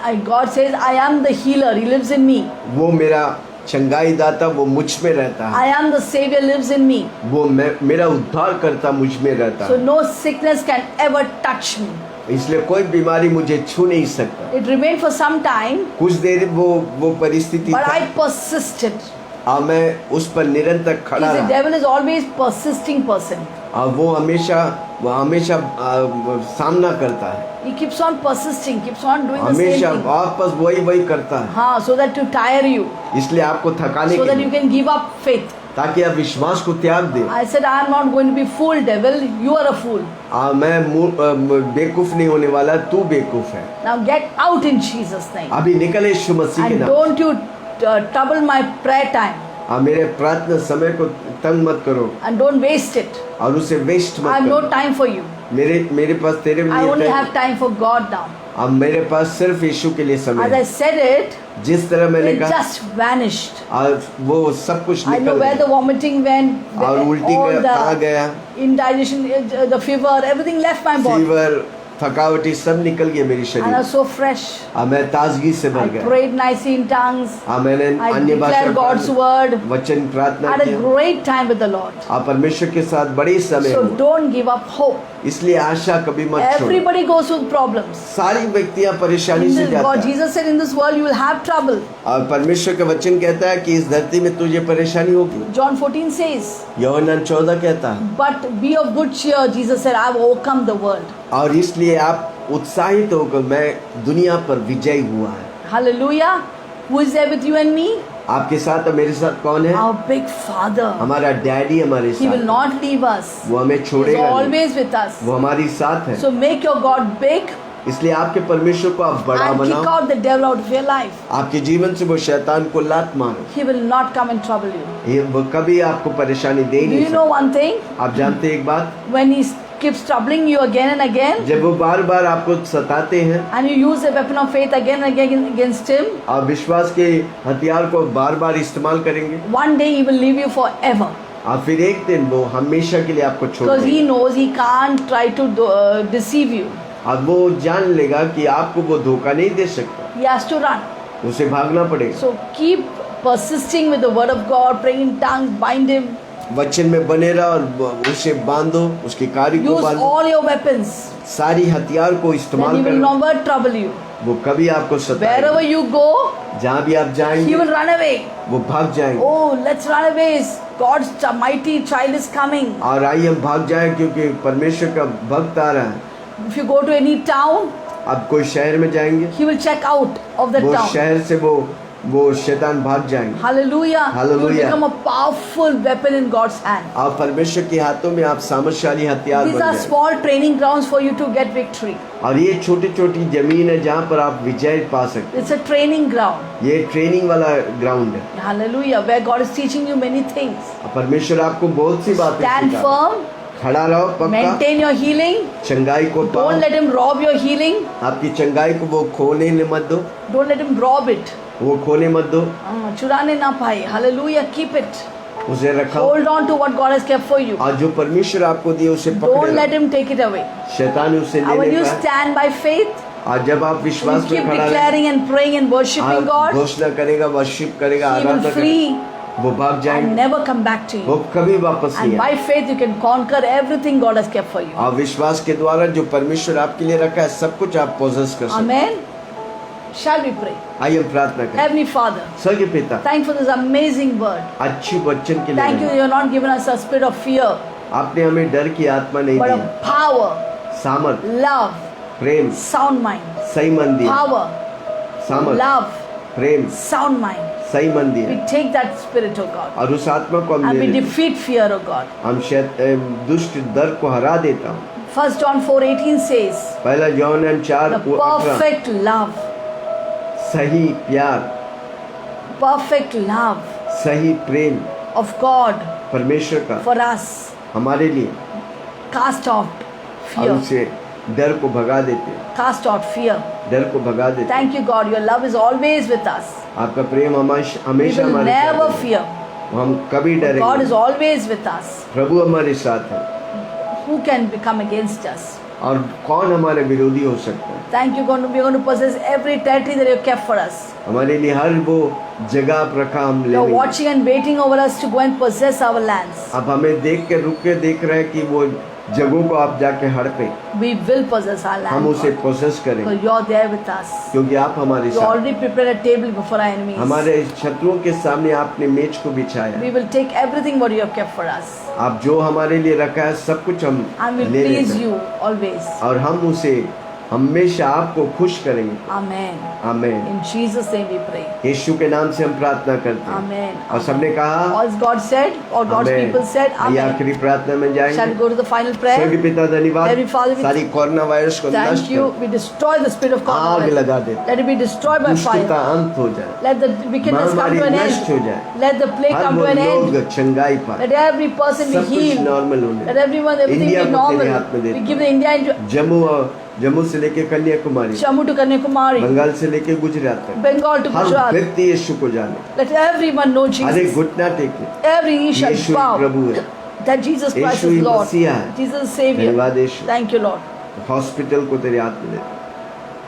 Speaker 2: And God says, I am the healer, He lives in me.
Speaker 1: वो मेरा चंगाई दाता वो मुझ में रहता है।
Speaker 2: I am the Savior, lives in me.
Speaker 1: वो मेरा उद्धार करता मुझ में रहता
Speaker 2: So
Speaker 1: है।
Speaker 2: no sickness can ever touch me.
Speaker 1: इसलिए कोई बीमारी मुझे छू नहीं सकता।
Speaker 2: It remained for some time,
Speaker 1: कुछ देर वो परिस्थिति
Speaker 2: but
Speaker 1: था,
Speaker 2: I persisted.
Speaker 1: मैं उस पर निरंतर
Speaker 2: See,
Speaker 1: खड़ा
Speaker 2: the
Speaker 1: रहा।
Speaker 2: devil is always persisting person.
Speaker 1: वो हमेशा सामना करता है,
Speaker 2: He keeps on persisting, keeps on doing the same
Speaker 1: हमेशा
Speaker 2: thing.
Speaker 1: वापस वही करता है।
Speaker 2: हाँ, so that to tire you,
Speaker 1: इसलिए आपको थकाने
Speaker 2: so
Speaker 1: के
Speaker 2: that you
Speaker 1: लिए,
Speaker 2: can give up faith.
Speaker 1: ताकि आप विश्वास को त्याग दें।
Speaker 2: I said, I am not going to be fool, devil. You are a fool.
Speaker 1: मैं बेवकूफ नहीं होने वाला, तू बेवकूफ है।
Speaker 2: Now get out in Jesus' name.
Speaker 1: अभी निकले यीशु मसीह के
Speaker 2: And
Speaker 1: नाम।
Speaker 2: don't you trouble my prayer time.
Speaker 1: मेरे प्रार्थना समय को तंग मत करो
Speaker 2: And don't waste it.
Speaker 1: और उसे वेस्ट
Speaker 2: I
Speaker 1: मत
Speaker 2: have no
Speaker 1: करो।
Speaker 2: time for you.
Speaker 1: मेरे पास तेरे
Speaker 2: I
Speaker 1: लिए
Speaker 2: only
Speaker 1: time-
Speaker 2: have time for God now.
Speaker 1: अब मेरे पास सिर्फ यीशु के लिए समय
Speaker 2: As I
Speaker 1: है।
Speaker 2: said it,
Speaker 1: जिस तरह मैंने
Speaker 2: it
Speaker 1: कहा,
Speaker 2: just vanished.
Speaker 1: और वो सब कुछ
Speaker 2: I know
Speaker 1: निकल
Speaker 2: where the
Speaker 1: गया।
Speaker 2: vomiting went,
Speaker 1: और उल्टी
Speaker 2: all
Speaker 1: कहाँ
Speaker 2: the
Speaker 1: गया,
Speaker 2: indigestion, the fever, everything left my body.
Speaker 1: Fever, थकावटी सब निकल गया मेरी
Speaker 2: And I
Speaker 1: शरीर।
Speaker 2: was so fresh.
Speaker 1: अब मैं ताजगी से
Speaker 2: I
Speaker 1: भर गया।
Speaker 2: prayed nicely in tongues.
Speaker 1: मैंने
Speaker 2: I
Speaker 1: अन्य भाषा
Speaker 2: declared God's word.
Speaker 1: वचन प्रार्थना
Speaker 2: I had a
Speaker 1: किया।
Speaker 2: great time with the Lord.
Speaker 1: आप परमेश्वर के साथ बड़ी समय
Speaker 2: So
Speaker 1: हुआ।
Speaker 2: don't give up hope.
Speaker 1: इसलिए आशा कभी मत छोड़ो।
Speaker 2: Everybody goes through problems.
Speaker 1: सारी व्यक्तियां परेशानी
Speaker 2: In
Speaker 1: से
Speaker 2: this,
Speaker 1: जाता
Speaker 2: God,
Speaker 1: है।
Speaker 2: Jesus said, in this world you will have trouble.
Speaker 1: और परमेश्वर का वचन कहता है कि इस धरती में तुझे परेशानी होगी।
Speaker 2: John 14 says,
Speaker 1: यूहन्ना 14 कहता है।
Speaker 2: but be of good cheer. Jesus said, I have overcome the world.
Speaker 1: और इसलिए आप उत्साहित होकर, मैं दुनिया पर विजयी हुआ है।
Speaker 2: Hallelujah. Who is there with you and me?
Speaker 1: आपके साथ और मेरे साथ कौन है?
Speaker 2: Our big Father.
Speaker 1: हमारा डैडी हमारे
Speaker 2: He will
Speaker 1: साथ।
Speaker 2: not leave us.
Speaker 1: वो हमें
Speaker 2: He is
Speaker 1: छोड़ेगा नहीं।
Speaker 2: always with us.
Speaker 1: वो हमारी साथ है।
Speaker 2: So make your God big
Speaker 1: इसलिए आपके परमेश्वर को आप बड़ा
Speaker 2: and kick
Speaker 1: बनाओ।
Speaker 2: out the devil out of your life.
Speaker 1: आपके जीवन से वो शैतान को लात मारो।
Speaker 2: He will not come and trouble you.
Speaker 1: वो कभी आपको परेशानी दे ही
Speaker 2: Do
Speaker 1: नहीं
Speaker 2: you know
Speaker 1: सकता।
Speaker 2: one thing?
Speaker 1: आप जानते हैं एक बात,
Speaker 2: When he keeps troubling you again and again,
Speaker 1: जब वो बार बार आपको सताते हैं
Speaker 2: and you use the weapon of faith again and again against him,
Speaker 1: आप विश्वास के हथियार को बार बार इस्तेमाल करेंगे,
Speaker 2: one day he will leave you forever.
Speaker 1: और फिर एक दिन वो हमेशा के लिए आपको छोड़
Speaker 2: Because he
Speaker 1: देंगे।
Speaker 2: knows he can't try to deceive you.
Speaker 1: अब वो जान लेगा कि आपको वो धोखा नहीं दे सकता,
Speaker 2: He has to run.
Speaker 1: उसे भागना पड़ेगा।
Speaker 2: So keep persisting with the word of God, praying in tongues, bind him.
Speaker 1: वचन में बने रहो और उसे बांधो, उसके कार्य को
Speaker 2: Use
Speaker 1: बांधो,
Speaker 2: all your weapons.
Speaker 1: सारी हथियार को
Speaker 2: Then
Speaker 1: इस्तेमाल
Speaker 2: he will
Speaker 1: करो।
Speaker 2: never trouble you.
Speaker 1: वो कभी आपको सताएगा।
Speaker 2: Wherever you go,
Speaker 1: जहाँ भी आप
Speaker 2: he
Speaker 1: जाएंगे
Speaker 2: will run away.
Speaker 1: वो भाग जाएंगे।
Speaker 2: Oh, let's run away. God's mighty child is coming.
Speaker 1: और आइए हम भाग जाएं क्योंकि परमेश्वर का भक्त आ रहा है।
Speaker 2: If you go to any town,
Speaker 1: आप कोई शहर में जाएंगे,
Speaker 2: he will check out of the
Speaker 1: वो
Speaker 2: town.
Speaker 1: शहर से वो शैतान भाग जाएंगे।
Speaker 2: Hallelujah. You will
Speaker 1: Hallelujah.
Speaker 2: become a powerful weapon in God's hand.
Speaker 1: आप परमेश्वर के हाथों में आप सामर्थ्यशाली हथियार
Speaker 2: These
Speaker 1: बन
Speaker 2: are
Speaker 1: जाएंगे।
Speaker 2: small training grounds for you to get victory.
Speaker 1: और ये छोटी छोटी जमीन है जहाँ पर आप विजय पा सकते
Speaker 2: It's a training ground.
Speaker 1: हैं। ये ट्रेनिंग वाला ग्राउंड है।
Speaker 2: Hallelujah. Where God is teaching you many things.
Speaker 1: परमेश्वर आपको बहुत सी बातें
Speaker 2: Stand
Speaker 1: सिखा रहा है।
Speaker 2: firm.
Speaker 1: खड़ा रहो पक्का,
Speaker 2: Maintain your healing.
Speaker 1: चंगाई को पाओ।
Speaker 2: Don't let him rob your healing.
Speaker 1: आपकी चंगाई को वो खोने मत दो,
Speaker 2: Don't let him rob it.
Speaker 1: वो खोने मत दो,
Speaker 2: चुराने ना पाए. Hallelujah. Keep it.
Speaker 1: उसे रखाओ।
Speaker 2: Hold on to what God has kept for you.
Speaker 1: और जो परमेश्वर आपको दिए उसे
Speaker 2: Don't
Speaker 1: पकड़े
Speaker 2: let
Speaker 1: रहो।
Speaker 2: him take it away.
Speaker 1: शैतान उसे
Speaker 2: And
Speaker 1: ले
Speaker 2: when you
Speaker 1: लेता है।
Speaker 2: stand by faith,
Speaker 1: और जब आप
Speaker 2: you
Speaker 1: विश्वास
Speaker 2: keep
Speaker 1: में खड़ा रहे,
Speaker 2: declaring and praying and worshiping
Speaker 1: आप
Speaker 2: God,
Speaker 1: घोषणा करेगा, वर्शिप करेगा,
Speaker 2: he will
Speaker 1: आराधना करेगा,
Speaker 2: flee
Speaker 1: वो भाग
Speaker 2: and
Speaker 1: जाएंगे,
Speaker 2: never come back to
Speaker 1: वो
Speaker 2: you.
Speaker 1: कभी वापस नहीं
Speaker 2: And by
Speaker 1: आएंगे।
Speaker 2: faith you can conquer everything God has kept for you.
Speaker 1: और विश्वास के द्वारा जो परमेश्वर आपके लिए रखा है सब कुछ आप पोजेस कर सकते हैं।
Speaker 2: Amen. Shall we pray?
Speaker 1: आइए हम प्रार्थना करें।
Speaker 2: Heavenly Father,
Speaker 1: स्वर्गीय पिता,
Speaker 2: thank you for this amazing word.
Speaker 1: अच्छी वचन के
Speaker 2: Thank you
Speaker 1: लिए
Speaker 2: you have not given us a spirit of fear,
Speaker 1: आपने हमें डर की आत्मा नहीं
Speaker 2: but
Speaker 1: दी,
Speaker 2: of power,
Speaker 1: सामर्थ,
Speaker 2: love,
Speaker 1: प्रेम,
Speaker 2: sound mind.
Speaker 1: सही मन दिया,
Speaker 2: Power,
Speaker 1: सामर्थ,
Speaker 2: love,
Speaker 1: प्रेम,
Speaker 2: sound mind.
Speaker 1: सही मन दिया,
Speaker 2: We take that spirit, oh God,
Speaker 1: और उस आत्मा को हम
Speaker 2: and
Speaker 1: ले
Speaker 2: we
Speaker 1: लेते हैं।
Speaker 2: defeat fear, oh God.
Speaker 1: हम दुष्ट दर को हरा देता हूँ।
Speaker 2: 1 John 4:18 says,
Speaker 1: पहला यूहन्ना 4
Speaker 2: the perfect love,
Speaker 1: सही प्यार,
Speaker 2: perfect love
Speaker 1: सही प्रेम
Speaker 2: of God
Speaker 1: परमेश्वर का
Speaker 2: for us
Speaker 1: हमारे लिए,
Speaker 2: cast out
Speaker 1: और
Speaker 2: fear.
Speaker 1: उसे डर को भगा देते,
Speaker 2: Cast out fear.
Speaker 1: डर को भगा देते।
Speaker 2: Thank you, God. Your love is always with us.
Speaker 1: आपका प्रेम हमेशा
Speaker 2: We
Speaker 1: हमेशा
Speaker 2: will
Speaker 1: हमारे
Speaker 2: never
Speaker 1: साथ है।
Speaker 2: fear.
Speaker 1: हम कभी
Speaker 2: God
Speaker 1: डरेंगे
Speaker 2: is always with us.
Speaker 1: प्रभु हमारे साथ है,
Speaker 2: Who can become against us?
Speaker 1: और कौन हमारे विरोधी हो सकता है।
Speaker 2: Thank you, God. We are going to possess every territory that you have kept for us.
Speaker 1: हमारे लिए हर वो जगह आप रखा हम ले
Speaker 2: You are
Speaker 1: लेंगे।
Speaker 2: watching and waiting over us to go and possess our lands.
Speaker 1: आप हमें देख के रुक के देख रहे हैं कि वो जगहों को आप जाके हड़पे,
Speaker 2: We will possess our
Speaker 1: हम
Speaker 2: land.
Speaker 1: उसे
Speaker 2: God.
Speaker 1: प्रोसेस
Speaker 2: So
Speaker 1: करेंगे
Speaker 2: you are there with us.
Speaker 1: क्योंकि आप हमारे
Speaker 2: You
Speaker 1: साथ।
Speaker 2: already prepared a table before our enemies.
Speaker 1: हमारे शत्रुओं के सामने आपने मेज को बिछाया।
Speaker 2: We will take everything what you have kept for us.
Speaker 1: आप जो हमारे लिए रखा है सब कुछ हम
Speaker 2: And will
Speaker 1: ले
Speaker 2: please
Speaker 1: लेते हैं,
Speaker 2: you always.
Speaker 1: और हम उसे हमेशा आपको खुश करेंगे।
Speaker 2: Amen.
Speaker 1: आमीन।
Speaker 2: In Jesus' name we pray.
Speaker 1: यीशु के नाम से हम प्रार्थना करते हैं।
Speaker 2: Amen.
Speaker 1: और सबने कहा
Speaker 2: All God said, or God's
Speaker 1: आमीन।
Speaker 2: people said,
Speaker 1: आइए
Speaker 2: Amen.
Speaker 1: आखिरी प्रार्थना में
Speaker 2: Shall we
Speaker 1: जाएंगे।
Speaker 2: go to the final prayer?
Speaker 1: स्वर्गीय पिता धन्यवाद,
Speaker 2: Heavenly Father, we
Speaker 1: सारी कोरोना वायरस को नष्ट
Speaker 2: Thank you.
Speaker 1: कर
Speaker 2: We destroy the spirit of
Speaker 1: आग
Speaker 2: coronavirus.
Speaker 1: लगा दे,
Speaker 2: Let it be destroyed by
Speaker 1: दुष्टता
Speaker 2: fire.
Speaker 1: अंत हो जाए,
Speaker 2: Let the wickedness come
Speaker 1: महामारी
Speaker 2: to an
Speaker 1: नष्ट हो
Speaker 2: end.
Speaker 1: जाए,
Speaker 2: Let the plague
Speaker 1: her
Speaker 2: come
Speaker 1: वो
Speaker 2: to an
Speaker 1: लोग
Speaker 2: end.
Speaker 1: चंगाई पाए,
Speaker 2: Let every person be
Speaker 1: सब कुछ
Speaker 2: healed.
Speaker 1: नॉर्मल होने।
Speaker 2: Let everyone, everything
Speaker 1: India
Speaker 2: be
Speaker 1: को तेरे
Speaker 2: normal.
Speaker 1: हाथ में देता
Speaker 2: We give the India into
Speaker 1: Jammu से लेके Kanyakumari,
Speaker 2: Jammu to Kanyakumari,
Speaker 1: Bengal से लेके गुजरात तक,
Speaker 2: Bengal to
Speaker 1: हर
Speaker 2: Gujarat.
Speaker 1: व्यक्ति यीशु को जाने,
Speaker 2: Let everyone know
Speaker 1: हर एक
Speaker 2: Jesus.
Speaker 1: घुटना टेके,
Speaker 2: Every knee shall
Speaker 1: यीशु ही
Speaker 2: bow
Speaker 1: प्रभु है,
Speaker 2: that Jesus Christ
Speaker 1: Yeshu he
Speaker 2: is Lord.
Speaker 1: मसीहा है।
Speaker 2: Jesus is Savior.
Speaker 1: धन्यवाद यीशु।
Speaker 2: Thank you, Lord.
Speaker 1: हॉस्पिटल को तेरे हाथ में देते,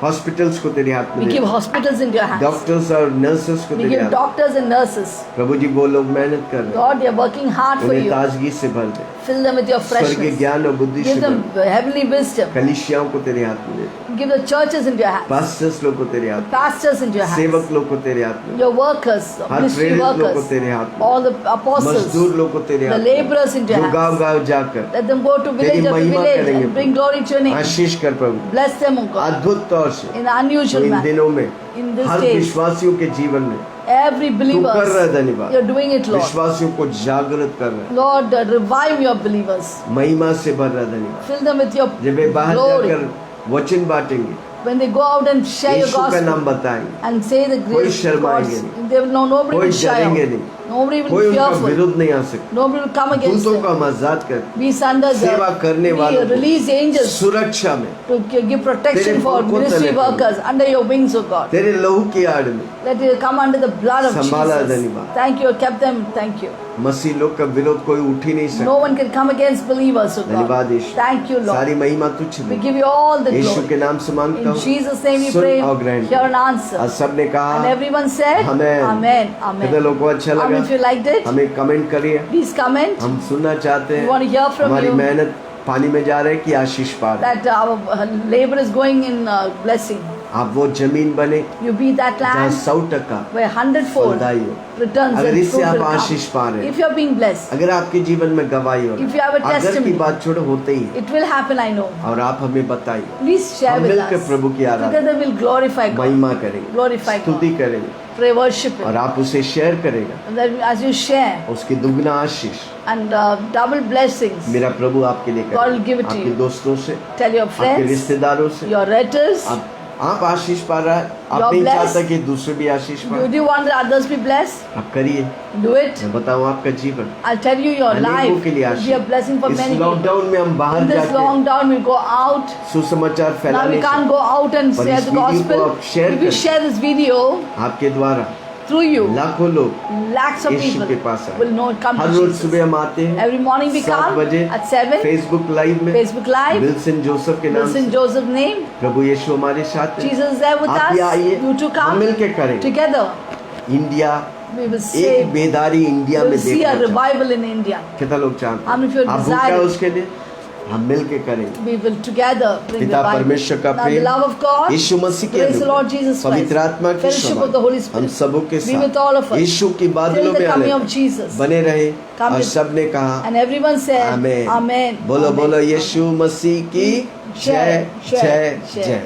Speaker 1: हॉस्पिटल्स को तेरे हाथ में
Speaker 2: We give
Speaker 1: देते,
Speaker 2: hospitals into your hands.
Speaker 1: Doctors और नर्सेस को
Speaker 2: We
Speaker 1: तेरे
Speaker 2: give
Speaker 1: हाथ।
Speaker 2: doctors and nurses.
Speaker 1: प्रभु जी वो लोग मेहनत कर रहे हैं,
Speaker 2: God, they are working hard for
Speaker 1: उन्हें
Speaker 2: you.
Speaker 1: ताजगी से भर दे,
Speaker 2: Fill them with your
Speaker 1: स्वर्गीय
Speaker 2: freshness.
Speaker 1: ज्ञान और बुद्धि से
Speaker 2: Give
Speaker 1: भर
Speaker 2: them
Speaker 1: दे।
Speaker 2: heavenly wisdom.
Speaker 1: कलीसियाओं को तेरे हाथ में देते,
Speaker 2: Give the churches into your hands.
Speaker 1: Pastors लोग को तेरे हाथ में,
Speaker 2: Pastors into your hands.
Speaker 1: सेवक लोग को तेरे हाथ में,
Speaker 2: Your workers,
Speaker 1: हर
Speaker 2: ministry
Speaker 1: प्रेरित लोग को
Speaker 2: workers,
Speaker 1: तेरे हाथ में,
Speaker 2: all the apostles,
Speaker 1: मजदूर लोग को तेरे
Speaker 2: the
Speaker 1: हाथ में,
Speaker 2: laborers into
Speaker 1: जो
Speaker 2: your
Speaker 1: गांव
Speaker 2: hands.
Speaker 1: गांव जाकर
Speaker 2: Let them go to
Speaker 1: तेरी
Speaker 2: village after
Speaker 1: महिमा
Speaker 2: village
Speaker 1: करेंगे
Speaker 2: and bring glory to your name.
Speaker 1: आशीष कर प्रभु,
Speaker 2: Bless them, O God,
Speaker 1: अद्भुत तौर से
Speaker 2: in an unusual
Speaker 1: in
Speaker 2: manner.
Speaker 1: दिनों में
Speaker 2: In these
Speaker 1: हर
Speaker 2: days,
Speaker 1: विश्वासियों के जीवन में
Speaker 2: every
Speaker 1: तू कर रहा है।
Speaker 2: believer,
Speaker 1: धन्यवाद,
Speaker 2: you're doing it, Lord.
Speaker 1: विश्वासियों को जागृत कर रहा है,
Speaker 2: Lord, revive your believers.
Speaker 1: महिमा से भर रहा है। धन्यवाद,
Speaker 2: Fill them with your
Speaker 1: जब वे बाहर
Speaker 2: glory.
Speaker 1: जाकर वचन बांटेंगे,
Speaker 2: When they go out and share your
Speaker 1: यीशु का नाम
Speaker 2: gospel
Speaker 1: बताएंगे,
Speaker 2: and say the
Speaker 1: कोई
Speaker 2: grace of
Speaker 1: शर्माएंगे
Speaker 2: God,
Speaker 1: नहीं,
Speaker 2: they will know nobody
Speaker 1: कोई
Speaker 2: will shy
Speaker 1: डरेंगे
Speaker 2: out.
Speaker 1: नहीं,
Speaker 2: Nobody will
Speaker 1: कोई
Speaker 2: be
Speaker 1: उनका
Speaker 2: fearful.
Speaker 1: विरोध नहीं आ सकता।
Speaker 2: Nobody will come against
Speaker 1: दूतों को
Speaker 2: them.
Speaker 1: हम आजाद कर,
Speaker 2: We send
Speaker 1: सेवा करने वालों
Speaker 2: we
Speaker 1: को
Speaker 2: release angels
Speaker 1: सुरक्षा में
Speaker 2: to give protection
Speaker 1: तेरे
Speaker 2: for
Speaker 1: पंखों
Speaker 2: ministry
Speaker 1: तले प्रभु।
Speaker 2: workers under your wings, O God.
Speaker 1: तेरे लहू की आड़ में
Speaker 2: Let it come under the blood of
Speaker 1: संभाला
Speaker 2: Jesus.
Speaker 1: धन्यवाद।
Speaker 2: Thank you, kept them. Thank you.
Speaker 1: मसीह लोग का विरोध कोई उठ ही नहीं
Speaker 2: No
Speaker 1: सकता।
Speaker 2: one can come against believers, O
Speaker 1: धन्यवाद
Speaker 2: God.
Speaker 1: यीशु,
Speaker 2: Thank you,
Speaker 1: सारी
Speaker 2: Lord.
Speaker 1: महिमा तुझ
Speaker 2: We
Speaker 1: में
Speaker 2: give you all the
Speaker 1: यीशु के
Speaker 2: glory.
Speaker 1: नाम से मांगता
Speaker 2: In
Speaker 1: हूँ,
Speaker 2: Jesus' name we
Speaker 1: soon
Speaker 2: pray.
Speaker 1: और ग्रहण
Speaker 2: Hear
Speaker 1: कर।
Speaker 2: an answer.
Speaker 1: और सबने
Speaker 2: And
Speaker 1: कहा
Speaker 2: everyone said,
Speaker 1: Amen.
Speaker 2: Amen.
Speaker 1: कितने
Speaker 2: Amen.
Speaker 1: लोगों को अच्छा
Speaker 2: How many of you
Speaker 1: लगा,
Speaker 2: liked it?
Speaker 1: हमें कमेंट करिए,
Speaker 2: Please comment
Speaker 1: हम सुनना चाहते
Speaker 2: We want to
Speaker 1: हैं
Speaker 2: hear from
Speaker 1: हमारी
Speaker 2: you.
Speaker 1: मेहनत पानी में जा रहे हैं कि आशीष पा रहे हैं।
Speaker 2: that our labor is going in blessing.
Speaker 1: आप वो जमीन बने
Speaker 2: You be that
Speaker 1: जहाँ
Speaker 2: land
Speaker 1: 100%
Speaker 2: where 100-fold
Speaker 1: फलदायी हो।
Speaker 2: returns
Speaker 1: अगर
Speaker 2: and
Speaker 1: इससे
Speaker 2: fruit
Speaker 1: आप
Speaker 2: will
Speaker 1: आशीष पा
Speaker 2: come.
Speaker 1: रहे हैं,
Speaker 2: If you are being blessed,
Speaker 1: अगर आपके जीवन में गवाही हो,
Speaker 2: If you have a
Speaker 1: अगर की
Speaker 2: testimony,
Speaker 1: बात छोड़ो होते ही,
Speaker 2: it will happen, I know.
Speaker 1: और आप हमें बताइए,
Speaker 2: Please share
Speaker 1: हम
Speaker 2: with
Speaker 1: मिलकर
Speaker 2: us.
Speaker 1: प्रभु की आराधना
Speaker 2: Together we'll glorify God.
Speaker 1: महिमा करेंगे,
Speaker 2: Glorify
Speaker 1: स्तुति
Speaker 2: God.
Speaker 1: करेंगे,
Speaker 2: Pray, worship
Speaker 1: और
Speaker 2: Him.
Speaker 1: आप उसे शेयर करेगा,
Speaker 2: And then as you share
Speaker 1: उसकी दुगना आशीष
Speaker 2: and double blessings,
Speaker 1: मेरा प्रभु आपके लिए
Speaker 2: God will give
Speaker 1: करेगा,
Speaker 2: it to
Speaker 1: आपके
Speaker 2: you.
Speaker 1: दोस्तों से,
Speaker 2: tell your
Speaker 1: आपके
Speaker 2: friends,
Speaker 1: रिश्तेदारों से।
Speaker 2: your relatives.
Speaker 1: आप आशीष पा रहा है, आप
Speaker 2: You're
Speaker 1: नहीं
Speaker 2: blessed.
Speaker 1: चाहता कि दूसरे भी आशीष पाए,
Speaker 2: Do you want that others be blessed?
Speaker 1: आप करिए।
Speaker 2: Do it.
Speaker 1: मैं बताऊं आपका जीवन
Speaker 2: I'll tell you your
Speaker 1: अनेकों
Speaker 2: life
Speaker 1: के लिए
Speaker 2: will be a blessing for
Speaker 1: Ashish.
Speaker 2: many
Speaker 1: इस
Speaker 2: people.
Speaker 1: लॉकडाउन में हम बाहर
Speaker 2: In this
Speaker 1: जाके
Speaker 2: lockdown, we'll go out.
Speaker 1: सुसमाचार
Speaker 2: Now
Speaker 1: फैलाने
Speaker 2: we can't
Speaker 1: से
Speaker 2: go out and
Speaker 1: पर
Speaker 2: share
Speaker 1: इस
Speaker 2: the
Speaker 1: वीडियो को
Speaker 2: gospel.
Speaker 1: आप शेयर
Speaker 2: If you
Speaker 1: करें,
Speaker 2: share this video
Speaker 1: आपके द्वारा
Speaker 2: through you,
Speaker 1: लाखों लोग
Speaker 2: lakhs of
Speaker 1: यीशु के
Speaker 2: people
Speaker 1: पास आए।
Speaker 2: will know come
Speaker 1: her
Speaker 2: to
Speaker 1: rose
Speaker 2: Jesus.
Speaker 1: सुबह हम आते हैं
Speaker 2: Every morning we
Speaker 1: 7
Speaker 2: come
Speaker 1: बजे
Speaker 2: at 7.
Speaker 1: फेसबुक लाइव में
Speaker 2: Facebook Live,
Speaker 1: विल्सन जोसेफ के नाम
Speaker 2: Wilson
Speaker 1: से
Speaker 2: Joseph's name.
Speaker 1: प्रभु यीशु हमारे साथ है।
Speaker 2: Jesus is there with
Speaker 1: आप भी
Speaker 2: us.
Speaker 1: आइए,
Speaker 2: You two
Speaker 1: हम
Speaker 2: come
Speaker 1: मिलके करेंगे।
Speaker 2: together.
Speaker 1: इंडिया
Speaker 2: We will
Speaker 1: एक
Speaker 2: save.
Speaker 1: बेदारी इंडिया
Speaker 2: We
Speaker 1: में
Speaker 2: will see a
Speaker 1: देखना चाहते
Speaker 2: revival in India.
Speaker 1: हैं। कितना लोग चाहते
Speaker 2: How many of you
Speaker 1: हैं, आप भूखा है
Speaker 2: desire it?
Speaker 1: उसके लिए, हम मिलके करेंगे।
Speaker 2: We will together bring
Speaker 1: पिता
Speaker 2: revival.
Speaker 1: परमेश्वर का
Speaker 2: Now the
Speaker 1: Prem,
Speaker 2: love of God,
Speaker 1: यीशु मसीह के
Speaker 2: praise the Lord
Speaker 1: अनुग्रह,
Speaker 2: Jesus Christ,
Speaker 1: पवित्र आत्मा की
Speaker 2: fellowship of the Holy
Speaker 1: समाधान हम
Speaker 2: Spirit,
Speaker 1: सबों के
Speaker 2: be with all of
Speaker 1: साथ
Speaker 2: us
Speaker 1: यीशु की
Speaker 2: till
Speaker 1: बादलों
Speaker 2: the
Speaker 1: में
Speaker 2: coming
Speaker 1: आने
Speaker 2: of Jesus.
Speaker 1: बने रहे।
Speaker 2: Come
Speaker 1: और
Speaker 2: with-
Speaker 1: सबने कहा
Speaker 2: And everyone said,
Speaker 1: amen.
Speaker 2: Amen.
Speaker 1: बोलो
Speaker 2: Amen.
Speaker 1: बोलो यीशु मसीह की जय जय जय।